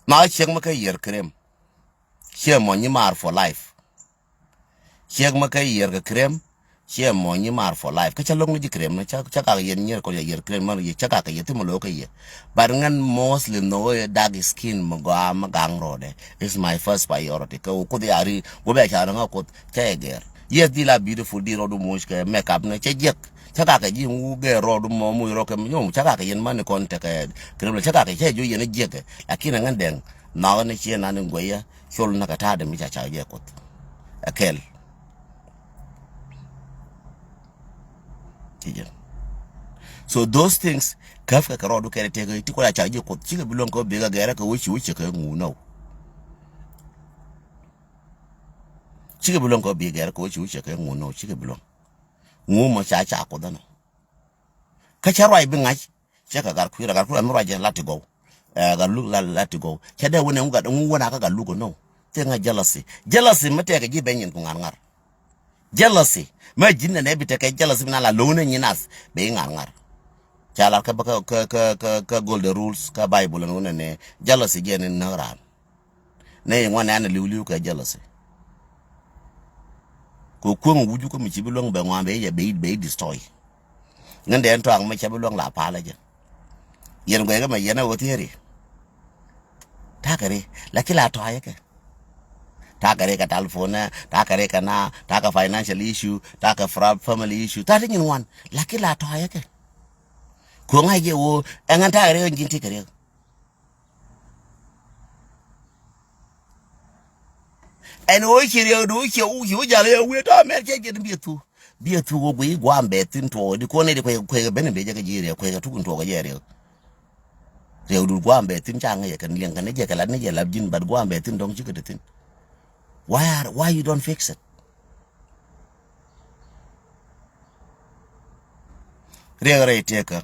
ma cheng ma ka yer krem che mo ni mar for life cheng ma ka yer ka krem che mo ni mar for life ka chalong ni krem na cha ka yen nyer ko yer krem ma ye cha ka ye timo lo ka ye bar ngan mostly no dark skin mo ga ma gang rode is my first priority ko de ari go be cha nga ko teger yes di la beautiful di rodo mo ka make up na che jek chaka ka ji ngu ge ro du mo mu ro ke nyum chaka ka yen man kon te ke krem chaka ka che ju yen je ke lakini ngan den na ne che na ngo ya chol na ka ta de mi cha cha je ko akel tijen So those things kafka karodu kere tege ti ko ya chaji ko chiga bilon ko bega gera ko wichi ko nguno chiga bilon ko bega gera ko wichi ko nguno chiga bilon ngumo cha ko dano ka charwa ibinga chaka gar kuira amra je latigo gar look latigo chade wona ngwana ka galugo no tenga jealousy mate ka jibenyin ku ngar jealousy ma jinna ne bitake jealousy na la lone nyinas be ngar chala ka gold rules ka bible no ne jealousy gen na ran ne ngwana na liuliu ka jealousy ko kwon wuju ko mi chibilong be ngwambe ye be destroy ngande en to ang ma chibilong la pala je yen go ga ma yena wotieri takare la kila to ayeke takare ka telephone takare ka na taka financial issue taka family issue ta tingin wan la kila to ayeke ko ngaje wo engan takare njinti kare en o chiri do che u yu jale we ta mer che je bietu go gwi gwambe tin to di ko ne di ko bene be je ka jire ko ka tukun to ga jere rew du gwambe tin changa ye kan lien kan ne je kala ne je labjin bad gwambe tin dong chika tin why you don't fix it re teka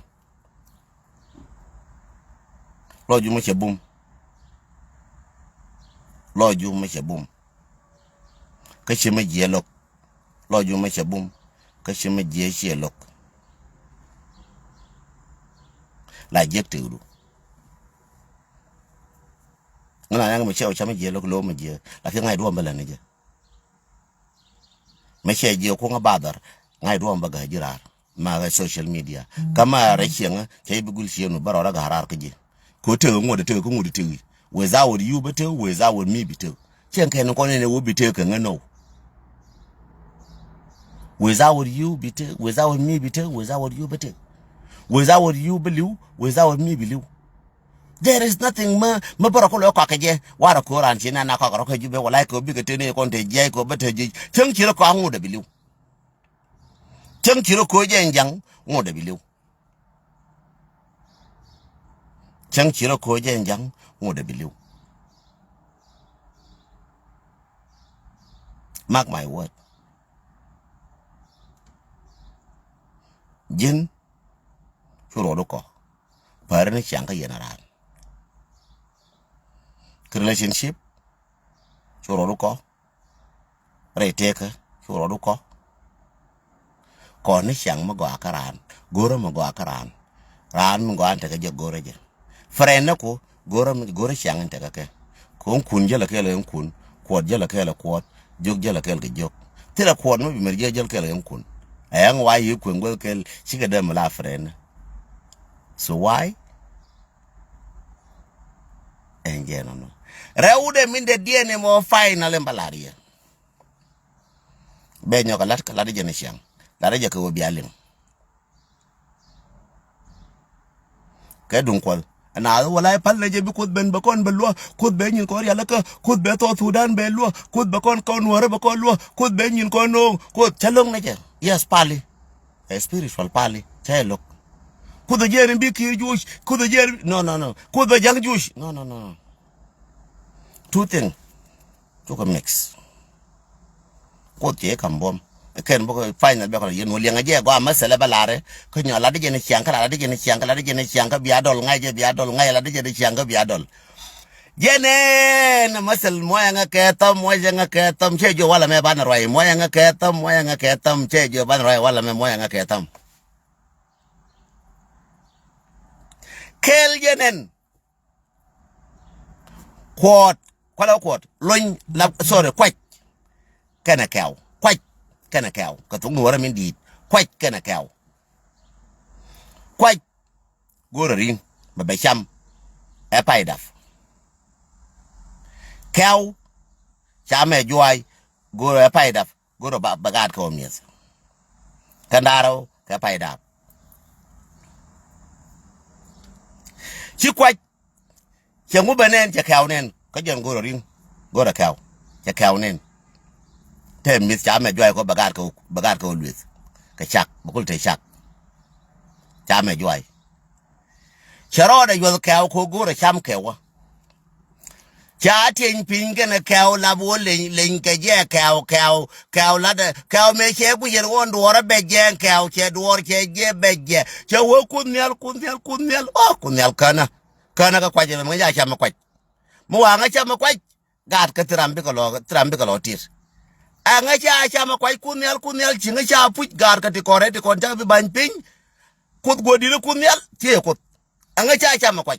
lo ju ma chabum ka che ma je lok lo ju ma chabum ka che ma je che lok la je te du ngana yang ma che cha ma je lok lo ma je la ke ngai do mbala ne je ma che je ko nga badar ngai do mbaga jirar ma ga social media kama rashin ke bigul shi no barora ga harar ke je ko te ngode te ko ngode te without you but without me but chen kai no ko ne wo bite ka ngano without you but without me but without you but without you believe without me believe there is nothing ma barako lo ka je wara ko ran china na ka ko jube wala ko bi ka te ne ko te je ko bata je chen kira ko ngode believe chen kira ko je njang ngode believe chen kira ko je njang ngode believe mark my word jin churo do ko par ne chang ka yenaran relationship churo do ko reteka churo do ko ne chang ma go akaran goro ma go akaran ran mo go ante ka je gore je friend ko goro chang ante ka ke ko kun je la ke le kun ko je la ke le ko jog je la ke le jog tira ko no bi mer je ke le kun ayang why you kun go ke chiga dem la friend so why engeno no reude minde diene mo final mbalaria be nyoka lat kala de ne chiang la de ko bialim ke dun kwal na wala palle je bi ko ben ba kon belwa ko be nyin ko yalla ka ko be to Sudan be lo ko be kon Nuer ba ko lo ko be nyin ko no ko chalong na je yes pali a spiritual pali chelo ko de jere bi ki juish ko de jere no ko de jang juish no two thing to come next ko te kambom ken bo final be ko yen wo lenga je go amasele balare ko nyola de ne chiang kala de ne chiang kala de ne chiang ka biadol ngai la de chiang ka biadol jene na masal moya nga ke tam che jo wala me ban roi moya nga ke tam che jo ban roi wala me moya nga ke tam kel jenen quote kwala quote loin la sorry kwat kana kaw kwat kana kaw ka tu Nuer min dit kwat kana kaw kwat goro ring ba be cham e paidaf kaw chame joy goro e paidaf goro ba bagat ko mies kandaro ka paidaf chi kwat chengu benen che kaw nen ka jen goro ring goro kaw che kaw nen te mis chame joy ko bagat ko luis ka chak bakul te chak cha me joy charo da yo ka ko gore cham ke wa cha tin pin ke na ka la bo len ke je ka la da ka me che ku yer won do ra be je ka che do che je be je che wo kunel o kunel kana ka kwaje me ya cham kwaj mo wa nga cham kwaj gat ka trambi ko lo tir anga cha cham kwaj kunel chinga cha puj gar ka ti kore ti kon ta bi ban pin kut godi ne kunel tie kut anga cha cham kwaj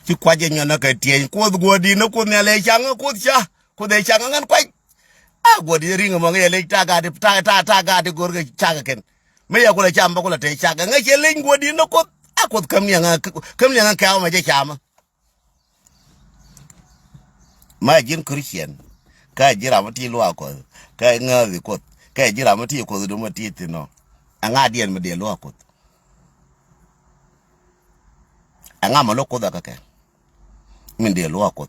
ti kwaje nyona ka tie kut godi ne kunel e changa kut cha ku de changa ngan kwaj a godi ringa mo ngele ta ga de gor ga cha ken me ya kula cham ba kula te cha nga che len godi ne kut a kut kam nyanga ka ma je chama ma jin Christian ka jira mati lo ko ka ngawi ko ka jira mati ko do mati tino anga dien me de lo ko anga ma lo ko da ka min de lo ko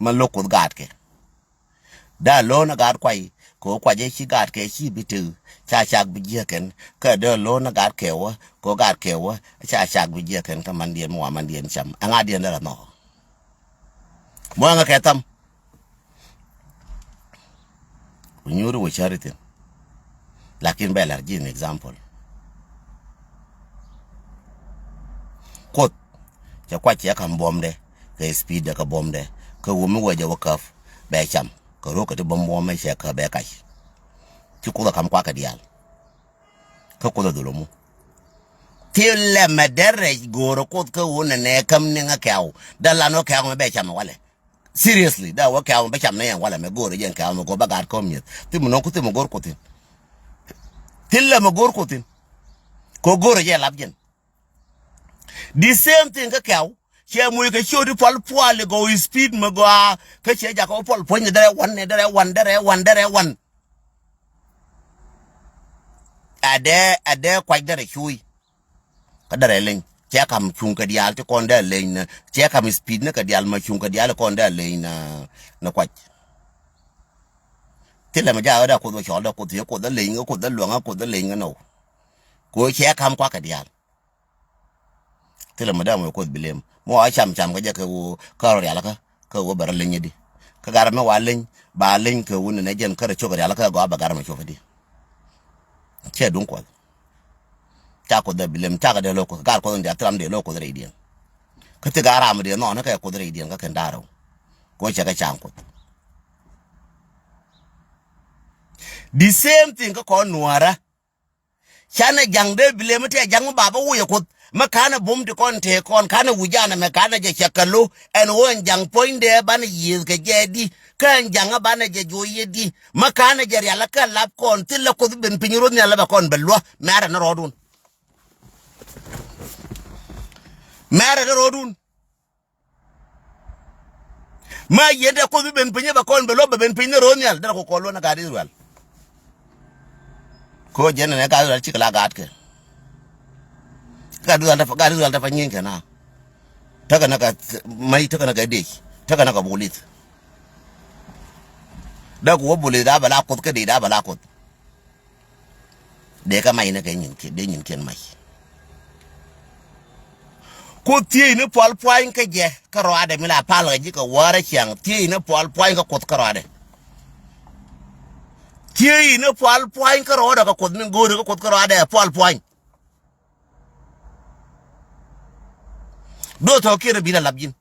ma lo ko gat ke da lo na gat kwai ko kwaje shi gat ke shi bitu cha chak bi je ken ka de lo na gat ke wa ko gat ke wa cha chak bi je ken ka man dien mo man dien cham anga dien da no mo anga ke tam unyuru wo charity lakin bela jin example kot cha kwache kan bomde ke speed ka bomde ka wo mi waje wakaf be cham ka ro ka te bombo me she ka be kai ti ko da kam kwa ka dial ka ko da dolomu tille medere goro kot ka wona ne kam ne nga kaw dala no kaw me be cham wale seriously da wa kaw be cham ne wala me goro jen kaw me go bagar komyet ti mo no ko ti mo gor kotin tille mo gor kotin ko goro je labjen the same thing ka kaw che mu ka chodi pal pal go speed mo go ka che ja ko pal pon dere wan ade kwa dere chui ka dere len che kam chung ka dial te kon dere len che kam speed ne ka dial ma chung ka dial kon dere len na kwa tilla ma ja da ko do chol da ko te ko da len ko da luanga ko da len no ko che kam kwa ka dial tilla ma da mo ko bilem mo a cham ka je ka wo ka ro yala ka wo bar len yidi ka gar me wa len ba len ka won ne jen ka ro choga yala ka go ba gar ma chofadi che dun ko ta ko da bilem ta ga de loko gar ko ndia tram de loko de idien ka te gara ma de no na ka ko de idien ka kan daro ko che ka cham ko the same thing ka ko nuara chana jang de bilem te jang baba wo ye ko makana bum de kon te kon kana wujana makana je chakalu en won jang point de ban yiz ke jedi kan janga bana je joyedi makana je yala ka lab kon tilla ko ben pinyiro ni ala kon belwa mara na rodun ma yede ko ben pinyi ba kon belwa ben pinyiro ni ala ko kollo na gadi wal ko jene ne ka dal chikla gat ke gadu alda fa nyinga na taka naka mai taka naka de taka naka bulit da ko bulit da bala ko ka de da bala ko de ka mai na ka nyin ke de nyin ken mai ko tie ne pol point ka je ka ro ade mi la pal ji ka wara kyang tie ne pol point ka kot ka ro ade tie ne pol point ka ro da ka kot min gore ka kot ka ro ade pol point do to kire bila labjin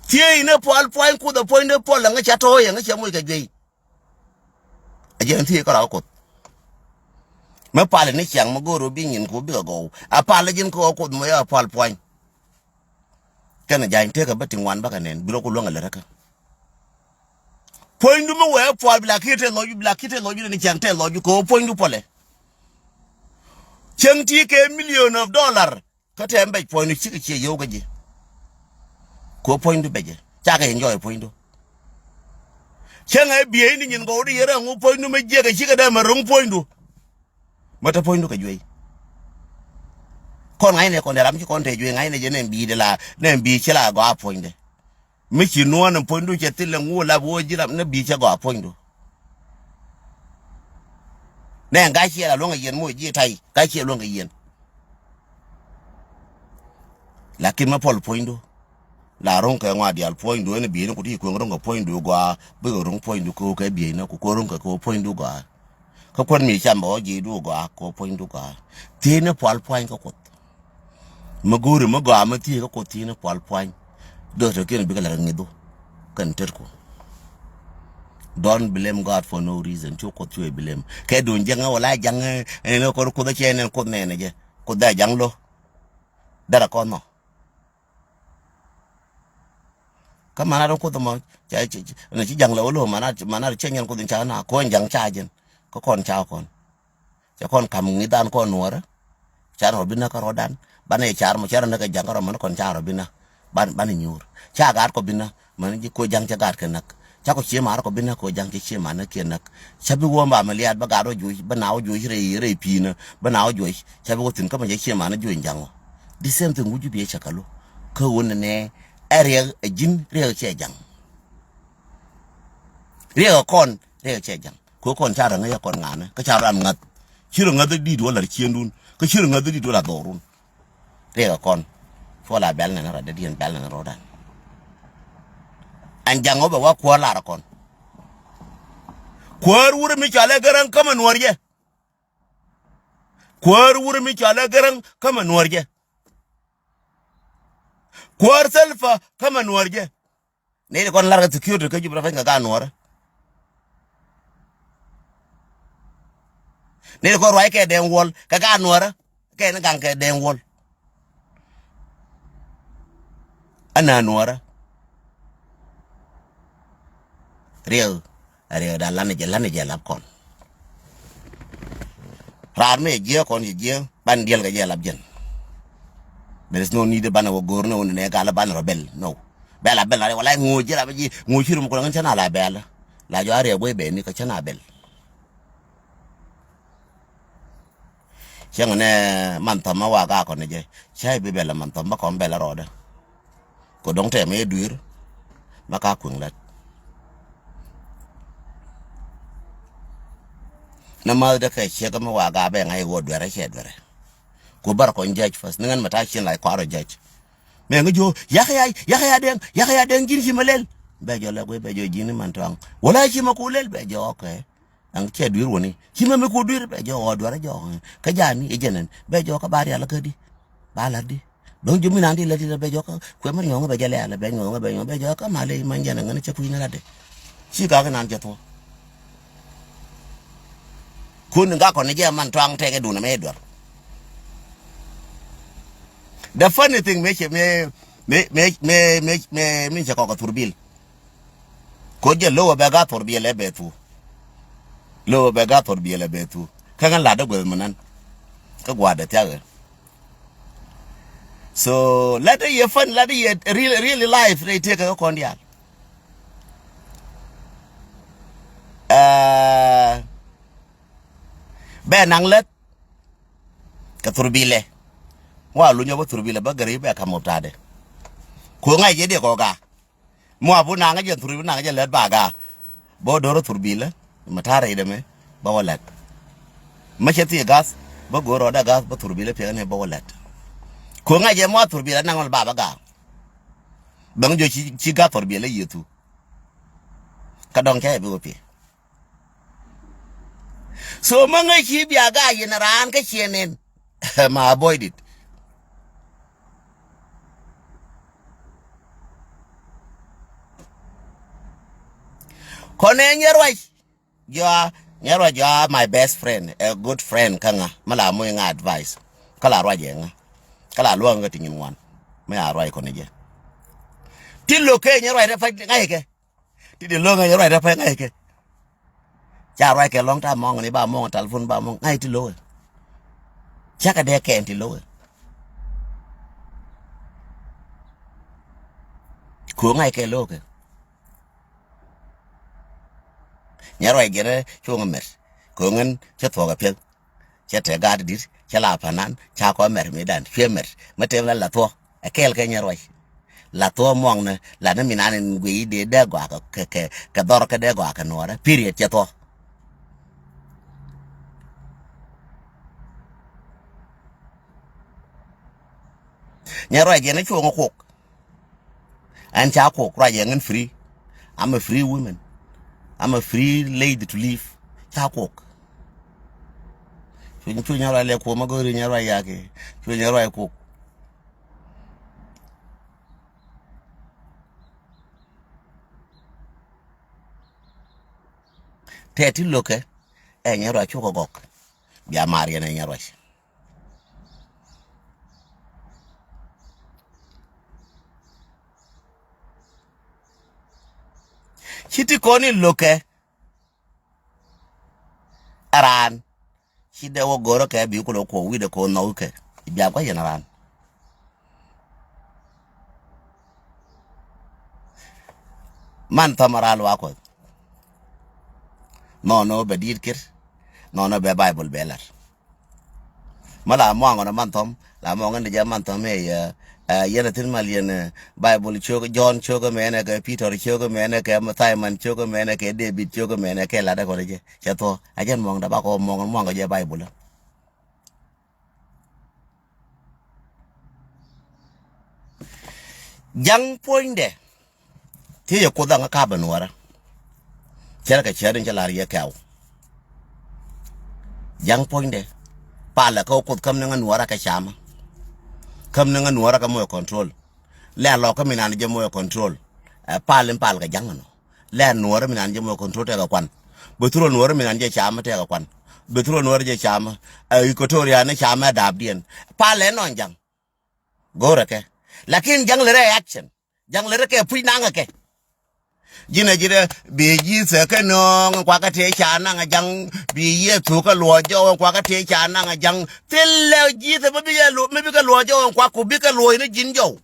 tie ina pol point ku da point de pol nga chato ye nga chamo ka gei aje tie ka ko ma pale ni chang ma goro bi nyin ku bi go a pale jin ko mo ya pol point kana jain te ka batin wan baka nen biro ko longa le raka point du mo we pol black hite lo ju ni chang te lo ju ko point du pole chang ti ke million of dollar ka tembe point chi ke yo gaji ko point du beje cha ka enjoy point du changa bi ni nyin go ri yera ngu point du me je ga chi ka da ma rung point du mata point du ka jwe kon ngai ne kon ram chi kon te jwe ngai ne je ne bi de la ne bi chi la go point de mi chi no na point du che til ngu la bo ji ram ne bi cha go point du nè cái chia là luôn cái yên mũi chia thay cái chia luôn cái yên là kim mà pol point do la rong ka ngwa dial point do ne bi ne ku ti ko rong ka point do gwa bi rong point do ko ka bi ne ku rong ka ko point do gwa ka kon mi cham bo ji do gwa ko point do gwa ti ne pol point ka ko ma gori ma gwa ma ti ka ko ti ne pol point do to ken bi ka la ngido kan ter ko. Don't blame God for no reason. Chu ko tu blame. Ke dun janga wala janga eno ko ko da chen ko ne ne je. Ko da jang lo. Dara ko no. Ka mana ro ko da mo cha ne chi jang lo lo mana chen ko din cha na ko jang cha jen. Ko kon cha kon. Cha kon kam ngi dan ko nuora. Cha ro bina ka rodan. Bana char mo char na ka jang ro man kon cha ro bina. Ban nyur. Cha gar ko bina man ji ko jang cha gar ke nak. Cha ko chie mar ko bina ko jang ke chie mana ke nak chabi wo ma maliat ba garo ju ba nawo ju re pina ba nawo ju chabi ko tin ka ma chie mana ju jango the same thing wuju bi chakalo ko won ne area jin re che jang re kon re che jang ko kon cha ran ya kon ngana ka cha ran ngat chiro ngat di do la chiendun ka chiro ngat di do la dorun re kon fo la bel na ra de dien bel na rodan anjango ba wa kwa lara kon kwar wuri mi chale garan kama nuwarje kwar wuri mi chale garan kama nuwarje kwar selfa kama nuwarje ne kon larga security ka jubra fa ga nuwar ne ko roi ke den wol ka ga nuwar ke na gang ke den wol ana nuwar Real da lana je lap kon rar me je kon je ban diel ga je lap jen there is no need ban wo gor no ne ga la ban rebel no bela bela wala ngo je la ji ngo chirum ko ngan chana la bela la jo are boy be ni ka chana bel chang ne man to ma wa ga kon je chai be bela man to ma kon bela roda ko dong te me duir ma ka kun lat na ma da kai che ma wa ga be ngai wo dwere che dwere ko bar ko judge first ngan mata chin lai kwaro judge me ngajo ya den jin himalel be jo la go be jo jin man tang wala chi ma ko lel be jo okay ang che dwir woni chi ma me ko dwir be jo o dwere jo ka jani e jenen be jo ka bari ala ka di bala di don jumi nan di la di be jo ka ko ma nyonga be jale ala be nyonga be jo ka male man jana ngana che ku ina la de chi ka nan je to kun nga kon je man twang tege du na me dwar the funny thing me che ko turbil ko je lo be ga turbil e betu lo be ga turbil e betu ka gan la da gol manan ka gwa da ta so let the fun let the really life they take a kon dia be nang let ka turbile wa lu nyoba turbile ba gari be ka motade ko ngai je de ko ga mo abu na nga je turbile na nga je let ba ga bo doro turbile matare ide me ba walat ma cheti gas ba goro da gas ba turbile pe ne ba walat ko ngai je mo turbile na ngol ba ga bang jo chi ga turbile yetu ka dong ke be opi so manga chi bia ga yin ran ka chenen ma avoid it kone nyarwa jo my best friend a good friend kanga mala mo nga advice kala rwa je nga kala lo nga tin wan me arwa ko ne je tillo ke nyarwa da fa ngai ke ti de lo nga nyarwa da fa ngai ke cha rwa ke long ta mong ni ba mong telephone ba mong ngai ti lo cha ka de ke ti lo ko ngai ke lo ke nyarwa gere chunga mer ko ngen che thoga pe che te ga dit che la panan cha ko mer mi dan che mer matem la to akel ke nyarwa la to mong ne la na minan ngui de de gwa ka dor ka de gwa ka nora period che to Nya roi je na chu ngok. An cha ko roi je ngin free. I'm a free woman. I'm a free lady to live. Cha ko. Chu nya roi le ko ma go ri nya roi ya ke. Chu nya roi ko. Teti loke e nya roi chu ko gok. Bia Maria na nya roi. Chiti koni loke aran chide wo goro ke bi ko wi de ko no ke bia kwa yen aran man tamaral wa ko no be dir kir no be bible belar mala mo ngona man tom la mo ngene je man tom e yene tin mal yene bible chogo John chogo mene ke Peter chogo mene ke Simon chogo mene ke David chogo mene ke la da ko je chato ajen mo ngda ba ko mo ngo je bible jang poinde ti ye ko da ka ba nuara chere ka chere nje la ye kaw jang poinde pala ko kam nga nuara ka chama kam nga nuara ka mo control le lo ka minan je mo control pal ka jangano le nuara minan je mo control te ka kwan betro nuara minan je chama te ka kwan betro nuara je chama ikotoria ne chama dabdien pale non jang gore ke lakin jang le reaction jang le ke pui nanga ke jina jira beji se ka no kwa ka te chana nga jang bi ye tu ka lo jo kwa ka te chana nga jang telle ji se bi ye lo me bi ka lo jo kwa ku bi ka lo ni jin jo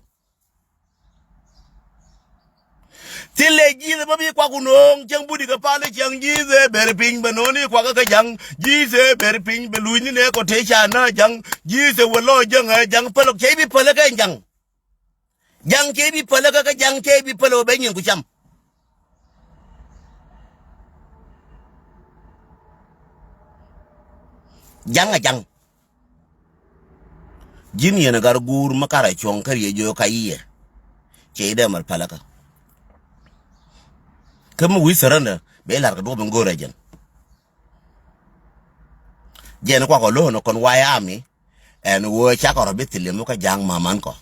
telle ji se bi kwa ku no jang budi ka pa le jang ji se ber ping ba no ni kwa ka jang ji se ber ping be lu ni ne ko te chana jang ji se wo lo jang pa lo ke bi pa le ka jang ke bi pa le ka jang ke bi pa lo be nyin ku cham jang jin yana gargur makara chon kar ye jo kayiye ke da mal palaka kamu wi saranda be lar ka do ben gora jen kwa ko lo no kon waya mi en wo cha ko robitile mo ka jang maman ko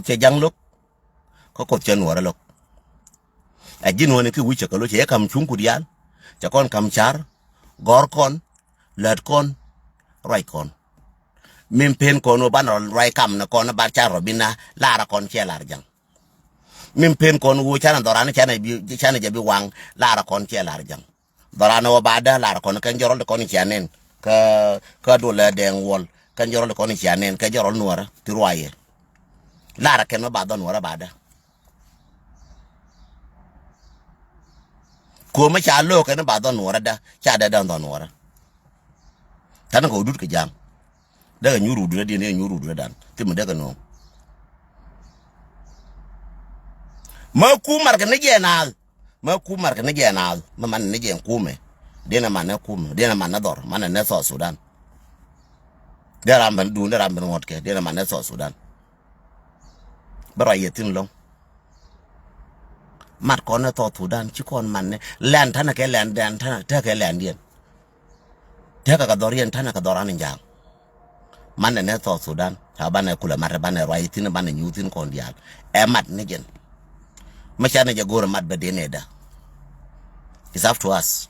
che jang lok ko che nuara lok a jin woni ki wiche ko lo che kam chung kudial cha kon kam char gor kon lat kon rai kon min pen kono banol rai kam na kono ba charo bina lara kon che lar jang min pen kono wo chana dorana chana jabi wang lara kon che lar jang dorana wo bada lara kon kan jorol kon chanen ka do la den wol kan jorol kon chanen ka jorol nuara tiroye lara ken ba don nuara bada ko ma cha lo ken ba don nuara da cha da don nuara tan ko dut ke jam daga nyuru du de ne nyuru du dan timu daga no ma ku mar ga ne genal ma man ne gen kume dena man ne kume dena man na dor man ne so Sudan dera man du dera man ngot ke dena man ne so Sudan bara yetin long mat ko na to Sudan ci kon man ne lan tan ke lan dan tan ta ke lan dien ta ka dor yen tan ka doran njang man ne to Sudan ta bana kula mar bana rayitin bana nyutin kon dial e mat ne gen ma cha ne ja gor mat ba dene da it's up to us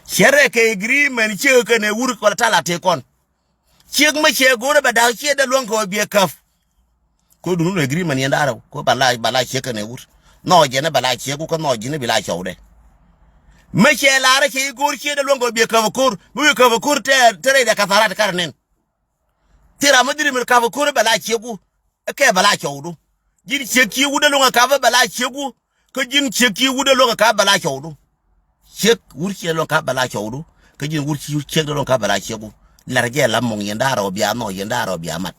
shere ke agreement che ke ne wur ko tala te kon chek ma che gor ba da che da lon ko bi kaf ko dunu agreement yanda ara ko bala che ke ne wur no je ne bala che ko no je ne bila chawde ma che la ra che gor che da lon ko bi kaf kur bu kaf kur te tere da kafarat karnen tira madiri mil kaf kur bala che ku ke bala chawdu jin che ki wuda lon ka bala che ku ko jin che ki wuda lon ka bala chawdu chek wurche lon ka bala chawdu ka jin wurchi chek lon ka bala chegu larje la mong yendaro bia no yendaro bia mat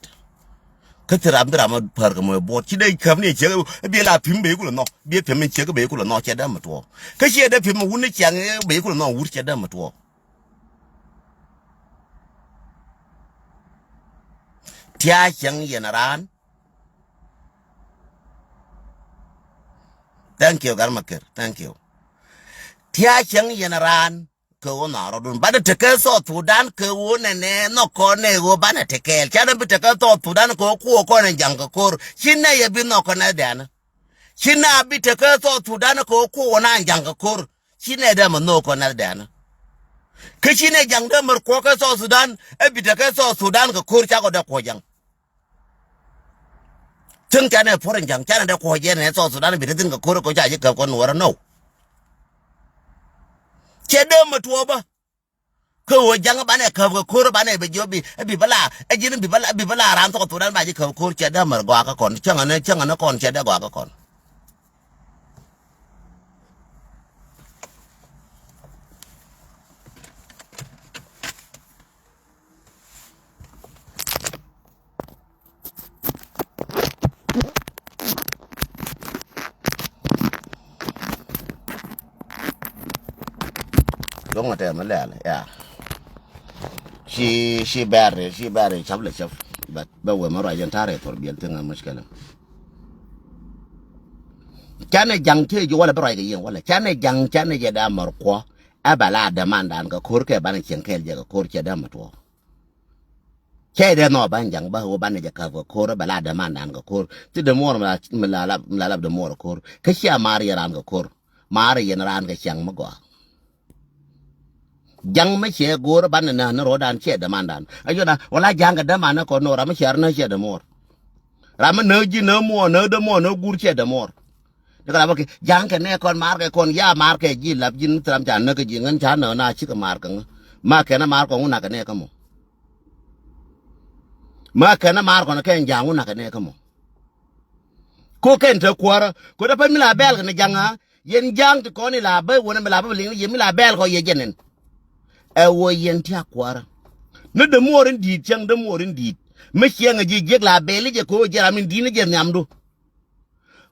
cái thứ làm phở cái mồi bột chỉ đây khám này chơi bây là phim bể của nó bây phim mình chơi cái bể của nó chơi đó mà tua cái gì đấy phim mà uống chàng bể của nó uống chơi đó mà tua tia chàng yenaran thank you garmaker thank you tia chàng yenaran ko na ro dun bada teke so Sudan ko ne no ko ne go bana teke kada bi teke so Sudan ko ne janga kor shinna ye bi no ko na dana shinna bi teke so Sudan ko na janga kor shinna da mo no ko na dana ke shinne janga mer ko ka so Sudan e bi teke so Sudan ko kor cha ko da ko jang tun kana foreign jang kana da ko je ne so Sudan bi tin ko kor ko ja ji ko no no chede mo to ba ko jang ba ne ko ko ba ne be jobi bi bala e jin bi bala ran to Sudan ba ji ko chede mer gwa ka kon changa ne kon chede gwa ka kon long ate ma le ya she bare chable chaf but ba we maro yan tare tor biel tenga mushkala chane jang te jo wala bara ga yen wala chane jang chane je da mar ko abala da mandan ga kor ke ban chen kel je ga kor che da matwo che de no ban jang ba ho ban je ka kor bala da mandan ga kor ti de mor ma la de mor kor ka sha mari ran ga kor mari yen ran ga chang ma go jang ma che gor ban na ro dan che da mandan ayo da wala jang ga da man ko no ra ma che na che da mor ra ma no ji no mo no de mo no gur che da mor Kalau bagi jangan kena kon mar ke kon ya mar ke ji lap jin tram chan ke ji ngan chan na chi ke mar kan ma ke na mar ko una kene kamu ma ke na mar ko na ken jang una kene kamu ko ken te kwara ko da pa mi la bel ke janga yen jang te ko ni la ba wona mi la ba ling yen mi la bel ko ye jenen e wo yen ti kwara ne de morin di chang de morin di me chianga ji jeg la bel je ko jara min di ne je nyamdu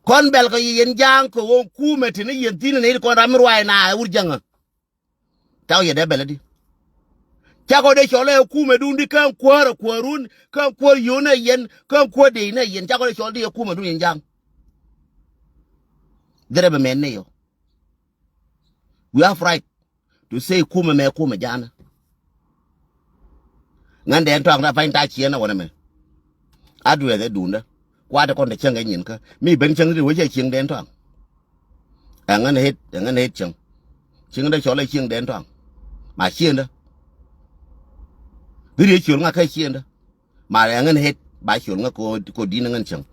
kon bel ko yen jang ko won kumeti ne yen tin ne ko ram ruai na urjanga taw ye de beladi chago de chole kume dundi kan kwara kwarun kan kwar yona yen kan kwa de ne yen chago de chole kume du yen jang derebe men ne yo we have right to say kume me kume jana ngande en tong na fain ta chiena wona me adu de dunda kwa de kon de chenga nyin ka mi ben cheng de we che ching den tong ngan het ching de chole ching den tong ma chien da biri chul nga kai chien da ma ngan het ba chul nga ko di ngan cheng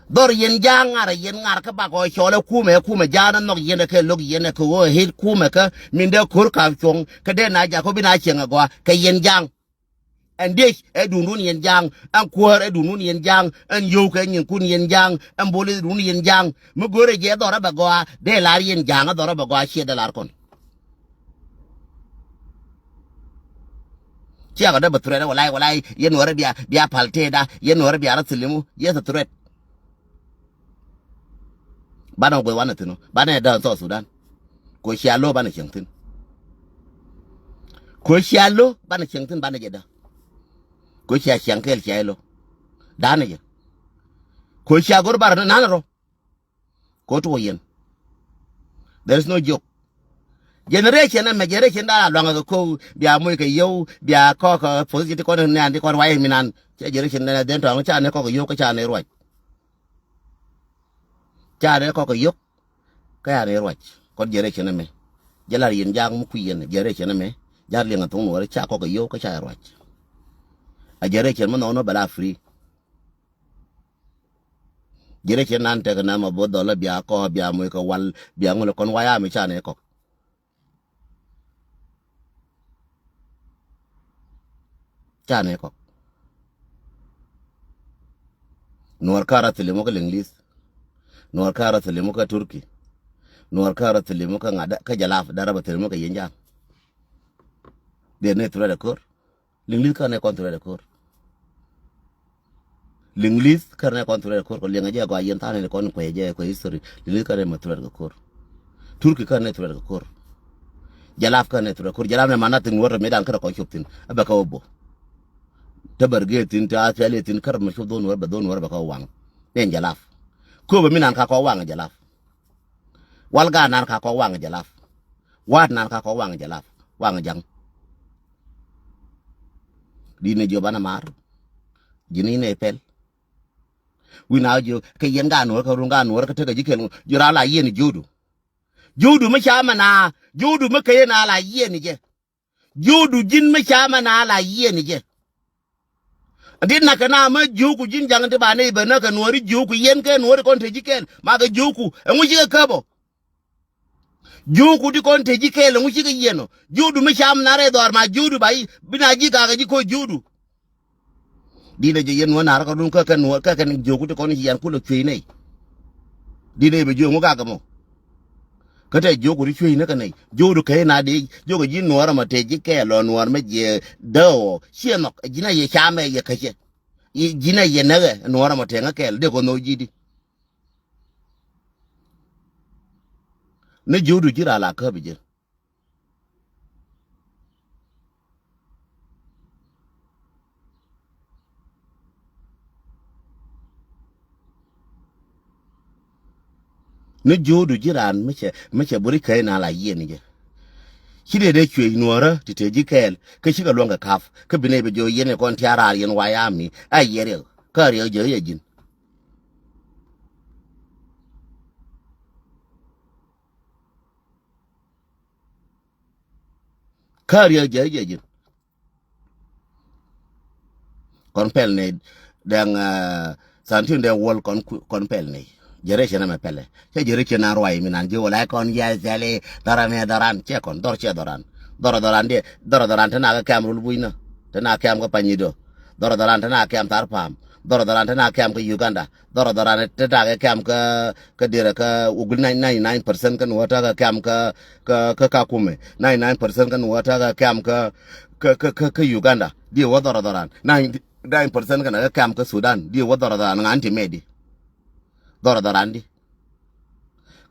dor yen jang ara yen ngar ka ba ko chole kume jana nok yen ke log yen ko het kume ka min de kur ka chong ka de na ja ko bi na chenga go ka yen jang en dich edunun yen jang an kwar edunun yen jang an yo ka nyin kun yen jang an bole dun yen jang mu gore je dora ba go de lar yen jang dora ba go che de lar kon chia ga da bature walai yen wara biya palte da yen wara biya ratlimu ye ta turet bana go wana tino bana da so Sudan ko shialo bana chengtin bana je da ko chia chankel chelo dana je ko chia gor bar na ro ko to yen there is no joke generation na generation da lo ko bia moy ke yo bia ko positive ko na andi ko wai minan generation na den to cha ne ko yo ko cha ne ro cha ne ko yo ka ya ne ro ko generation na me jalar yen jang mu ku yen generation na me jar le ngatung no cha ko yo ko cha ro a generation man no bala free generation nan te na ma bodo la bia ko bia moy ko wal bia ngol kon waya mi cha ne ko chane ko Nuer kara tilimo ka English Nuer kara tilimo ka Turki Nuer kara tilimo ka ngada ka jalaf daraba tilimo ka yenja de ne tura de kor English ka ne kon tura de kor linglis karne kon ture kor ko linga je ko yen tane kon ko je ko history linglis karne ma ture ko kor turki karne ture ko kor jalaf karne ture kor jalaf ne manatin wor medan kar ko chuptin aba ka obo tabargetin ta ataletin kar ma shudon wor ba don wor ba ka wang en jalaf ko ba minan ka ko wang jalaf walga nan ka ko wang jalaf wat nan ka ko wang jalaf wang jang dine jobana mar jini ne pel wina jo ke yen ga no ka runga no ka tega jikel jura la yen judu ma chama na judu ma ke na la yen je judu jin ma chama na la yen je adin na kana ma juku jin jang te ba ne ba na ka no ri juku yen ke no ri kon te jikel ma ga juku engu ji ka bo juku di kon te jikel engu ji ga yeno judu ma chama na re dor ma judu bai bina ji ga ji ko judu dine je yen wona ka dun ka kan no ka kan jogu te kon yan kulo chwe nei dine be jogu ga mo ka te jogu ri chwe ne ka nei jodu ka na de jogu jin no ra ma te ji ke lo no ma je do sie no jina ye chame ye ka je jina ye na ga no ra ma te nga ke de ko no ji di ne jodu jira la ka bi je ne jodu jiran meche buri kai na la yen je shide de chwe nuora titeji kel ke shiga longa kaf ke bine be jo yen kon tiara yen wayami ay yere ka re je yejin ka re je yejin kon pel ne dang santin de wol kon pel ne jere chena me pele che jere chena roi minan je wala kon ya zale darame daran che kon dor che doran de doran tana ga kamrul buina tana kam ga panyido doran tana kam tarpam doran tana kam ga Uganda doran tana ga kam ka dire ka ugul 99% kan wata ga kam ka kume 99% kan wata ga kam ka Uganda di wa doran 99% kan ga kam ka Sudan di wa doran anti medi doran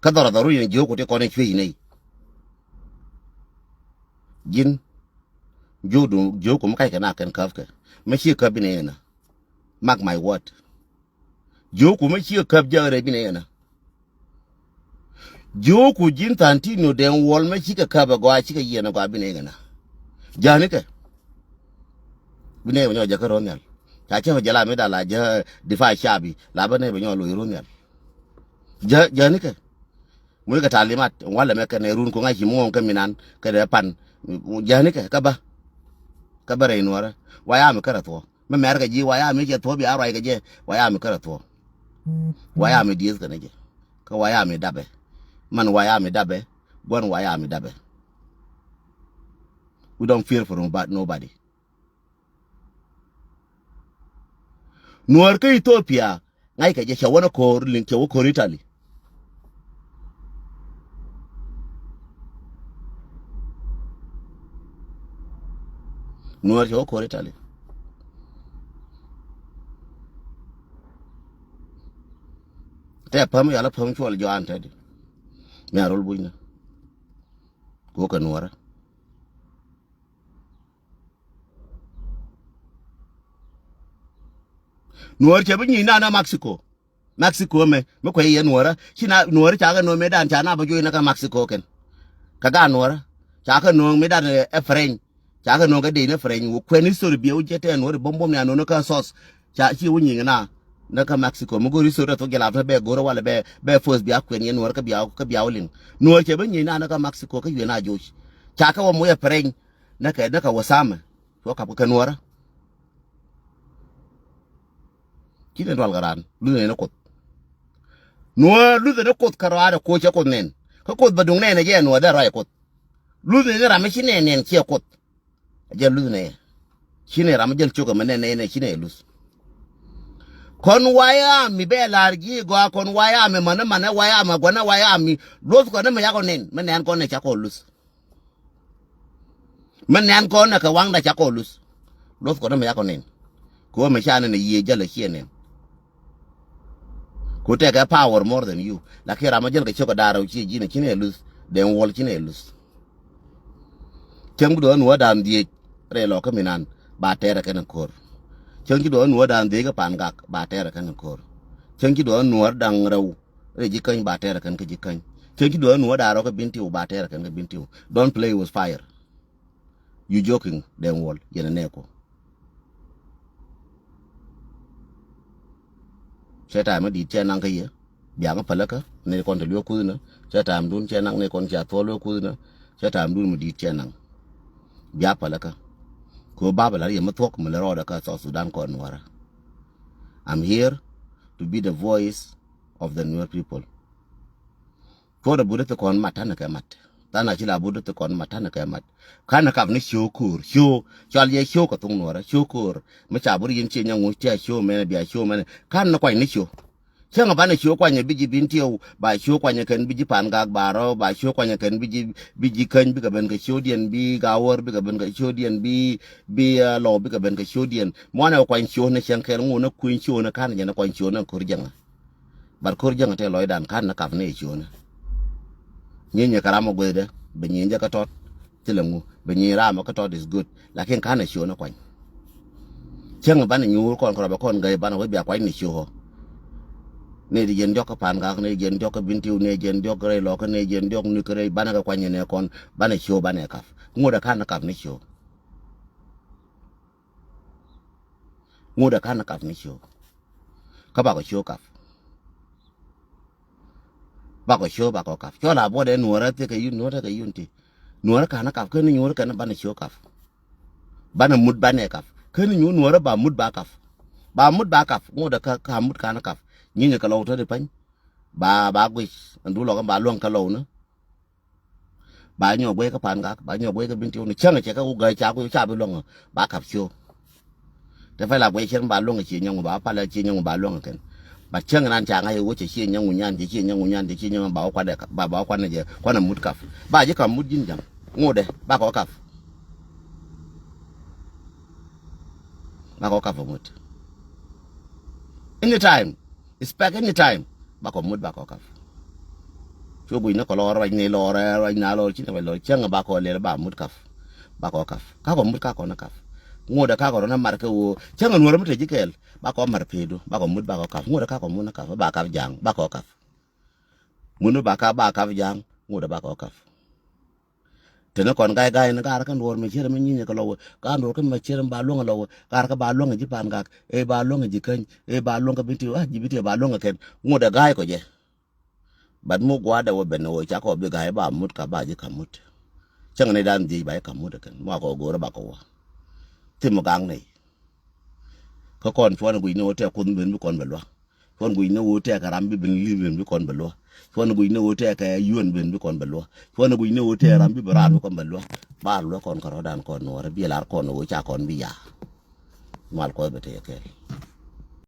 ka doran yin joku te kon chwe nei jin judu joku makai kana kan kafka mashi ka bine yana mark my word joku mashi ka jare bine yana joku jin tantino den wol mashi ka ba gwa shi ka yana gwa bine yana jani ka bine yana jakaro nyal ta ce jala me da la ja difa shabi la bane be nyolo ironyal jani ka mu ka talimat wala me ka ne run ko ngaji mo ka minan ka da pan jani ka ba re nuara waya mi karato me mer ga ji waya mi je to bi arai ga je waya mi karato waya mi dies ga ne je ka waya mi dabe man waya mi dabe gon waya mi dabe we don't fear for nobody nuar ka Ethiopia ngai ka je shawana ko lin ke ko Italy nuar ko Italy te pam ya la pam chwal jo ante di me arol buina ko ka nuara nuar che binyi na Mexico me ko ye nuara china nuar cha ga no medan cha na ba jo na ka Mexico ken ka ga nuara cha ka no medan e fren cha ka no ga de na fren wo kweni sori bi o jete nuar bombom ya no ka sos cha chi wo nyi na ka Mexico mo go risoro to gela fa be goro wala be force bi akwen ye nuar ka bi awlin nuar che binyi na ka Mexico ka yena jo cha ka wo mo ye fren na ka wasama ko ka nuara kine dwal garan lu ne ko no lu de ko karwa ko che ko nen ko badung ne je no da ra ko lu ne ra me chine nen che ko je lu ne chine ra me jel chuka me ne chine lu kon waya mi be largi go kon waya me mana waya ma gona waya mi lu ko ne me ya ko nen me nen ko ne cha ko lu me nen ko na ka wang da cha ko lu ko ne me ya ko nen ko me cha ne ye jale chine who take a power more than you. Like here, I'm a general Chokodaro, Chine lose, then wall Chine lose. Chang do Nuer than the Relo Kaminan, Batera can occur. Chang do Nuer than the Pangak, Batera can occur. Chang do Nuer than Row, Regican Batera can Kajikan. Chang do Nuer that Rock Binti Batera can Binti. Don't play with fire. You joking, then wall, Yenaneko. Sẽ time mà đi chơi năng cái gì, biang cái phải cái, này còn phải lúa cùi nữa, sẽ time đun chơi năng này còn chả thua lúa cùi nữa, sẽ time đun mà đi chơi năng, biang phải cái, cô ba phải là gì mà thuốc mà lấy ra cái South Sudan còn nữa. I'm here to be the voice of the Nuer people. Cô đã bùn được con mặt hắn cái mặt, ta nói chỉ là bùn được con mặt hắn cái mặt, khán giả cảm thấy show kur, show, cho lấy show cái tung Nuer, show kur, mà chả bùn yên chơi nhau ngồi chơi show mà bia show mà, khán giả quay ní show. Chẳng hạn show qua nhà biji bintio, bài show qua nhà kênh biji pangak baro, bài show qua nhà kênh biji kênh bị cái bên cái show điền bị gawar bị cái bên cái show điền bị lò bị cái bên cái show điền, mua nào qua show này chẳng khéo ngô nó queen show nó khán nhà nó qua show nó kur jang, bar kur jang thì lôi đàn khán nó cặp này show nó, nhìn nhà karama quay đấy, bên nhìn ra cái tot, chỉ là ngu, bên nhìn ra mà cái tot is good, là khi khán này show nó quay, chẳng hạn nhiều con gay bạn với bia quay này show ne di jen jok pan ga ne jen jok bintiu ne jen jok re lo ne jen jok ni kre bana ga kwanye ne kon bana show bana kaf ngoda kana kaf ne show ngoda kana kaf ne show ka ba ko show kaf ba ko show ba ko kaf cho la bo de nuora te ke yun nuora ke yun ti nuora kana kaf ke ni nuora kana bana show kaf bana mud bana kaf ke ni nuora ba mud ba kaf ngoda ka mud kana kaf như cái lâu thôi đi phanh bà quỳ anh đủ lo cái bà luôn cái lâu nữa bà nhỏ quê cái pan bà nhỏ quê cái bên tiêu này chẳng là chỉ cái gầy cha của cha bên luôn bà cặp siêu để phải là quê trên bà luôn cái chuyện nhưng mà bà phải là chuyện nhưng mà bà luôn cái bà chẳng là anh chàng hay của chỉ chuyện nhưng mà nhan chỉ chuyện nhưng mà bảo quan đây bà bảo quan này giờ quan là mút cặp bà chỉ còn mút dính chẳng ngô đây bà có cặp vào mút anytime. Expect anytime. Bako mud bako kaf. Cho bui nó có lo rồi này lo rồi nào lo chỉ là phải lo chẳng là bako lấy ba mud kaf. Bako kaf. Ka có mud ka có nó kaf. Ngô đã ka có nó mar cái u chẳng là nuôi nó mới chỉ cái bako mar pedo bako mud bako kaf. Ngô đã ka có mud nó kaf ba kaf jang bako kaf. Mud ba kaf jang ngô đã bako kaf. Thế nó còn gai nó cả cái nuôi mình chơi mình nhìn cái lâu cái nuôi cái mà chơi ba luông lâu cái ba luông cái pan gạc ba luông cái kênh ba luông cái bên tiêu bên tiêu ba luông cái kênh ngô đã gai có gì bạn mua quá đâu bên nội chắc có bị gai ba mút cả ba chỉ cả mút chẳng này đàn gì bảy cả mút được mua có gỗ đó ba có thêm một gang này có con nó quỳ nó theo con bên với con bên lo con quỳ nó theo cả ram bên bên với con bên lo con quỳ nó theo cái yuan bên với con bên lo con quỳ nó theo ram bên ran với con bên lo ba lo con cả đàn con nó bia lá con nó cha con bia mal coi bete cái